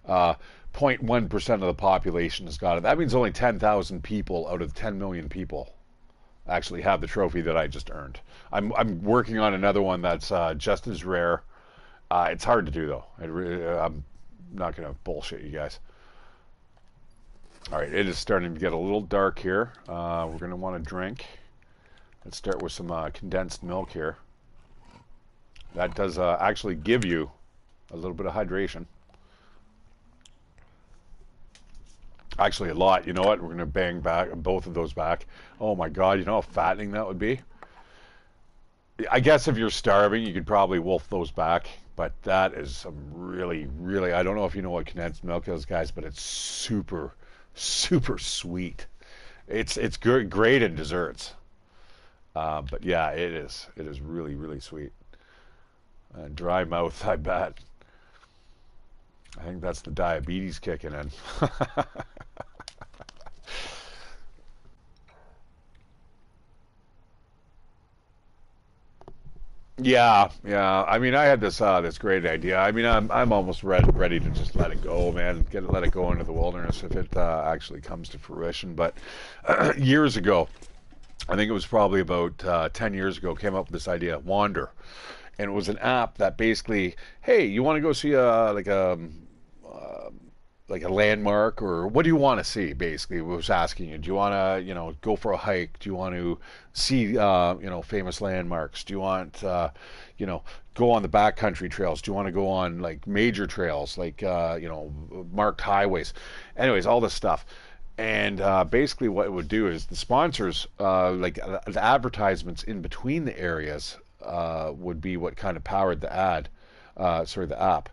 0.1% of the population has got it. That means only 10,000 people out of 10 million people actually have the trophy that I just earned. I'm working on another one that's just as rare. It's hard to do, though. I'm not going to bullshit you guys. All right, it is starting to get a little dark here. We're going to want to drink. Let's start with some condensed milk here. That does actually give you a little bit of hydration. Actually, a lot. You know what? We're going to bang back both of those back. Oh my God, you know how fattening that would be? I guess if you're starving, you could probably wolf those back. But that is some really, really, I don't know if you know what condensed milk is, guys, but it's super, super sweet. It's good, great in desserts. But yeah, it is. It is really, really sweet. Dry mouth, I bet. I think that's the diabetes kicking in. Yeah, yeah. I mean, I had this great idea. I mean, I'm almost ready to just let it go, man. Let it go into the wilderness if it actually comes to fruition. But years ago, I think it was probably about 10 years ago, came up with this idea, Wander, and it was an app that basically, hey, you want to go see like a landmark, or what do you want to see? Basically, it was asking you, do you want to, go for a hike? Do you want to see, famous landmarks? Do you want, you know, go on the backcountry trails? Do you want to go on like major trails, like, marked highways? Anyways, all this stuff. And basically, what it would do is the sponsors, the advertisements in between the areas, would be what kind of powered the app.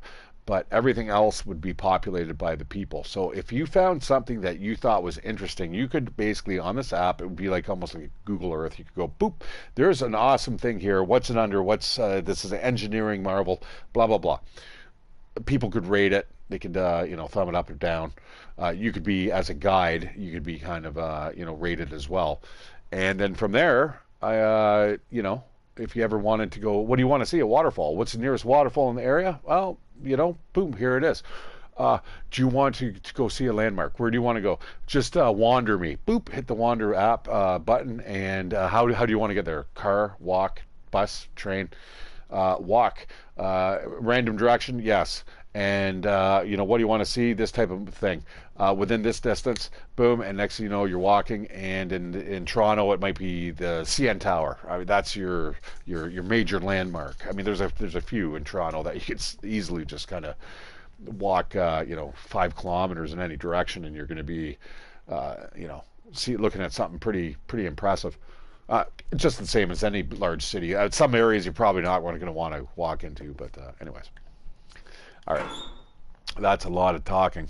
But everything else would be populated by the people. So if you found something that you thought was interesting, you could basically on this app, it would be like almost like Google Earth. You could go, boop, there's an awesome thing here. What's it under? This is an engineering marvel, blah blah blah. People could rate it. They could, thumb it up or down. You could be, as a guide, you could be kind of, rated as well. And then from there, if you ever wanted to go, what do you want to see? A waterfall. What's the nearest waterfall in the area? Well, boom, here it is. Do you want to go see a landmark? Where do you want to go? Just wander me. Boop, hit the wander app button. And how do you want to get there? Car, walk, bus, train? Walk. Random direction? Yes. And what do you want to see? This type of thing. Within this distance, boom, and next thing you know, you're walking. And in Toronto, it might be the CN Tower. I mean, that's your major landmark. I mean, there's a few in Toronto that you could easily just kind of walk, 5 kilometers in any direction, and you're going to be, looking at something pretty impressive. Just the same as any large city. Some areas you're probably not going to want to walk into, but anyways. All right, that's a lot of talking.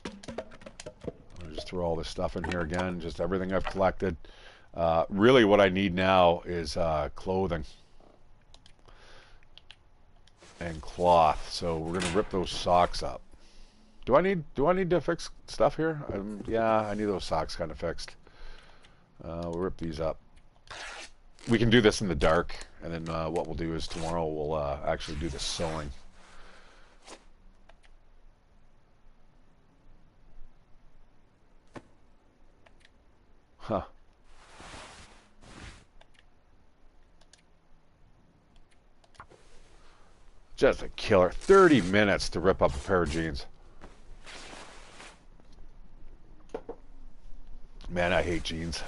I'll just throw all this stuff in here again, just everything I've collected. Really what I need now is clothing and cloth. So we're going to rip those socks up. Do I need to fix stuff here? Yeah, I need those socks kind of fixed. We'll rip these up. We can do this in the dark, and then what we'll do is tomorrow we'll actually do the sewing. Huh. Just a killer. 30 minutes to rip up a pair of jeans. Man, I hate jeans.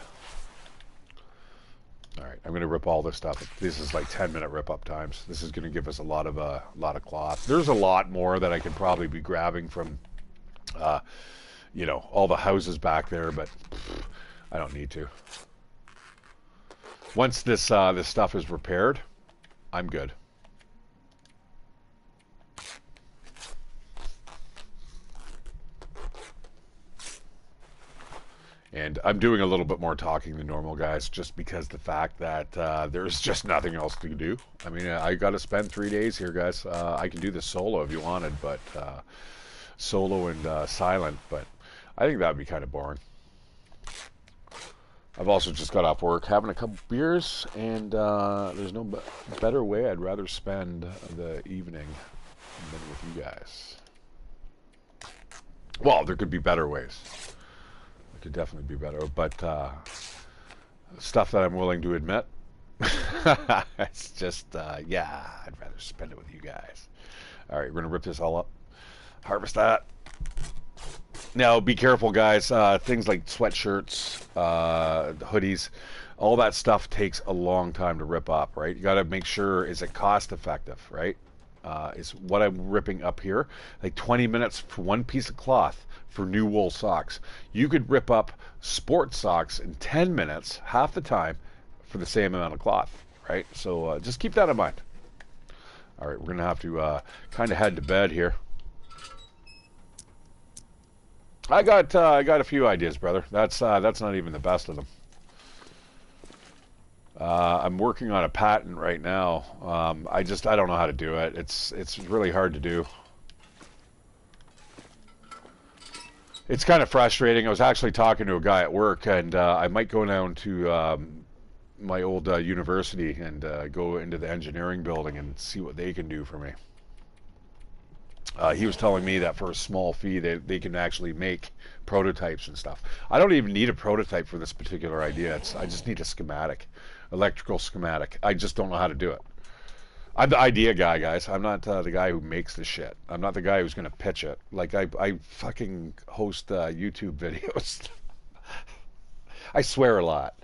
All right, I'm going to rip all this stuff. This is like 10-minute rip-up times. This is going to give us a lot of cloth. There's a lot more that I could probably be grabbing from, all the houses back there, but I don't need to. Once this stuff is repaired, I'm good. And I'm doing a little bit more talking than normal, guys, just because the fact that there's just nothing else to do. I mean, I got to spend 3 days here, guys. I can do this solo if you wanted, but solo and silent, but I think that would be kind of boring. I've also just got off work, having a couple beers, and there's no better way I'd rather spend the evening than with you guys. Well, there could be better ways. Could definitely be better, but stuff that I'm willing to admit, it's just I'd rather spend it with you guys. All right, we're gonna rip this all up, harvest that. Now, be careful, guys. Things like sweatshirts, hoodies, all that stuff takes a long time to rip up, right? You got to make sure, is it cost effective, right? Is what I'm ripping up here, like 20 minutes for one piece of cloth for new wool socks. You could rip up sports socks in 10 minutes, half the time, for the same amount of cloth, right? So just keep that in mind. All right, we're going to have to kind of head to bed here. I got a few ideas, brother. That's not even the best of them. I'm working on a patent right now. I don't know how to do it. It's really hard to do. It's kind of frustrating. I was actually talking to a guy at work, and I might go down to my old university and go into the engineering building and see what they can do for me. He was telling me that for a small fee, they can actually make prototypes and stuff. I don't even need a prototype for this particular idea. I just need a schematic, electrical schematic. I just don't know how to do it. I'm the idea guy, guys. I'm not the guy who makes the shit. I'm not the guy who's going to pitch it. Like, I fucking host YouTube videos. I swear a lot.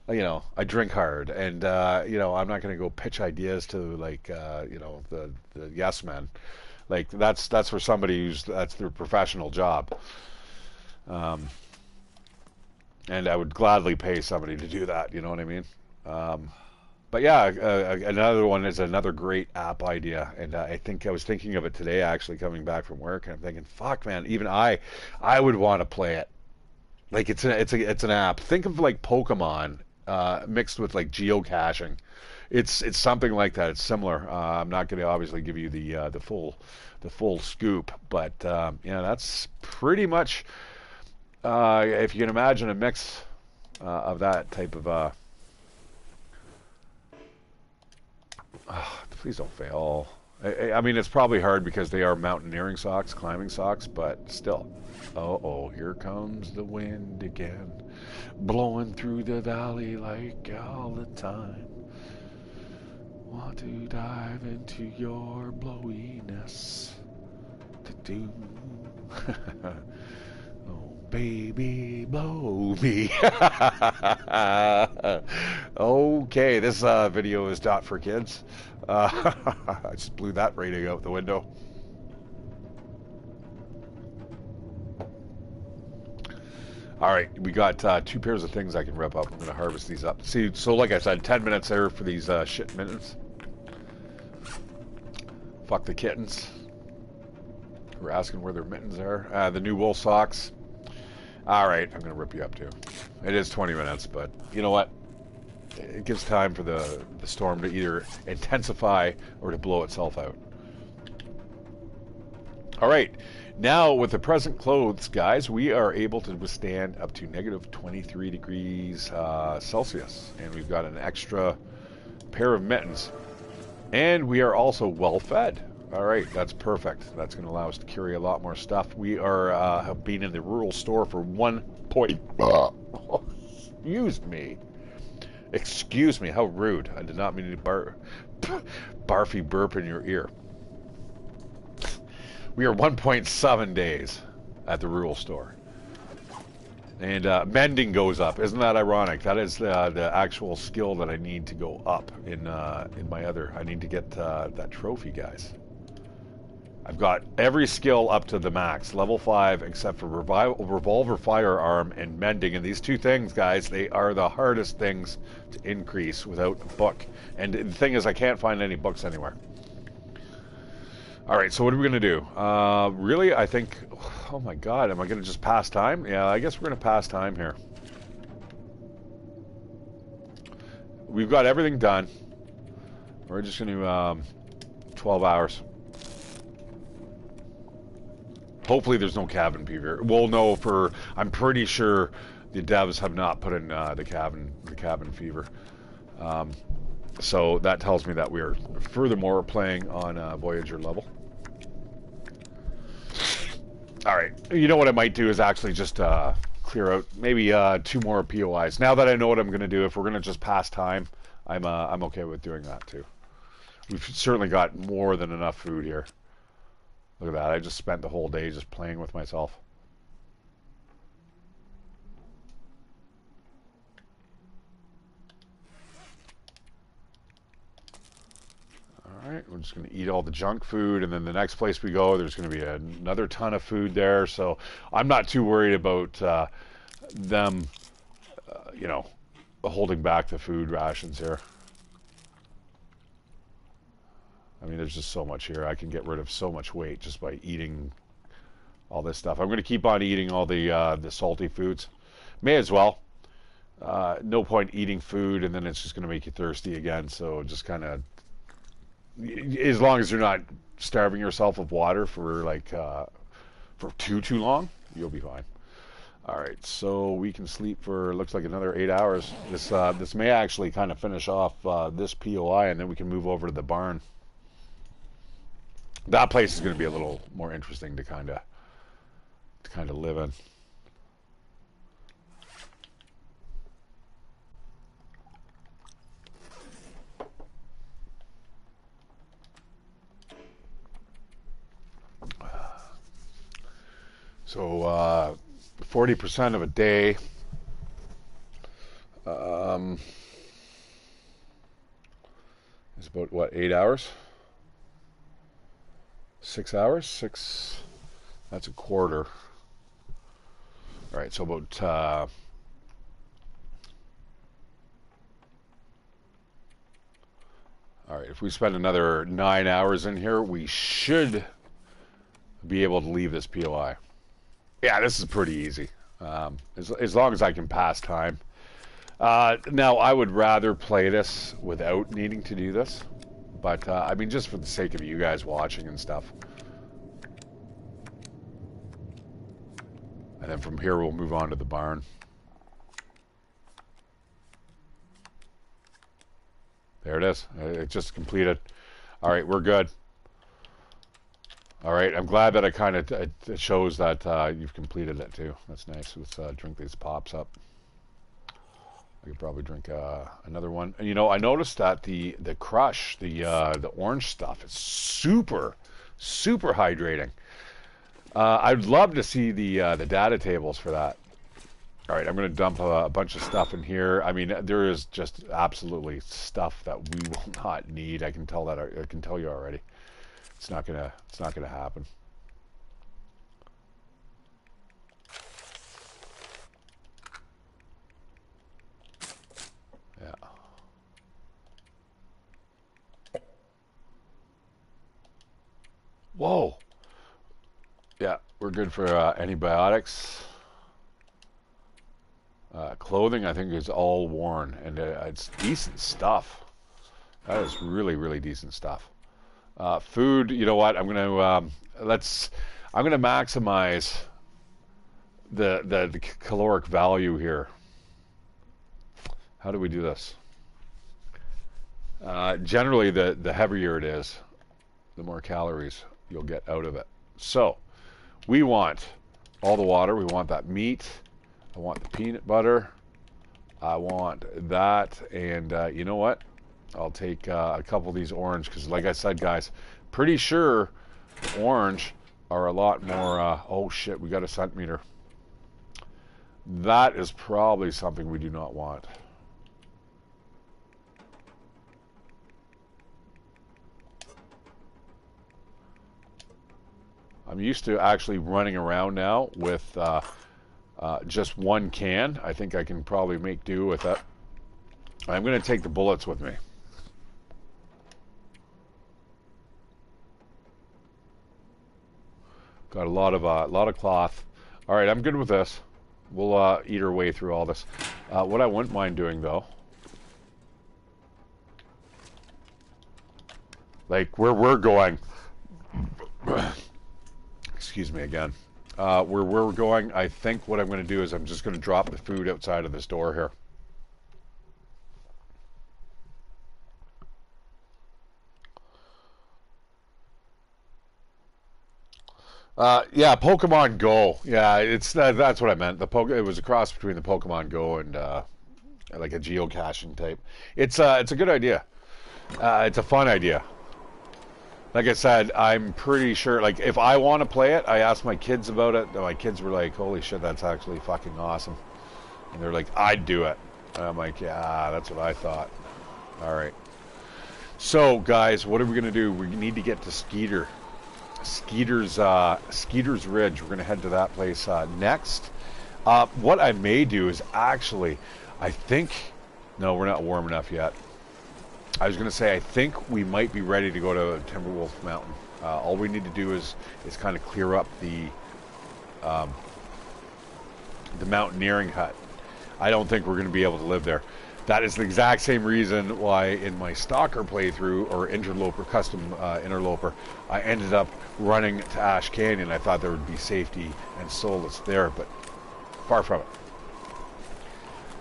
You know, I drink hard, and you know, I'm not going to go pitch ideas to, like, you know, the yes men. Like, that's for somebody that's their professional job. And I would gladly pay somebody to do that. You know what I mean? But yeah, another one is another great app idea, and I think I was thinking of it today, actually, coming back from work, and I'm thinking, fuck, man, even I would want to play it. Like, it's an app. Think of like Pokemon mixed with like geocaching. It's something like that. It's similar. I'm not going to obviously give you the full scoop, but yeah, that's pretty much if you can imagine a mix of that type of. Please don't fail. I mean, it's probably hard because they are mountaineering socks, climbing socks, but still. Oh, here comes the wind again, blowing through the valley like all the time. Want to dive into your blowiness to do. Oh, baby, blow me. Okay, this video is not for kids. I just blew that rating out the window. All right, we got 2 pairs of things I can rip up. I'm going to harvest these up. See, so like I said, 10 minutes there for these shit mittens. Fuck the kittens. We're asking where their mittens are. The new wool socks. All right, I'm going to rip you up too. It is 20 minutes, but you know what? It gives time for the storm to either intensify or to blow itself out. All right, now with the present clothes, guys, we are able to withstand up to negative 23 degrees Celsius. And we've got an extra pair of mittens. And we are also well fed. All right, that's perfect. That's going to allow us to carry a lot more stuff. We are have been in the rural store for 1 point. Excuse me, how rude. I did not mean to barfy burp in your ear. We are 1.7 days at the rural store. And mending goes up. Isn't that ironic? That is the actual skill that I need to go up in my other. I need to get that trophy, guys. I've got every skill up to the max, level 5, except for revolver firearm and mending. And these 2 things, guys, they are the hardest things to increase without a book. And the thing is, I can't find any books anywhere. All right, so what are we going to do? Really, I think, oh my God, am I going to just pass time? Yeah, I guess we're going to pass time here. We've got everything done. We're just going to 12 hours. Hopefully there's no cabin fever. We'll know for, I'm pretty sure the devs have not put in the cabin fever. So that tells me that we are furthermore playing on Voyager level. All right, you know what I might do is actually just clear out maybe 2 more POIs. Now that I know what I'm going to do, if we're going to just pass time, I'm okay with doing that too. We've certainly got more than enough food here. Look at that, I just spent the whole day just playing with myself. we're just going to eat all the junk food, and then the next place we go, there's going to be another ton of food there. So I'm not too worried about them, you know, holding back the food rations here. I mean, there's just so much here. I can get rid of so much weight just by eating all this stuff. I'm going to keep on eating all the salty foods. May as well. No point eating food and then it's just going to make you thirsty again. So just kind of, as long as you're not starving yourself of water for like for too long, you'll be fine. All right, so we can sleep for looks like another 8 hours. This may actually kind of finish off this POI, and then we can move over to the barn. That place is going to be a little more interesting to kind of live in. So 40% of a day. Is about what, 8 hours? 6 hours? That's a quarter. All right, so about all right, if we spend another 9 hours in here, we should be able to leave this POI. Yeah, this is pretty easy. As long as I can pass time. Now, I would rather play this without needing to do this. But, I mean, just for the sake of you guys watching and stuff. And then from here, we'll move on to the barn. There it is. It just completed. All right, we're good. All right, I'm glad that it shows that you've completed it too. That's nice. Let's drink these pops up. I could probably drink another one. And, you know, I noticed that the crush, the orange stuff, is super hydrating. I'd love to see the data tables for that. All right, I'm going to dump a bunch of stuff in here. I mean, there is just absolutely stuff that we will not need. I can tell that. I can tell you already. It's not gonna happen. Yeah. Whoa. Yeah, we're good for antibiotics. Clothing, I think, is all worn, and it's decent stuff. That is really decent stuff. Food, you know what? I'm gonna maximize the caloric value here. How do we do this? Generally, the heavier it is, the more calories you'll get out of it. So, we want all the water. We want that meat. I want the peanut butter. I want that, and you know what? I'll take a couple of these orange because, like I said, guys, pretty sure orange are a lot more. Oh shit, we got a centimeter. That is probably something we do not want. I'm used to actually running around now with just one can. I think I can probably make do with that. I'm going to take the bullets with me. Got a lot of cloth. All right, I'm good with this. We'll eat our way through all this. What I wouldn't mind doing, though, like where we're going, excuse me again, where we're going, I think what I'm going to do is I'm just going to drop the food outside of this door here. Yeah, Pokemon Go. Yeah, it's that's what I meant. It was a cross between the Pokemon Go and like a geocaching type. It's a good idea. It's a fun idea. Like I said, I'm pretty sure. Like if I want to play it, I asked my kids about it. And my kids were like, "Holy shit, that's actually fucking awesome!" And they're like, "I'd do it." And I'm like, "Yeah, that's what I thought." All right. So, guys, what are we going to do? We need to get to Skeeter's Ridge. We're going to head to that place next. What I may do is actually, I think, no, we're not warm enough yet. I was going to say, I think we might be ready to go to Timberwolf Mountain. All we need to do is kind of clear up the mountaineering hut. I don't think we're going to be able to live there. That is the exact same reason why in my Stalker playthrough, or Interloper, custom Interloper, I ended up running to Ash Canyon. I thought there would be safety and solace there, but far from it.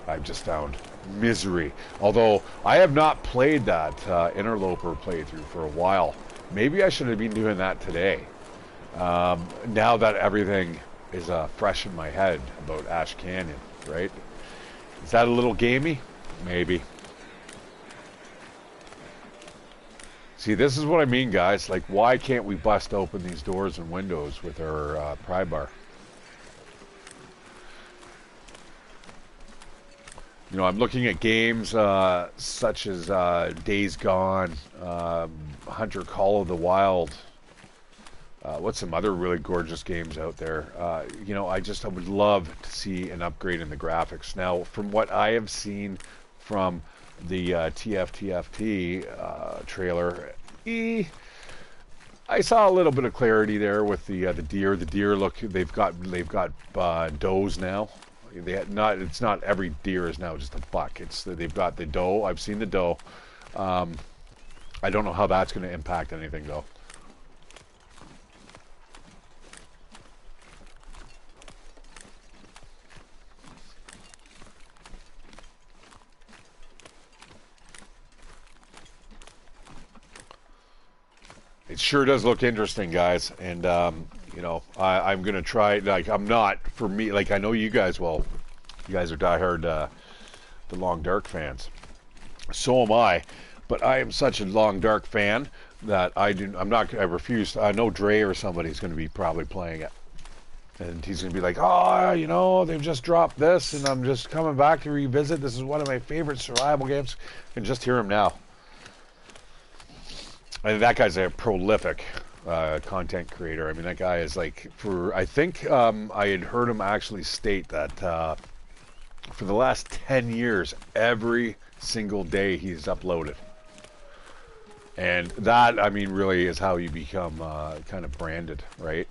I've just found misery. Although I have not played that Interloper playthrough for a while. Maybe I should have been doing that today. Now that everything is fresh in my head about Ash Canyon, right? Is that a little gamey? Maybe. See, this is what I mean, guys. Like, why can't we bust open these doors and windows with our pry bar? You know, I'm looking at games such as Days Gone, Hunter Call of the Wild. What's some other really gorgeous games out there? You know, I would love to see an upgrade in the graphics. Now, from what I have seen from the TFTFT trailer, I saw a little bit of clarity there with the deer. The deer look, they've got does now. It's not every deer is now just a buck. They've got the doe. I've seen the doe. I don't know how that's going to impact anything though. It sure does look interesting, guys, and you know, I'm gonna try. Like, I'm not, for me. Like, I know you guys will. You guys are diehard the Long Dark fans. So am I, but I am such a Long Dark fan that I refuse. I know Dre or somebody's going to be probably playing it, and he's going to be like, "Oh, you know, they've just dropped this, and I'm just coming back to revisit. This is one of my favorite survival games." I can just hear him now. And that guy's a prolific content creator. I mean, that guy is like, I think I had heard him actually state that for the last 10 years, every single day he's uploaded. And that, I mean, really is how you become kind of branded, right?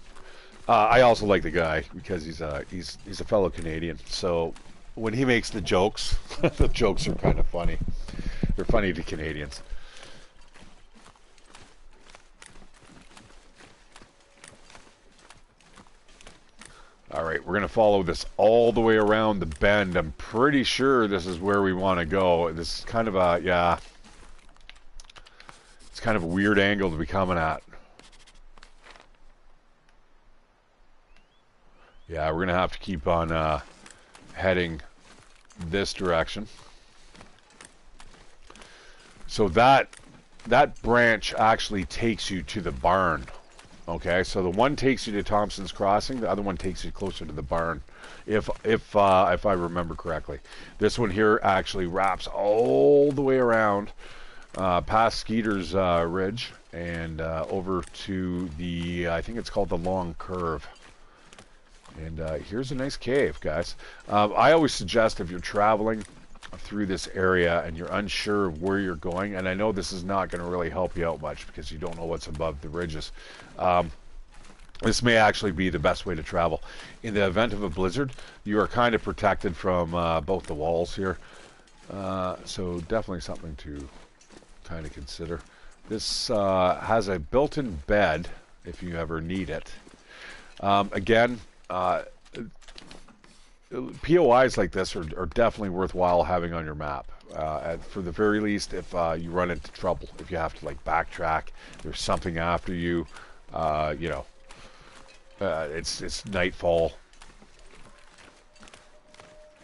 I also like the guy because he's a fellow Canadian. So when he makes the jokes, the jokes are kind of funny. They're funny to Canadians. All right, we're going to follow this all the way around the bend. I'm pretty sure this is where we want to go. This is kind of a, yeah, it's kind of a weird angle to be coming at. Yeah, we're going to have to keep on heading this direction. So that branch actually takes you to the barn. Okay, so the one takes you to Thompson's Crossing, the other one takes you closer to the barn, if I remember correctly. This one here actually wraps all the way around, past Skeeter's Ridge, and over to the, I think it's called the Long Curve. And here's a nice cave, guys. I always suggest if you're traveling through this area and you're unsure of where you're going, and I know this is not going to really help you out much because you don't know what's above the ridges, this may actually be the best way to travel. In the event of a blizzard, you are kind of protected from both the walls here, so definitely something to kind of consider. This has a built-in bed if you ever need it. Again, POIs like this are definitely worthwhile having on your map. For the very least, if you run into trouble, if you have to like backtrack, there's something after you, you know, it's nightfall.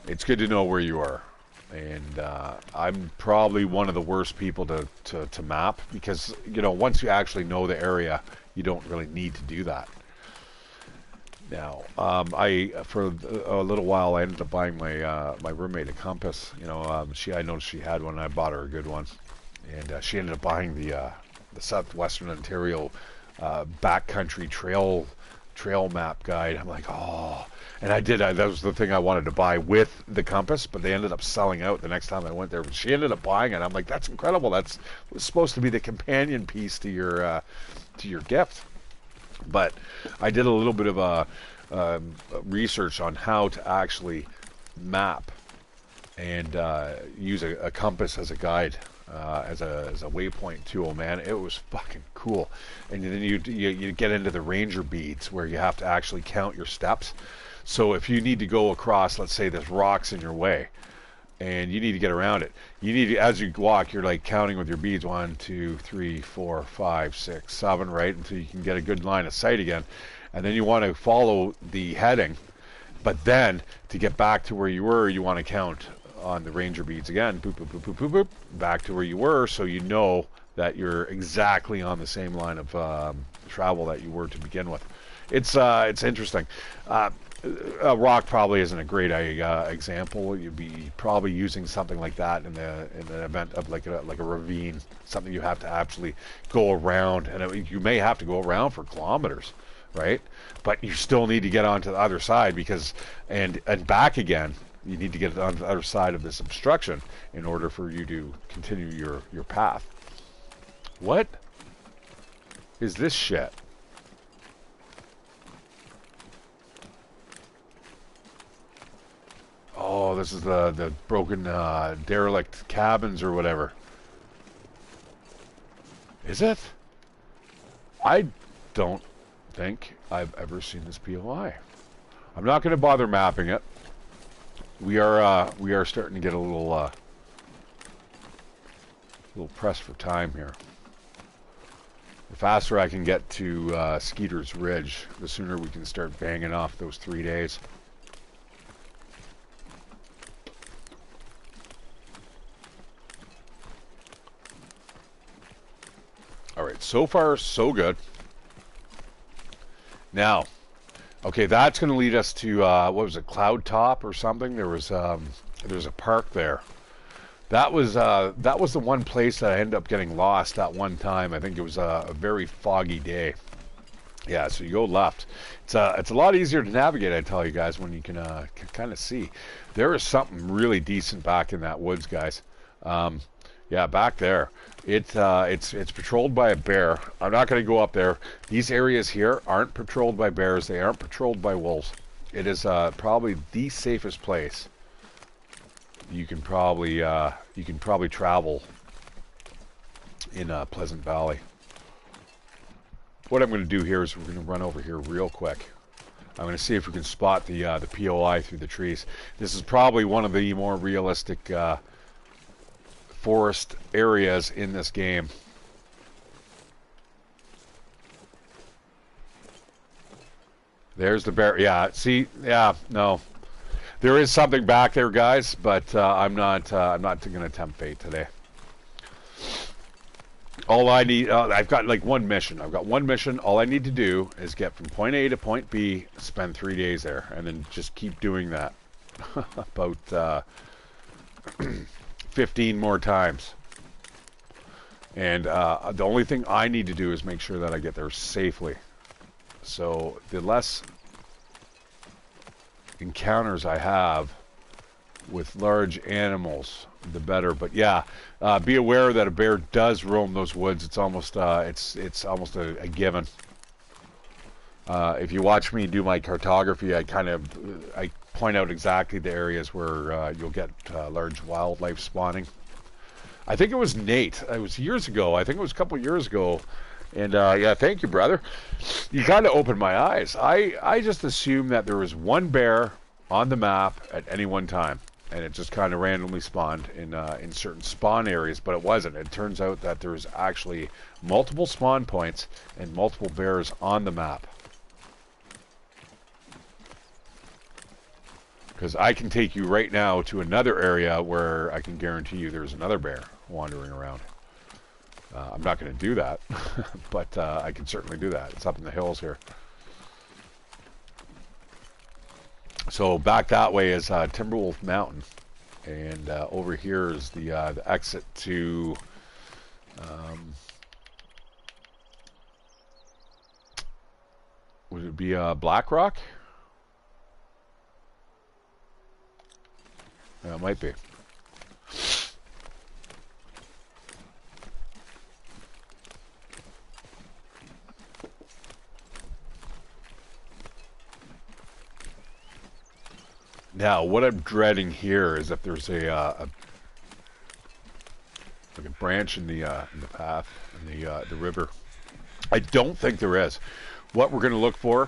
It's good to know where you are. And I'm probably one of the worst people to map because, you know, once you actually know the area, you don't really need to do that. Now, for a little while, I ended up buying my roommate a compass. You know, I noticed she had one, and I bought her a good one. and she ended up buying the Southwestern Ontario backcountry trail map guide. I'm like, oh, and that was the thing I wanted to buy with the compass, but they ended up selling out the next time I went there. But she ended up buying it. I'm like, that's incredible. That's was supposed to be the companion piece to your gift. But I did a little bit of research on how to actually map and use a compass as a guide, as a waypoint tool. Man, it was fucking cool. And then you get into the ranger beads where you have to actually count your steps. So if you need to go across, let's say there's rocks in your way, and you need to get around it, you need to, as you walk, you're like counting with your beads, 1, 2, 3, 4, 5, 6, 7, right, until you can get a good line of sight again. And then you want to follow the heading, but then to get back to where you were, you want to count on the ranger beads again, boop, boop, boop, boop, boop, boop, back to where you were, so you know that you're exactly on the same line of travel that you were to begin with. It's interesting. A rock probably isn't a great example. You'd be probably using something like that in an event of like a ravine, something you have to actually go around, and you may have to go around for kilometers, right? But you still need to get onto the other side because and back again. You need to get on the other side of this obstruction in order for you to continue your path. What is this shit? Oh, this is the broken derelict cabins or whatever. Is it? I don't think I've ever seen this POI. I'm not going to bother mapping it. We are starting to get a little pressed for time here. The faster I can get to Skeeter's Ridge, the sooner we can start banging off those 3 days. All right, so far so good. Now, okay, that's going to lead us to what was it, Cloud Top or something? There's a park there. That was the one place that I ended up getting lost that one time. I think it was a very foggy day. Yeah, so you go left. It's a lot easier to navigate, I tell you guys, when you can kind of see. There is something really decent back in that woods, guys. Yeah, back there. It's patrolled by a bear. I'm not going to go up there. These areas here aren't patrolled by bears. They aren't patrolled by wolves. It is probably the safest place you can probably travel in Pleasant Valley. What I'm going to do here is we're going to run over here real quick. I'm going to see if we can spot the POI through the trees. This is probably one of the more realistic forest areas in this game. There's the bear. Yeah, see, yeah, no, there is something back there, guys, but I'm not going to tempt fate today. All I need, I've got like one mission. I've got one mission. All I need to do is get from point A to point B, spend 3 days there, and then just keep doing that about 15 more times. And the only thing I need to do is make sure that I get there safely. So the less encounters I have with large animals, the better. But yeah, be aware that a bear does roam those woods. It's almost it's almost a given. If you watch me do my cartography, I point out exactly the areas where you'll get large wildlife spawning. I think it was Nate. It was years ago. I think it was a couple of years ago. And yeah, thank you, brother. You kind of opened my eyes. I just assumed that there was one bear on the map at any one time, and it just kind of randomly spawned in certain spawn areas, but it wasn't. It turns out that there's actually multiple spawn points and multiple bears on the map. Because I can take you right now to another area where I can guarantee you there's another bear wandering around. I'm not going to do that, but I can certainly do that. It's up in the hills here. So back that way is Timberwolf Mountain, and over here is the exit to Would it be Black Rock? Yeah, it might be. Now, what I'm dreading here is if there's like a branch in the path in the river. I don't think there is. What we're going to look for,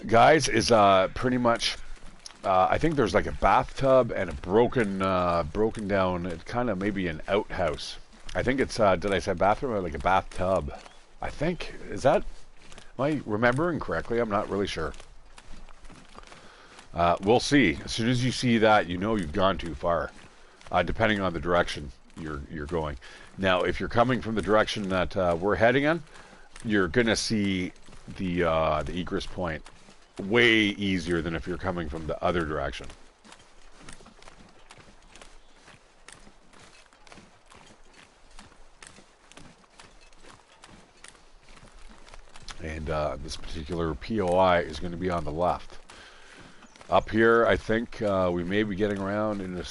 guys, is pretty much. I think there's like a bathtub and a broken down, kind of maybe an outhouse. I think it's. Did I say bathroom or like a bathtub? I think is that. Am I remembering correctly? I'm not really sure. We'll see. As soon as you see that, you know you've gone too far, depending on the direction you're going. Now, if you're coming from the direction that we're heading in, you're gonna see the egress point way easier than if you're coming from the other direction. And this particular POI is going to be on the left. Up here, I think we may be getting around into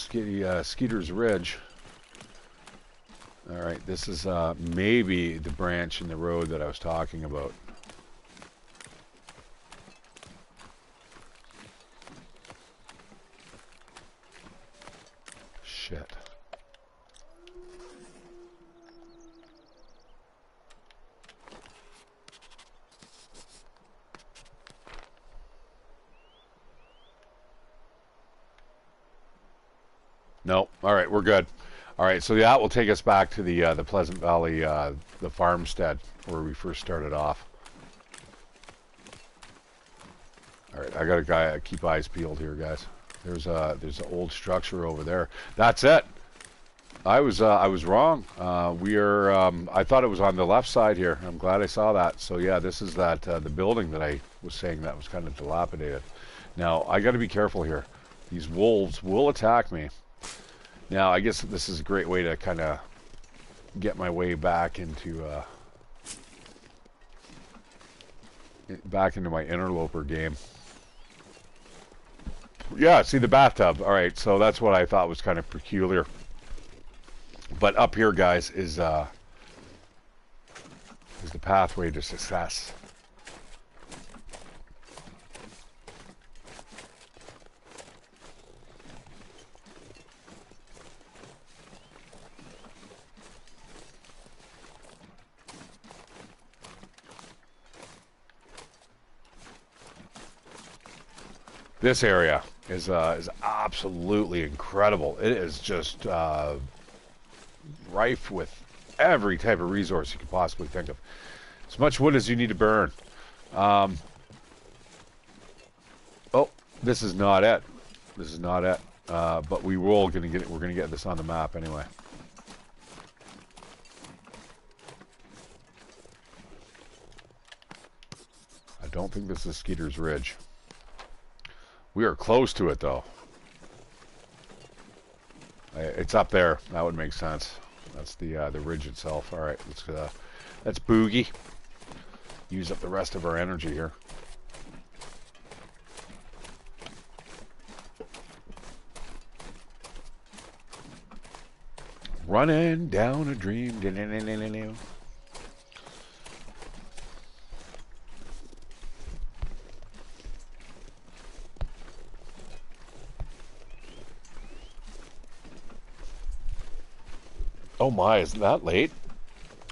Skeeter's Ridge. All right, this is maybe the branch in the road that I was talking about. Shit. No. All right, we're good. All right, so that will take us back to the Pleasant Valley, the farmstead where we first started off. All right, I gotta keep eyes peeled here, guys. There's an old structure over there. That's it. I was wrong. I thought it was on the left side here. I'm glad I saw that. So yeah, this is that the building that I was saying that was kind of dilapidated. Now I got to be careful here. These wolves will attack me. Now, I guess this is a great way to kind of get my way back into my interloper game. Yeah, see the bathtub. All right, so that's what I thought was kind of peculiar. But up here, guys, is the pathway to success. This area is absolutely incredible. It is just rife with every type of resource you could possibly think of. As much wood as you need to burn. Oh, this is not it. This is not it. But we're gonna get this on the map anyway. I don't think this is Skeeter's Ridge. We are close to it, though. It's up there. That would make sense. That's the ridge itself. All right, let's boogie. Use up the rest of our energy here. Running down a dream. Oh my, isn't that late?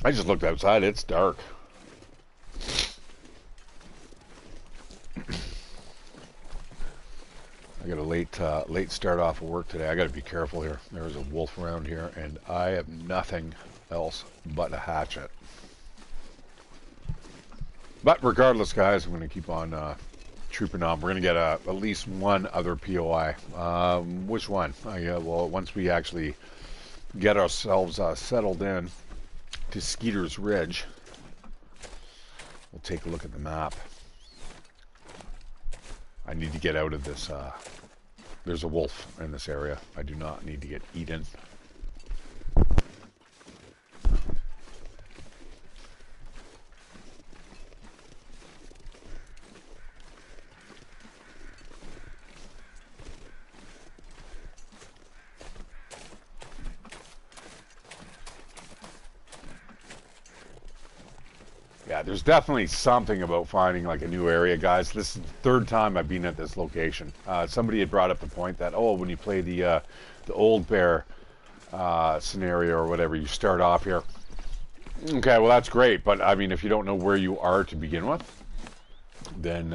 I just looked outside, it's dark. I got a late start off of work today. I got to be careful here. There's a wolf around here, and I have nothing else but a hatchet. But regardless, guys, I'm going to keep on trooping on. We're going to get at least one other POI. Which one? Well, once we actually get ourselves settled in to Skeeter's Ridge, we'll take a look at the map. I need to get out of this. There's a wolf in this area. I do not need to get eaten. Yeah, there's definitely something about finding like a new area, guys. This is the third time I've been at this location. Somebody had brought up the point that, oh, when you play the old bear scenario or whatever, you start off here. Okay, well that's great, but I mean, if you don't know where you are to begin with, then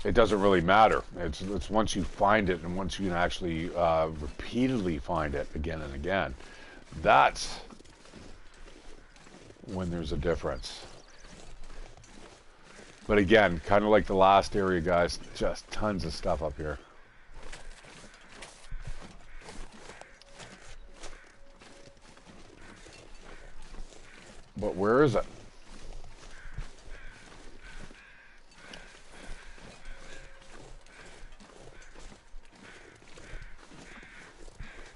it doesn't really matter. It's once you find it and once you can actually repeatedly find it again and again, that's when there's a difference. But again, kind of like the last area, guys, just tons of stuff up here. But where is it?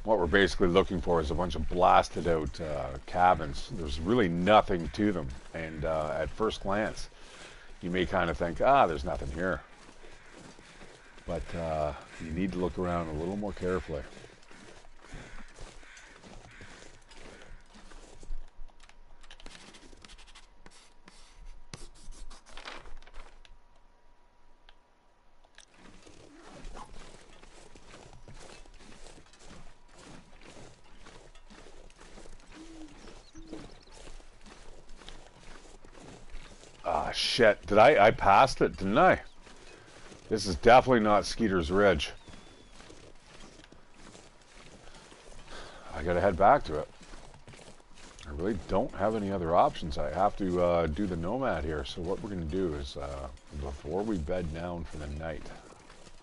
What we're basically looking for is a bunch of blasted out cabins. There's really nothing to them, and at first glance you may kind of think, ah, there's nothing here, but you need to look around a little more carefully. Ah, shit. I passed it, didn't I? This is definitely not Skeeter's Ridge. I gotta head back to it. I really don't have any other options. I have to do the Nomad here. So what we're gonna do is, before we bed down for the night,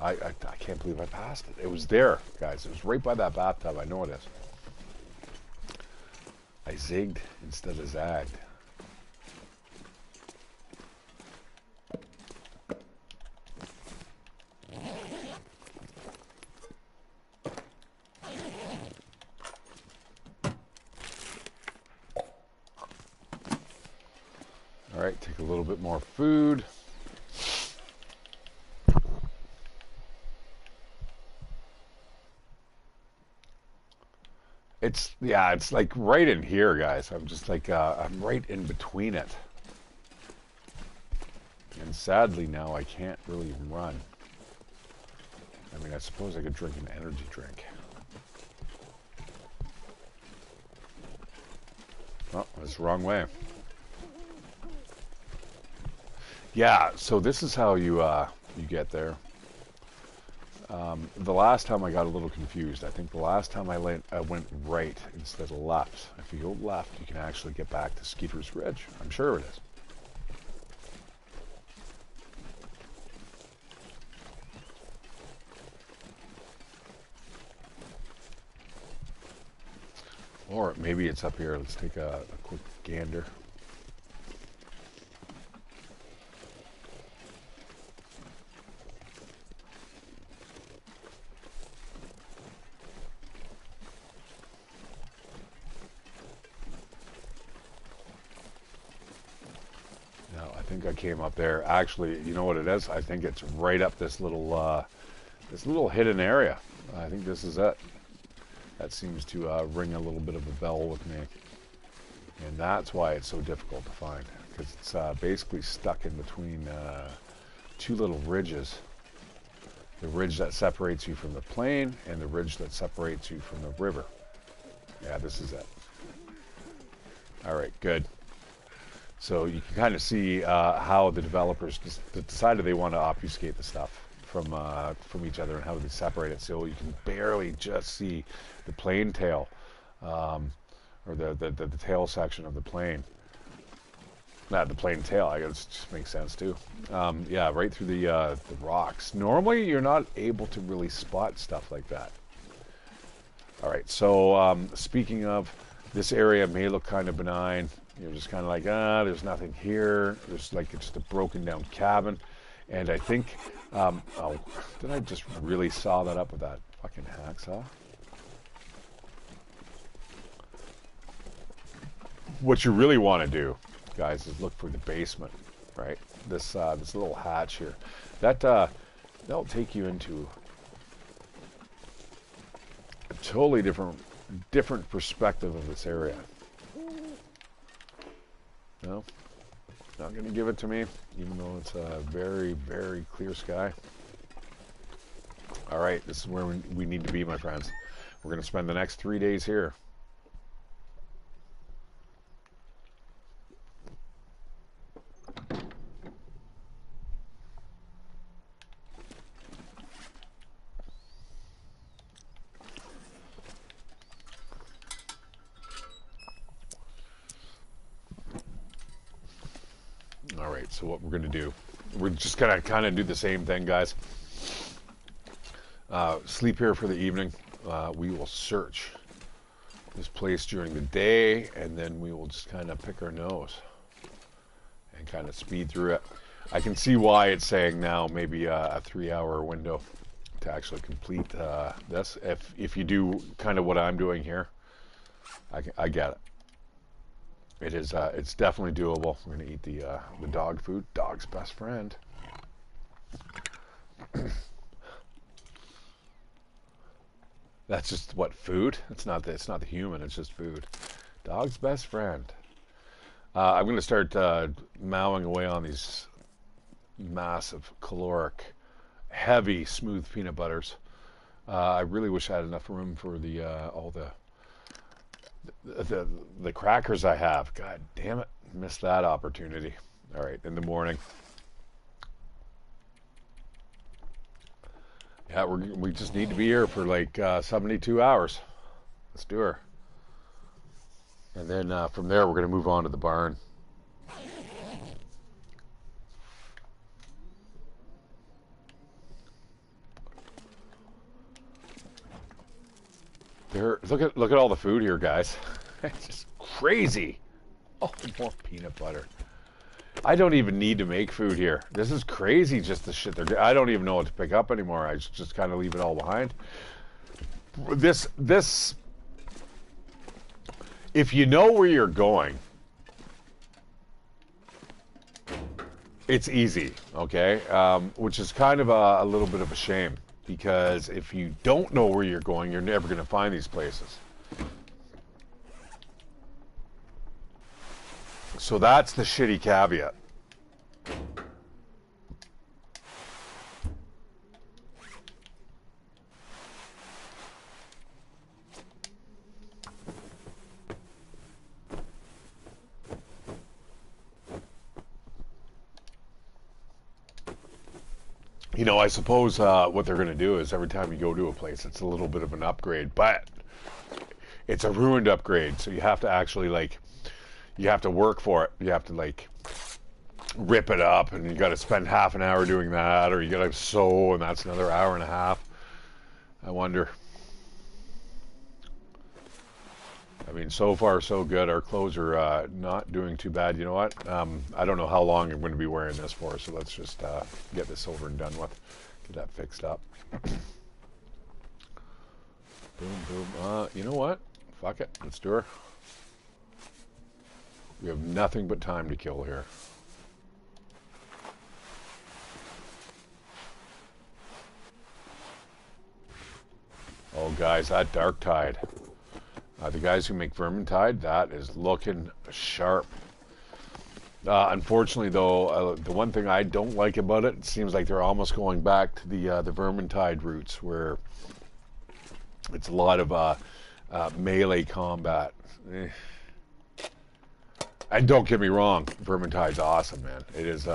I can't believe I passed it. It was there, guys. It was right by that bathtub. I know it is. I zigged instead of zagged. All right, take a little bit more food. It's like right in here, guys. I'm just like, I'm right in between it. And sadly now I can't really run. I mean, I suppose I could drink an energy drink. Oh, that's the wrong way. Yeah, so this is how you you get there. The last time I got a little confused. I think the last time I went right instead of left. If you go left, you can actually get back to Skeeter's Ridge. I'm sure it is. Or maybe it's up here. Let's take a quick gander. I think I came up there. Actually, you know what it is? I think it's right up this little hidden area. I think this is it. That seems to ring a little bit of a bell with me. And that's why it's so difficult to find. Because it's basically stuck in between two little ridges. The ridge that separates you from the plain and the ridge that separates you from the river. Yeah, this is it. All right, good. So you can kind of see how the developers decided they want to obfuscate the stuff from each other and how they separate it. So you can barely just see the plane tail, or the tail section of the plane. Not the plane tail. I guess it just makes sense too. Yeah, right through the rocks. Normally, you're not able to really spot stuff like that. All right. So speaking of, this area may look kind of benign. You're just kind of like, there's nothing here. There's like just a broken down cabin. And I think, oh, did I just really saw that up with that fucking hacksaw? What you really want to do, guys, is look for the basement, right? This little hatch here. That That'll take you into a totally different perspective of this area. No, not going to give it to me, even though it's a very, very clear sky. All right, this is where we need to be, my friends. We're going to spend the next 3 days here. All right, so what we're going to do, we're just going to kind of do the same thing, guys. Sleep here for the evening. We will search this place during the day, and then we will just kind of pick our nose and kind of speed through it. I can see why it's saying now maybe a 3-hour window to actually complete this. If you do kind of what I'm doing here, I get it. It is. It's definitely doable. We're gonna eat the dog food. Dog's best friend. That's just what food. It's not the human. It's just food. Dog's best friend. I'm gonna start mowing away on these massive, caloric, heavy, smooth peanut butters. I really wish I had enough room for the all the crackers I have. God damn it, missed that opportunity. All right, in the morning. Yeah, we just need to be here for like 72 hours. Let's do her. And then from there, we're going to move on to the barn. Look at all the food here, guys. It's just crazy. Oh, more peanut butter. I don't even need to make food here. This is crazy, just the shit they're. I don't even know what to pick up anymore. I just kind of leave it all behind. This. If you know where you're going, it's easy, okay? Which is kind of a little bit of a shame. Because if you don't know where you're going, you're never going to find these places. So that's the shitty caveat. You know, I suppose what they're going to do is every time you go to a place, it's a little bit of an upgrade, but it's a ruined upgrade. So you have to actually, like, you have to work for it. You have to, like, rip it up, and you got to spend half an hour doing that, or you got to sew, and that's another hour and a half. I wonder. I mean, so far so good. Our clothes are not doing too bad. You know what? I don't know how long I'm going to be wearing this for, so let's just get this over and done with. Get that fixed up. Boom, boom. You know what? Fuck it. Let's do her. We have nothing but time to kill here. Oh, guys, that Dark Tide. The guys who make Vermintide, that is looking sharp. Unfortunately, though, the one thing I don't like about it, it seems like they're almost going back to the Vermintide roots, where it's a lot of melee combat. And don't get me wrong, Vermintide's awesome, man. It is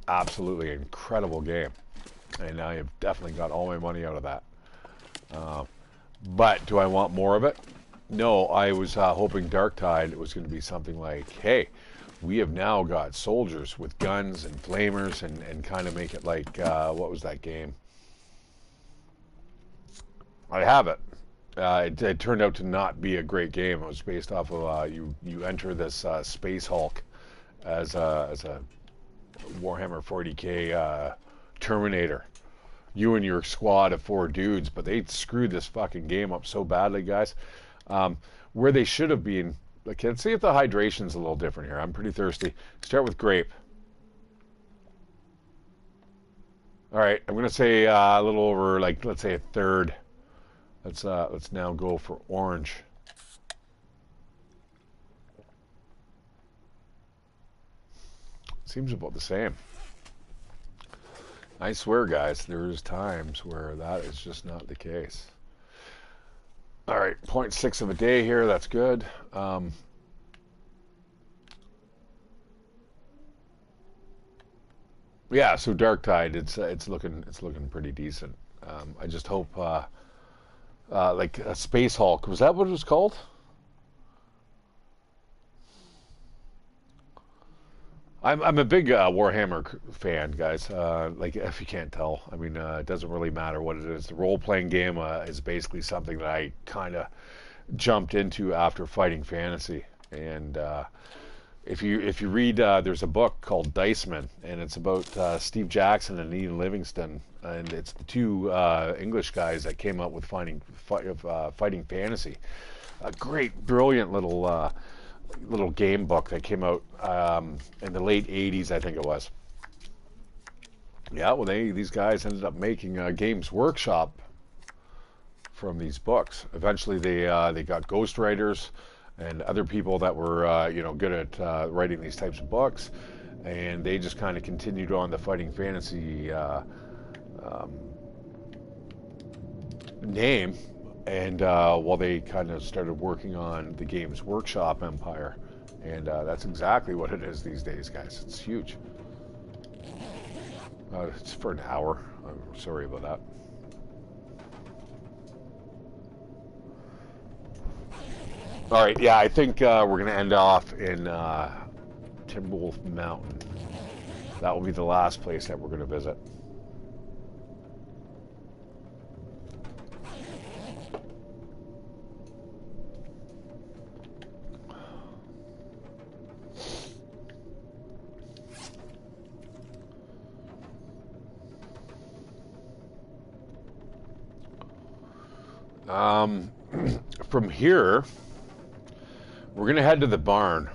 absolutely an incredible game, and I have definitely got all my money out of that. But do I want more of it? No, I was hoping Dark Tide was going to be something like, hey, we have now got soldiers with guns and flamers, and kind of make it like, what was that game? I have it. It turned out to not be a great game. It was based off of you enter this Space Hulk as a Warhammer 40k Terminator. You and your squad of 4 dudes, but they screwed this fucking game up so badly, guys. Where they should have been. Like, let's see if the hydration's a little different here. I'm pretty thirsty. Start with grape. All right, I'm gonna say a little over, like, let's say a third. Let's now go for orange. Seems about the same. I swear, guys, there's times where that is just not the case. All right, 0.6 of a day here. That's good. Yeah, so dark tide. It's looking pretty decent. I just hope like a Space Hulk, was that what it was called? I'm a big Warhammer fan, guys. Like, if you can't tell, I mean, it doesn't really matter what it is. The role-playing game is basically something that I kind of jumped into after fighting fantasy. And if you read, there's a book called Dice Men, and it's about Steve Jackson and Ian Livingstone, and it's the two English guys that came up with fighting fantasy. A great, brilliant little game book that came out in the late '80s, I think it was. Yeah, well, these guys ended up making a Games Workshop from these books. Eventually, they got ghostwriters and other people that were good at writing these types of books, and they just kind of continued on the fighting fantasy name. And while they kind of started working on the Games Workshop empire, and that's exactly what it is these days, guys. It's huge. It's for an hour. I'm sorry about that. All right, yeah, I think we're going to end off in Timberwolf Mountain. That will be the last place that we're going to visit. From here, we're going to head to the barn.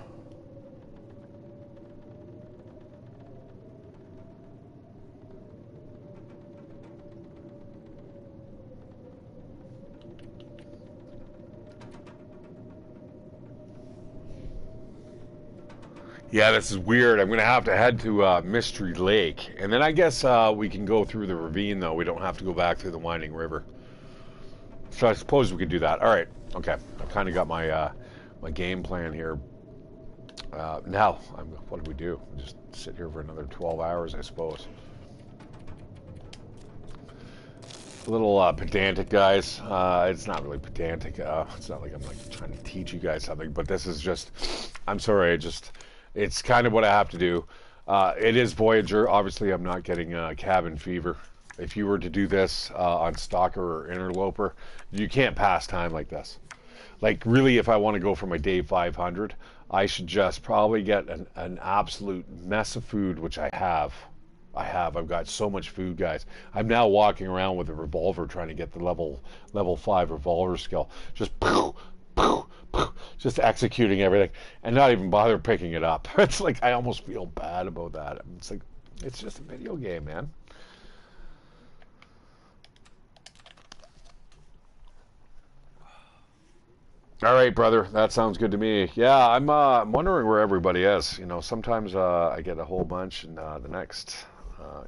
Yeah, this is weird. I'm going to have to head to Mystery Lake. And then I guess we can go through the ravine, though. We don't have to go back through the winding river. So I suppose we could do that. All right. Okay. I've kind of got my my game plan here. Now, what do we do? Just sit here for another 12 hours, I suppose. A little pedantic, guys. It's not really pedantic. It's not like I'm like trying to teach you guys something, but this is just, I'm sorry, it's kind of what I have to do. It is Voyager. Obviously, I'm not getting cabin fever. If you were to do this on Stalker or Interloper, you can't pass time like this. Like, really, if I want to go for my day 500, I should just probably get an absolute mess of food, which I have. I've got so much food, guys. I'm now walking around with a revolver trying to get the level 5 revolver skill. Just poof, poof, poof, just executing everything and not even bother picking it up. It's like I almost feel bad about that. It's like, it's just a video game, man. All right, brother. That sounds good to me. Yeah, I'm wondering where everybody is. You know, sometimes I get a whole bunch, and the next,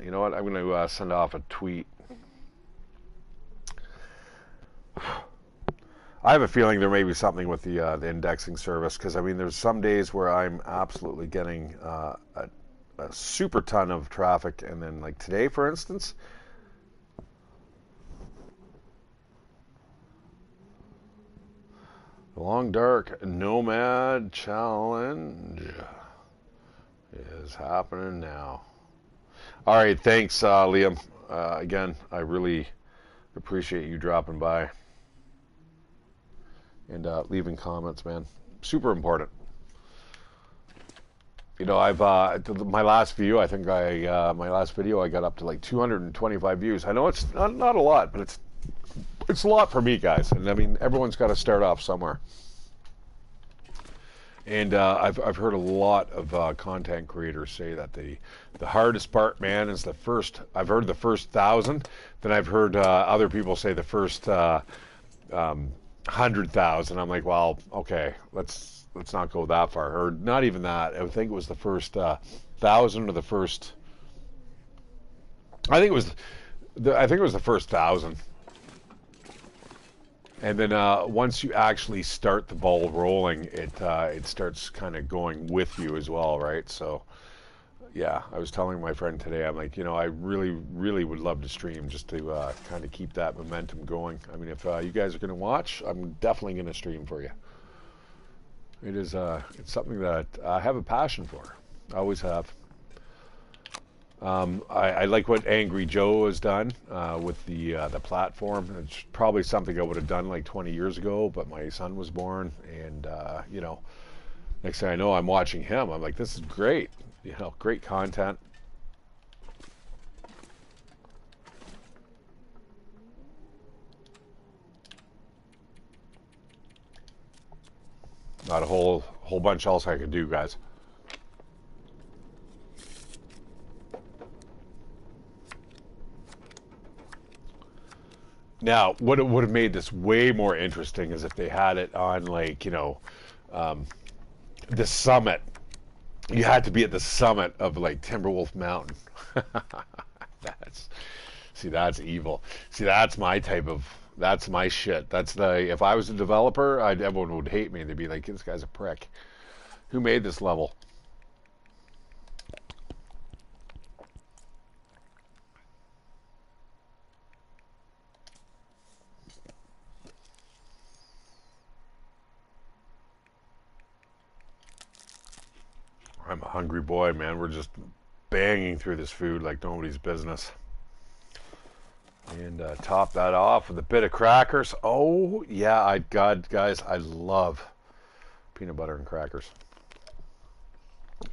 you know what? I'm going to send off a tweet. I have a feeling there may be something with the indexing service, because I mean, there's some days where I'm absolutely getting a super ton of traffic, and then like today, for instance. The Long Dark Nomad Challenge is happening now. All right, thanks, Liam. Again, I really appreciate you dropping by and leaving comments, man. Super important. You know, I've my last video. I think my last video I got up to like 225 views. I know it's not a lot, but it's a lot for me, guys. And I mean, everyone's got to start off somewhere. And I've heard a lot of content creators say that the hardest part, man, is the first. I've heard the first 1,000. Then I've heard other people say the first 100,000. I'm like, well, okay, let's not go that far. Or not even that. I think it was the first 1,000 or the first. I think it was the first 1,000. And then once you actually start the ball rolling, it starts kind of going with you as well, right? So, yeah, I was telling my friend today, I'm like, I really, really would love to stream just to kind of keep that momentum going. I mean, if you guys are going to watch, I'm definitely going to stream for you. It is, it's something that I have a passion for. I always have. I like what Angry Joe has done with the platform. It's probably something I would have done like 20 years ago, but my son was born, and next thing I know, I'm watching him. I'm like, this is great. Great content. Not a whole bunch else I could do, guys. Now, what it would have made this way more interesting is if they had it on, like, the summit. You had to be at the summit of, like, Timberwolf Mountain. That's evil. See, that's my shit. If I was a developer, everyone would hate me. They'd be like, this guy's a prick. Who made this level? I'm a hungry boy, man. We're just banging through this food like nobody's business. And top that off with a bit of crackers. Oh, yeah, guys, I love peanut butter and crackers.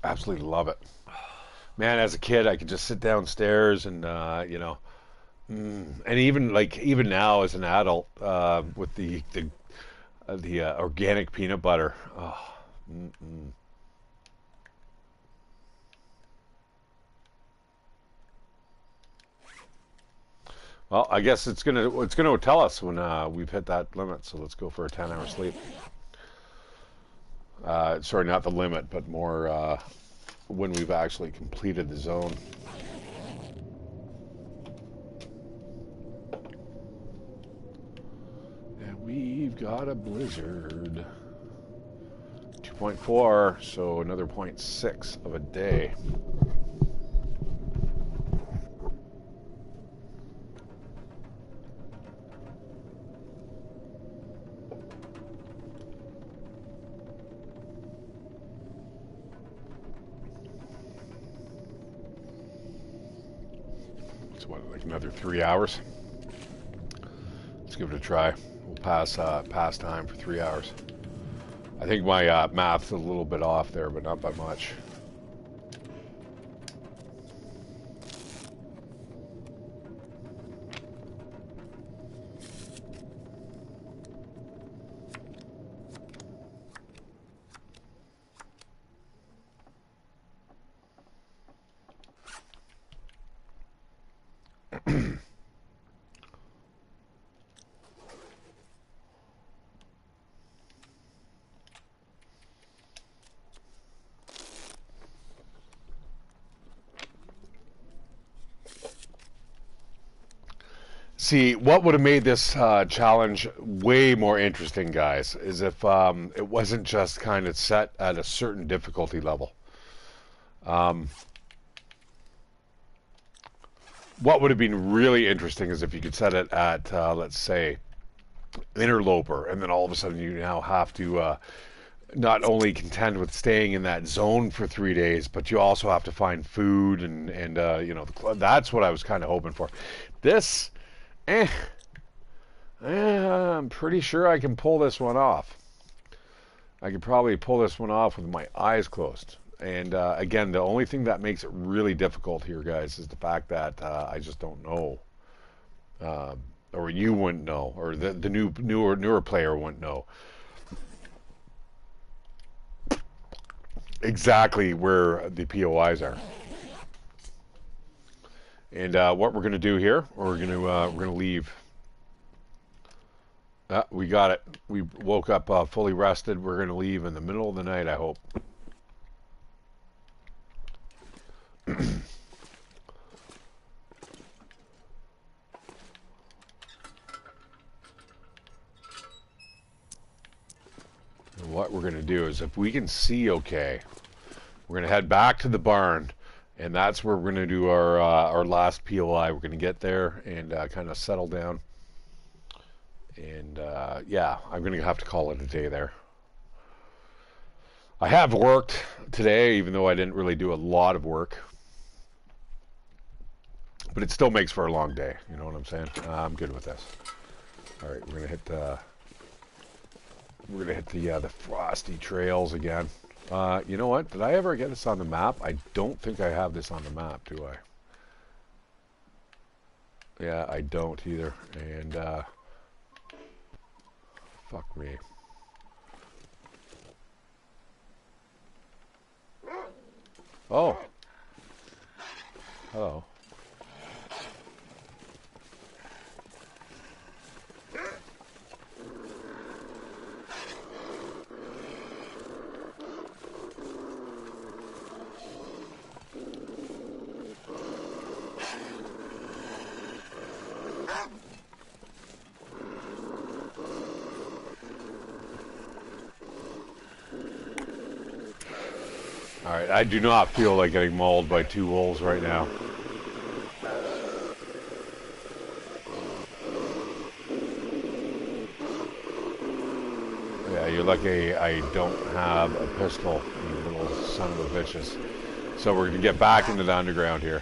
Absolutely love it. Man, as a kid, I could just sit downstairs and, and even now as an adult, with the organic peanut butter. Oh, mm-mm. Well, I guess it's gonna tell us when we've hit that limit. So let's go for a 10-hour sleep. Sorry, not the limit, but more when we've actually completed the zone. And we've got a blizzard. 2.4, so another 0.6 of a day. Like another 3 hours. Let's give it a try. We'll pass time for 3 hours. I think my math's a little bit off there, but not by much. See, what would have made this challenge way more interesting, guys, is if it wasn't just kind of set at a certain difficulty level. What would have been really interesting is if you could set it at, let's say, interloper, and then all of a sudden you now have to not only contend with staying in that zone for 3 days, but you also have to find food and that's what I was kind of hoping for. This. I'm pretty sure I can pull this one off. I could probably pull this one off with my eyes closed. And again, the only thing that makes it really difficult here, guys, is the fact that I just don't know, or you wouldn't know, or the newer player wouldn't know. exactly where the POIs are. And what we're going to do here, we're going to leave. We got it. We woke up fully rested. We're going to leave in the middle of the night, I hope. And what we're going to do is, if we can see okay, we're going to head back to the barn, and that's where we're going to do our last POI. We're going to get there and kind of settle down. And yeah, I'm going to have to call it a day there. I have worked today, even though I didn't really do a lot of work. But it still makes for a long day. You know what I'm saying? I'm good with this. All right, we're going to hit the frosty trails again. You know what? Did I ever get this on the map? I don't think I have this on the map, do I? Yeah, I don't either. And fuck me. Oh. Hello. Alright, I do not feel like getting mauled by 2 wolves right now. Yeah, you're lucky I don't have a pistol, you little son of a bitches. So we're going to get back into the underground here.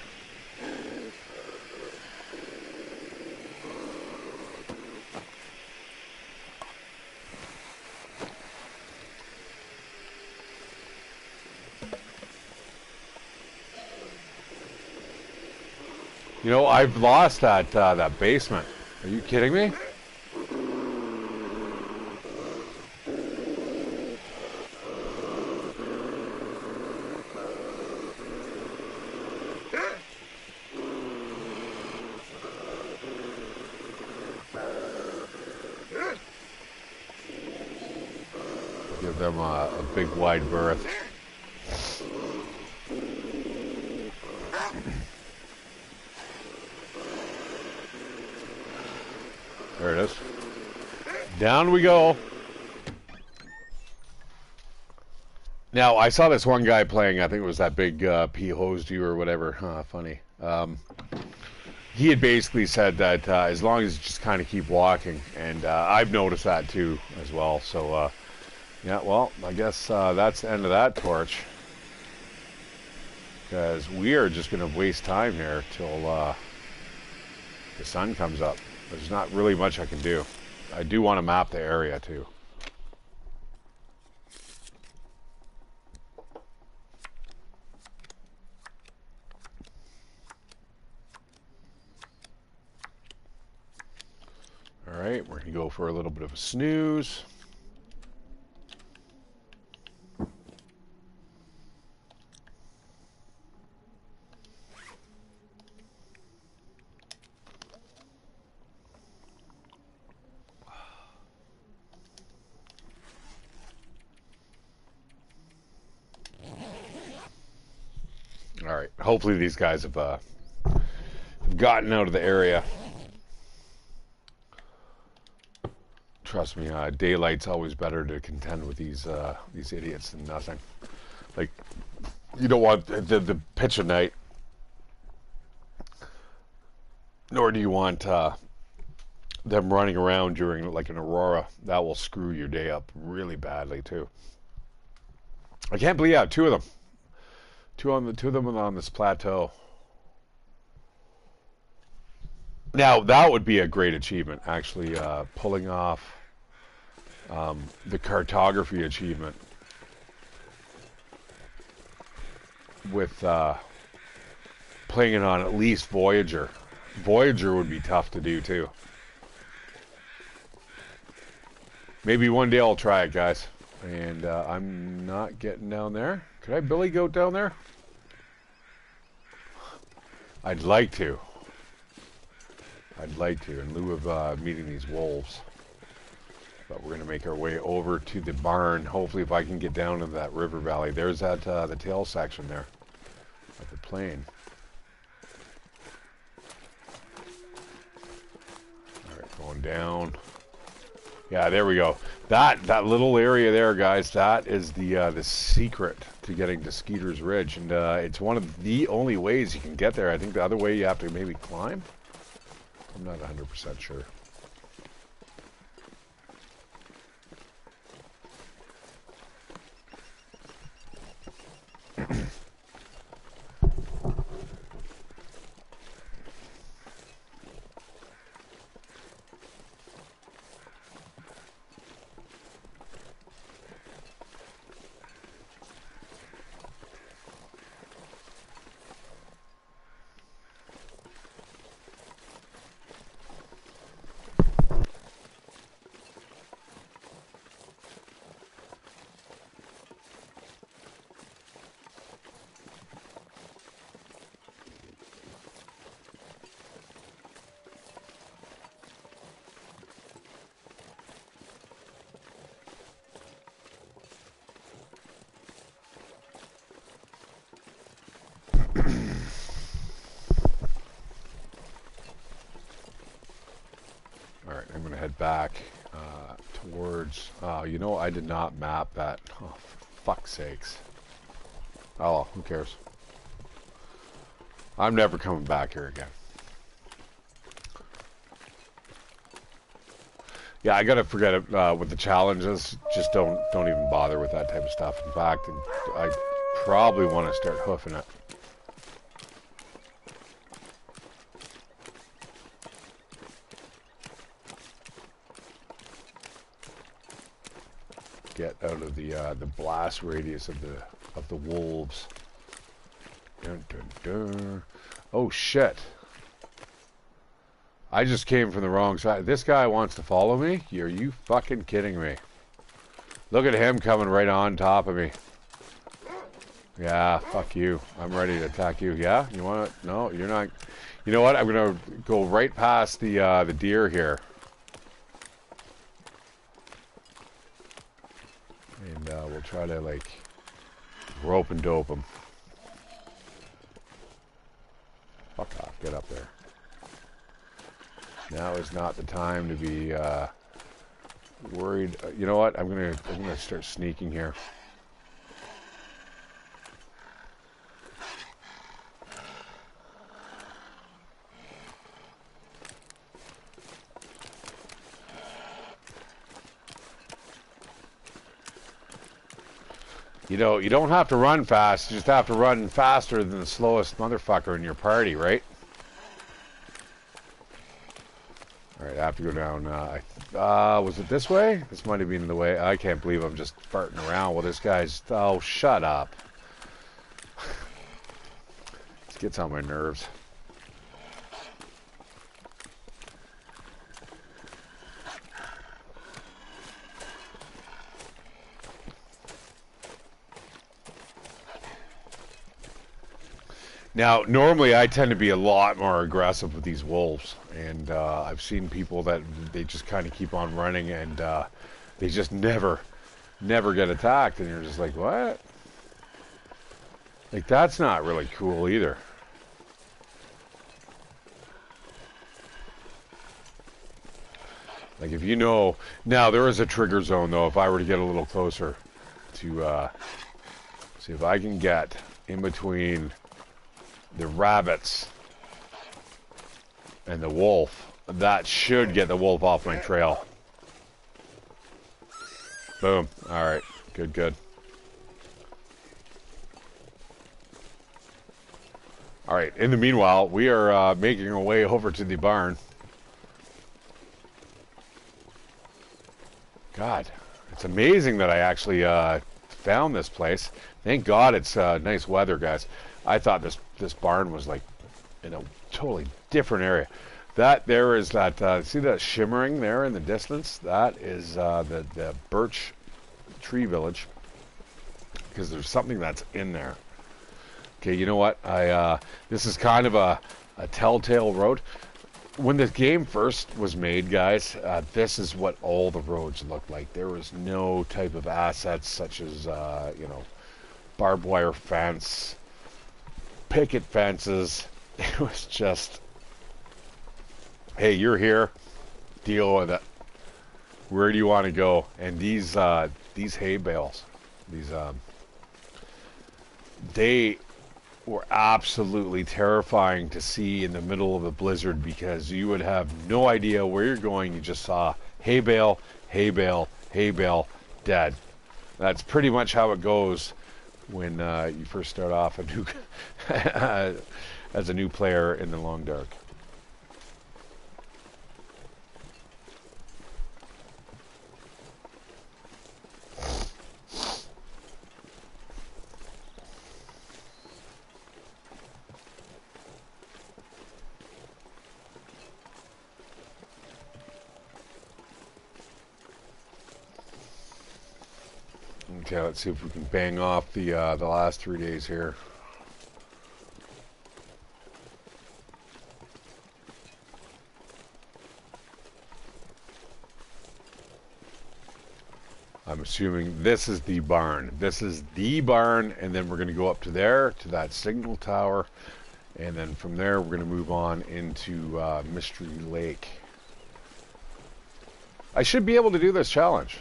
You know, I've lost that basement. Are you kidding me? Give them a big wide berth. There it is. Down we go. Now, I saw this one guy playing, I think it was that big P hosed you or whatever. Funny. He had basically said that as long as you just kind of keep walking, and I've noticed that too as well. So, yeah, well, I guess that's the end of that torch. Because we are just going to waste time here till the sun comes up. There's not really much I can do. I do want to map the area too. All right, we're going to go for a little bit of a snooze. All right, hopefully these guys have gotten out of the area. Trust me, daylight's always better to contend with these idiots than nothing. Like, you don't want the pitch of night, nor do you want them running around during like an aurora. That will screw your day up really badly too. I can't believe I have 2 of them. Two of them on this plateau. Now that would be a great achievement, actually, pulling off the cartography achievement with playing it on at least Voyager. Voyager would be tough to do too. Maybe one day I'll try it, guys. And I'm not getting down there Could I billy goat down there? I'd like to. I'd like to, in lieu of meeting these wolves. But we're going to make our way over to the barn. Hopefully if I can get down into that river valley. There's that the tail section there of the plane. Alright, going down. Yeah, there we go. That little area there, guys, that is the secret to getting to Skeeter's Ridge. And it's one of the only ways you can get there. I think the other way you have to maybe climb. I'm not 100% sure. Alright, I'm going to head back towards... you know, I did not map that. Oh, for fuck's sakes. Oh, who cares? I'm never coming back here again. Yeah, I gotta forget it with the challenges. Just don't even bother with that type of stuff. In fact, I probably want to start hoofing it. Get out of the blast radius of the wolves. Dun, dun, dun. Oh shit! I just came from the wrong side. This guy wants to follow me? Are you fucking kidding me? Look at him coming right on top of me. Yeah, fuck you. I'm ready to attack you. Yeah? You want to? No, you're not. You know what? I'm gonna go right past the deer here. And we'll try to, like, rope and dope him. Fuck off. Get up there. Now is not the time to be worried. You know what? I'm gonna start sneaking here. You know, you don't have to run fast. You just have to run faster than the slowest motherfucker in your party, right? Alright, I have to go down. Was it this way? This might have been the way. I can't believe I'm just farting around while this guy's... Oh, shut up. This gets on my nerves. Now, normally I tend to be a lot more aggressive with these wolves, and I've seen people that they just kind of keep on running, and they just never get attacked, and you're just like, what? Like, that's not really cool either. Like, if you know... Now, there is a trigger zone, though, if I were to get a little closer to see if I can get in between the rabbits and the wolf. That should get the wolf off my trail. Boom. Alright. Good, good. Alright. In the meanwhile, we are making our way over to the barn. God. It's amazing that I actually found this place. Thank God it's nice weather, guys. I thought this barn was like in a totally different area. That there is that, see that shimmering there in the distance? That is the birch tree village. because there's something that's in there. Okay, you know what? This is kind of a telltale road. When the game first was made, guys, this is what all the roads looked like. There was no type of assets such as, barbed wire fence, picket fences. It was just, hey, you're here, deal with it. Where do you want to go? And these hay bales, they were absolutely terrifying to see in the middle of a blizzard because you would have no idea where you're going. You just saw hay bale, hay bale, hay bale, dead. That's pretty much how it goes when you first start off as a new player in the Long Dark. Okay, let's see if we can bang off the last 3 days here. I'm assuming this is the barn. This is the barn, and then we're going to go up to there, to that signal tower, and then from there we're going to move on into Mystery Lake. I should be able to do this challenge.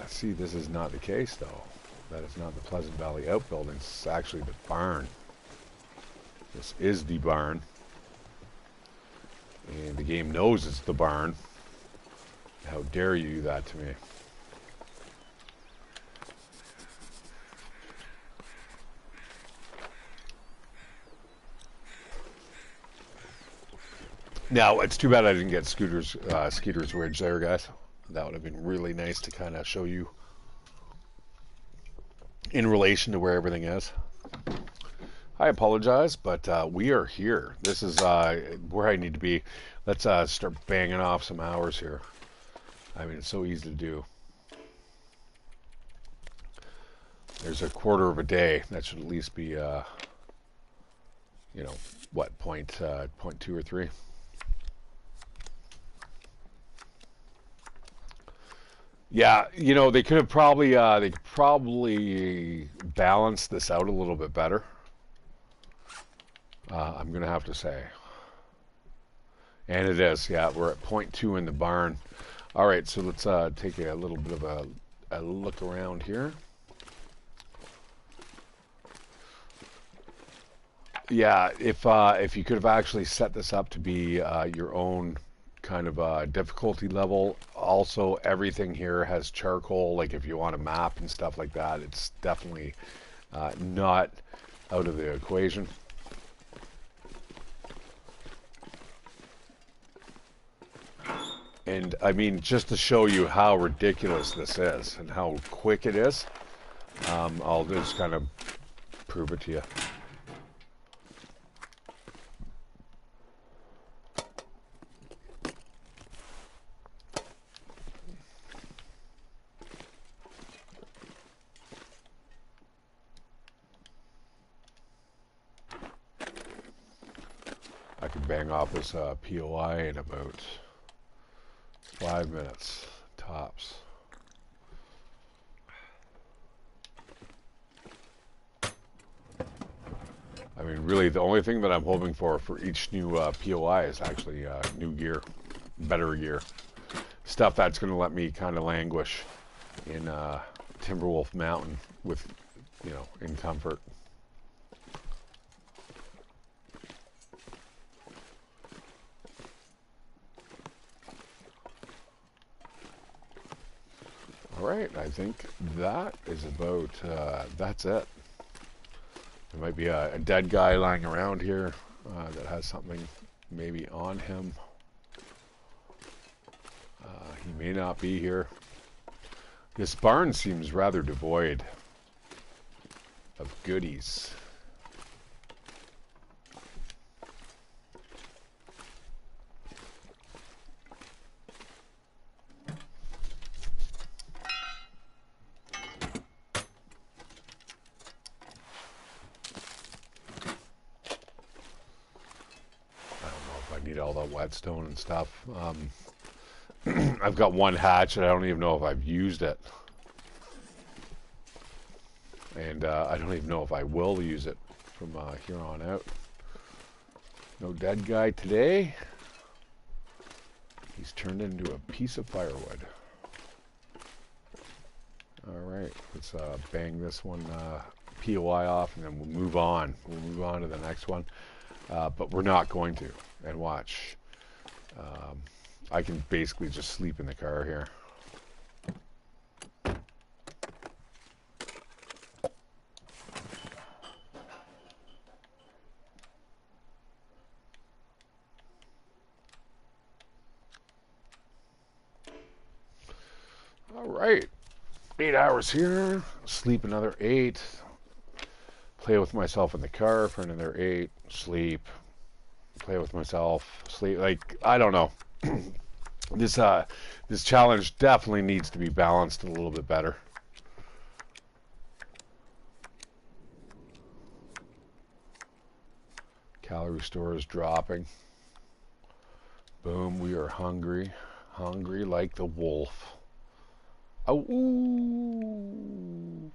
See, this is not the case, though. That is not the Pleasant Valley Outbuildings. It's actually the barn. This is the barn. And the game knows it's the barn. How dare you do that to me? Now, it's too bad I didn't get Skeeter's Ridge there, guys. That would have been really nice to kind of show you in relation to where everything is. I apologize, but we are here. This is where I need to be. Let's start banging off some hours here. I mean, it's so easy to do. There's a quarter of a day. That should at least be, what, point 2 or 3? Yeah, they could have probably balanced this out a little bit better. I'm going to have to say. And it is, yeah, we're at point 2 in the barn. All right, so let's take a little bit of a look around here. Yeah, if you could have actually set this up to be your own kind of difficulty level. Also, everything here has charcoal, like if you want a map and stuff like that, it's definitely not out of the equation. And I mean, just to show you how ridiculous this is and how quick it is, I'll just kind of prove it to you. I can bang off this POI in about 5 minutes, tops. I mean, really, the only thing that I'm hoping for each new POI is actually new gear, better gear. Stuff that's going to let me kind of languish in Timberwolf Mountain with, in comfort. All right, I think that is about, that's it. There might be a dead guy lying around here that has something maybe on him. He may not be here. This barn seems rather devoid of goodies. I need all the whetstone and stuff. I've got one hatch and I don't even know if I've used it. And I don't even know if I will use it from here on out. No dead guy today. He's turned into a piece of firewood. Alright, let's bang this one POI off and then we'll move on. We'll move on to the next one. But we're not going to. And watch. I can basically just sleep in the car here. All right, 8 hours here, sleep another 8, play with myself in the car for another 8, sleep, play with myself, sleep. Like, I don't know. This challenge definitely needs to be balanced a little bit better. Calorie store is dropping. Boom, we are hungry. Hungry like the wolf. Oh, ooh.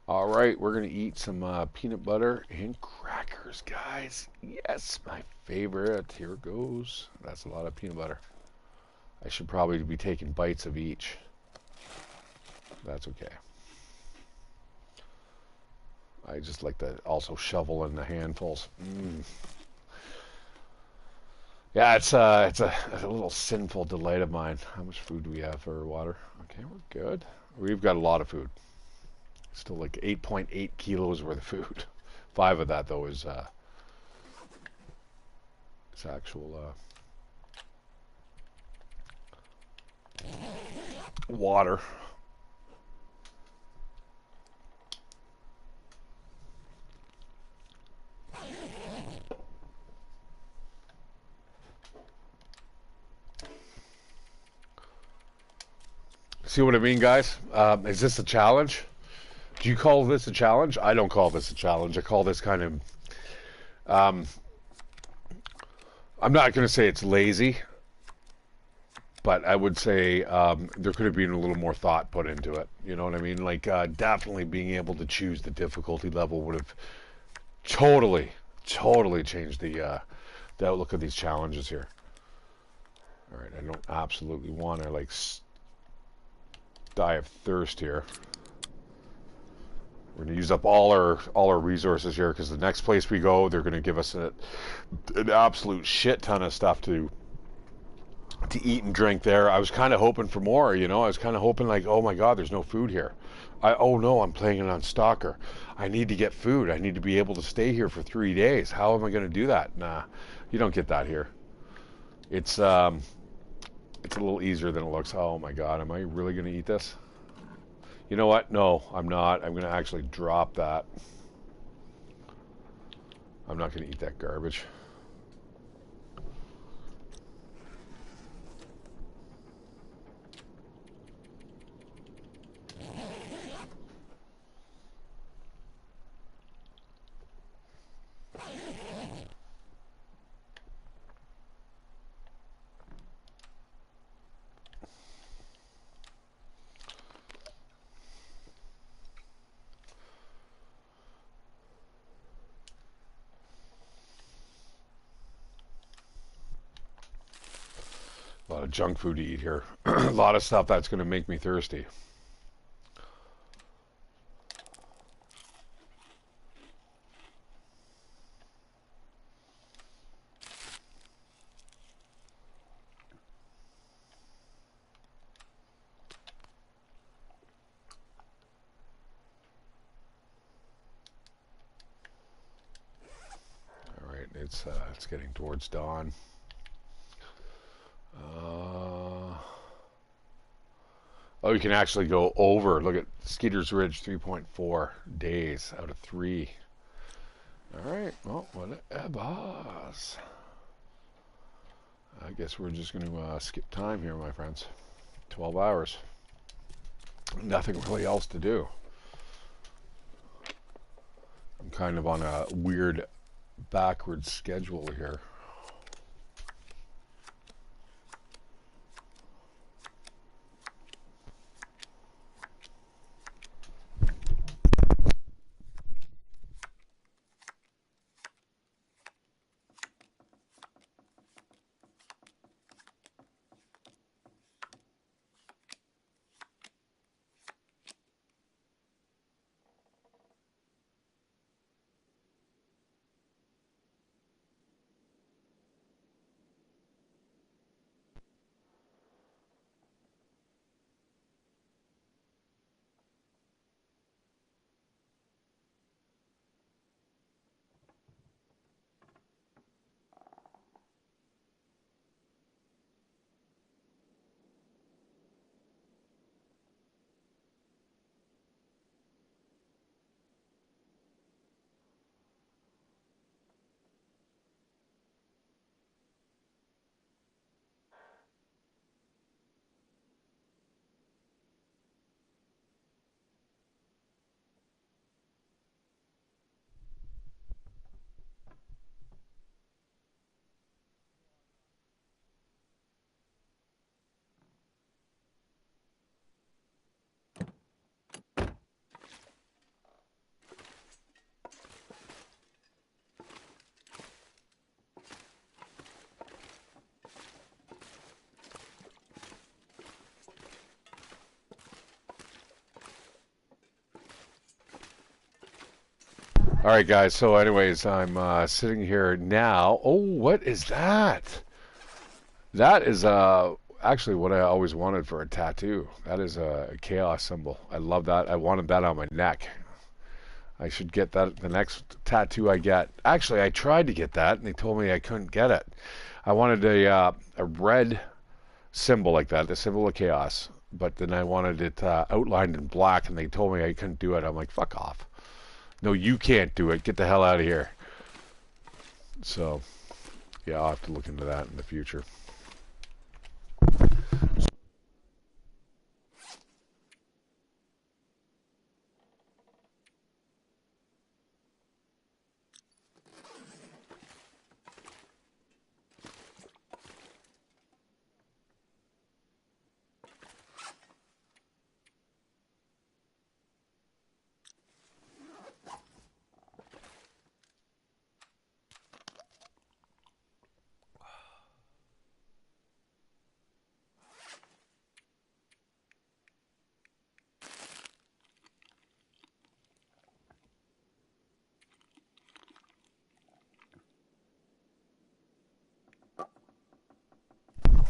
All right, we're going to eat some peanut butter and crackers, guys. Yes, my favorite. Here it goes. That's a lot of peanut butter. I should probably be taking bites of each. That's okay. I just like to also shovel in the handfuls. Yeah, it's a little sinful delight of mine. How much food do we have for water? Okay, we're good. We've got a lot of food. Still like 8.8 kilos worth of food. 5 of that though is actual water. See what I mean, guys? Is this a challenge? Do you call this a challenge? I don't call this a challenge. I call this kind of... I'm not going to say it's lazy, but I would say there could have been a little more thought put into it. You know what I mean? Like, definitely being able to choose the difficulty level would have totally changed the outlook of these challenges here. All right, I don't absolutely want to, like, die of thirst here. We're going to use up all our resources here because the next place we go, they're going to give us an absolute shit ton of stuff to eat and drink there. I was kind of hoping for more, you know. I was kind of hoping like, oh my God, there's no food here. Oh no, I'm playing it on Stalker. I need to get food. I need to be able to stay here for 3 days. How am I going to do that? Nah, you don't get that here. It's a little easier than it looks. Oh my God, am I really going to eat this? You know what? No, I'm not. I'm going to actually drop that. I'm not going to eat that garbage. A lot of junk food to eat here. A lot of stuff that's going to make me thirsty. All right, it's getting towards dawn. Oh, you can actually go over. Look at Skeeter's Ridge, 3.4 days out of 3. All right, well, whatever. I guess we're just going to skip time here, my friends. 12 hours. Nothing really else to do. I'm kind of on a weird backwards schedule here. All right, guys. So, anyways, I'm sitting here now. Oh, what is that? That is actually what I always wanted for a tattoo. That is a chaos symbol. I love that. I wanted that on my neck. I should get that the next tattoo I get. Actually, I tried to get that, and they told me I couldn't get it. I wanted a red symbol like that, the symbol of chaos. But then I wanted it outlined in black, and they told me I couldn't do it. I'm like, fuck off. No, you can't do it. Get the hell out of here. So, yeah, I'll have to look into that in the future.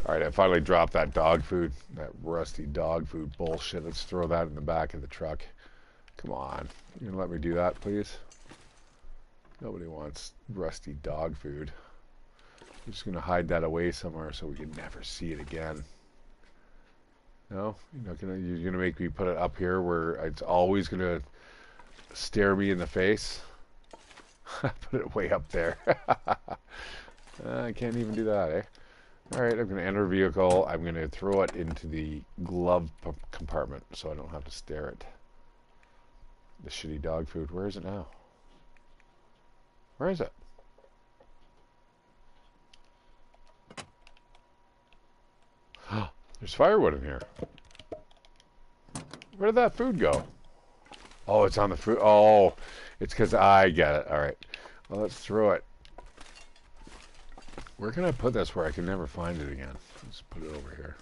All right, I finally dropped that dog food, that rusty dog food bullshit. Let's throw that in the back of the truck. Come on. You gonna let me do that, please? Nobody wants rusty dog food. I'm just gonna hide that away somewhere so we can never see it again. No? You're gonna make me put it up here where it's always gonna stare me in the face? Put it way up there. I can't even do that, eh? Alright, I'm going to enter a vehicle. I'm going to throw it into the glove compartment so I don't have to stare at the shitty dog food. Where is it now? Where is it? There's firewood in here. Where did that food go? Oh, it's on the food. Oh, it's because I get it. Alright. Well, let's throw it. Where can I put this where I can never find it again? Let's put it over here.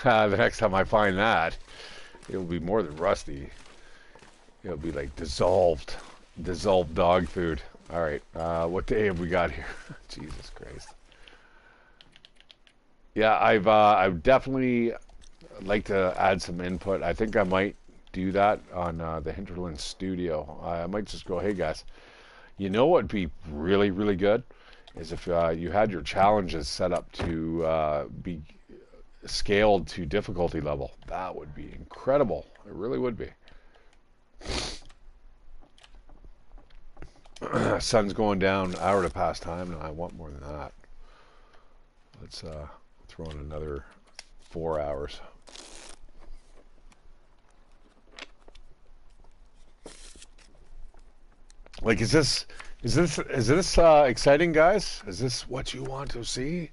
The next time I find that, it'll be more than rusty. It'll be like dissolved dog food. All right, what day have we got here? Jesus Christ. Yeah, I've definitely like to add some input. I think I might do that on the Hinterland Studio. I might just go, hey guys. You know what would be really, really good is if you had your challenges set up to be scaled to difficulty level. That would be incredible. It really would be. Sun's going down, hour to pass time, and I want more than that. Let's throw in another 4 hours. Like, is this exciting, guys? Is this what you want to see?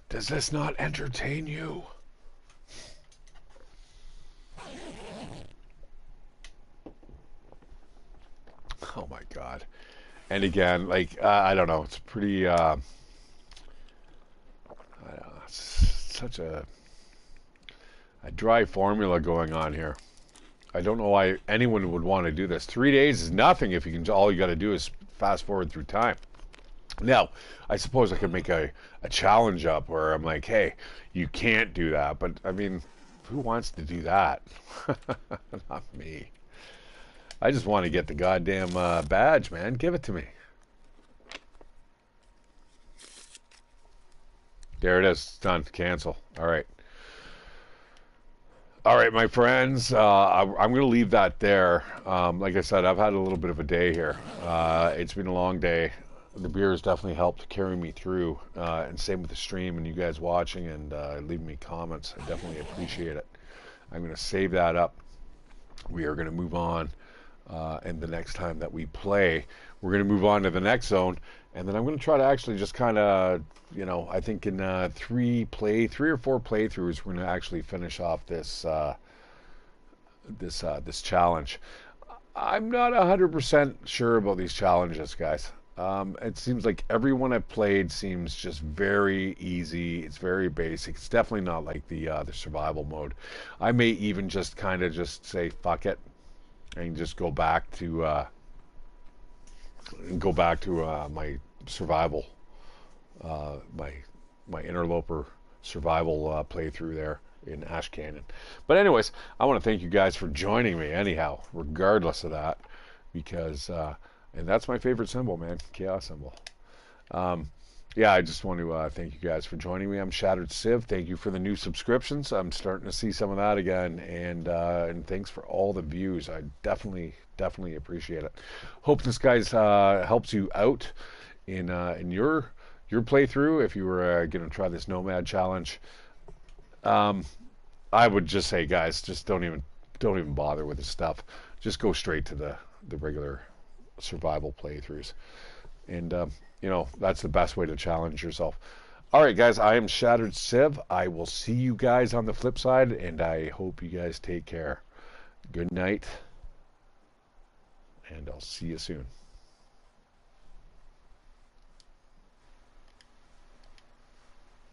Does this not entertain you? Oh my God. And again, like, I don't know, it's pretty, I don't know, it's such a dry formula going on here. I don't know why anyone would want to do this. 3 days is nothing if you can, all you got to do is fast forward through time. Now, I suppose I could make a challenge up where I'm like, hey, you can't do that. But, I mean, who wants to do that? Not me. I just want to get the goddamn badge, man. Give it to me. There it is. It's done. Cancel. All right. All right, my friends. I'm going to leave that there. Like I said, I've had a little bit of a day here. It's been a long day. The beer has definitely helped carry me through. And same with the stream and you guys watching and leaving me comments. I definitely appreciate it. I'm going to save that up. We are going to move on. And the next time that we play, we're going to move on to the next zone, and then I'm going to try to actually just kind of, you know, I think in 3 or 4 playthroughs, we're going to actually finish off this this challenge. I'm not 100% sure about these challenges, guys. It seems like everyone I've played seems just very easy. It's very basic. It's definitely not like the survival mode. I may even just kind of just say fuck it and just go back to my survival, my interloper survival playthrough there in Ash Canyon. But anyways, I want to thank you guys for joining me. Anyhow, regardless of that, because and that's my favorite symbol, man, chaos symbol. Um, yeah, I just want to thank you guys for joining me. I'm ShatteredCiv. Thank you for the new subscriptions. I'm starting to see some of that again, and thanks for all the views. I definitely appreciate it. Hope this guys helps you out in your playthrough if you were going to try this Nomad challenge. Um, I would just say, guys, just don't even bother with this stuff. Just go straight to the regular survival playthroughs, and that's the best way to challenge yourself. All right, guys, I am ShatteredCiv. I will see you guys on the flip side, and I hope you guys take care. Good night, and I'll see you soon.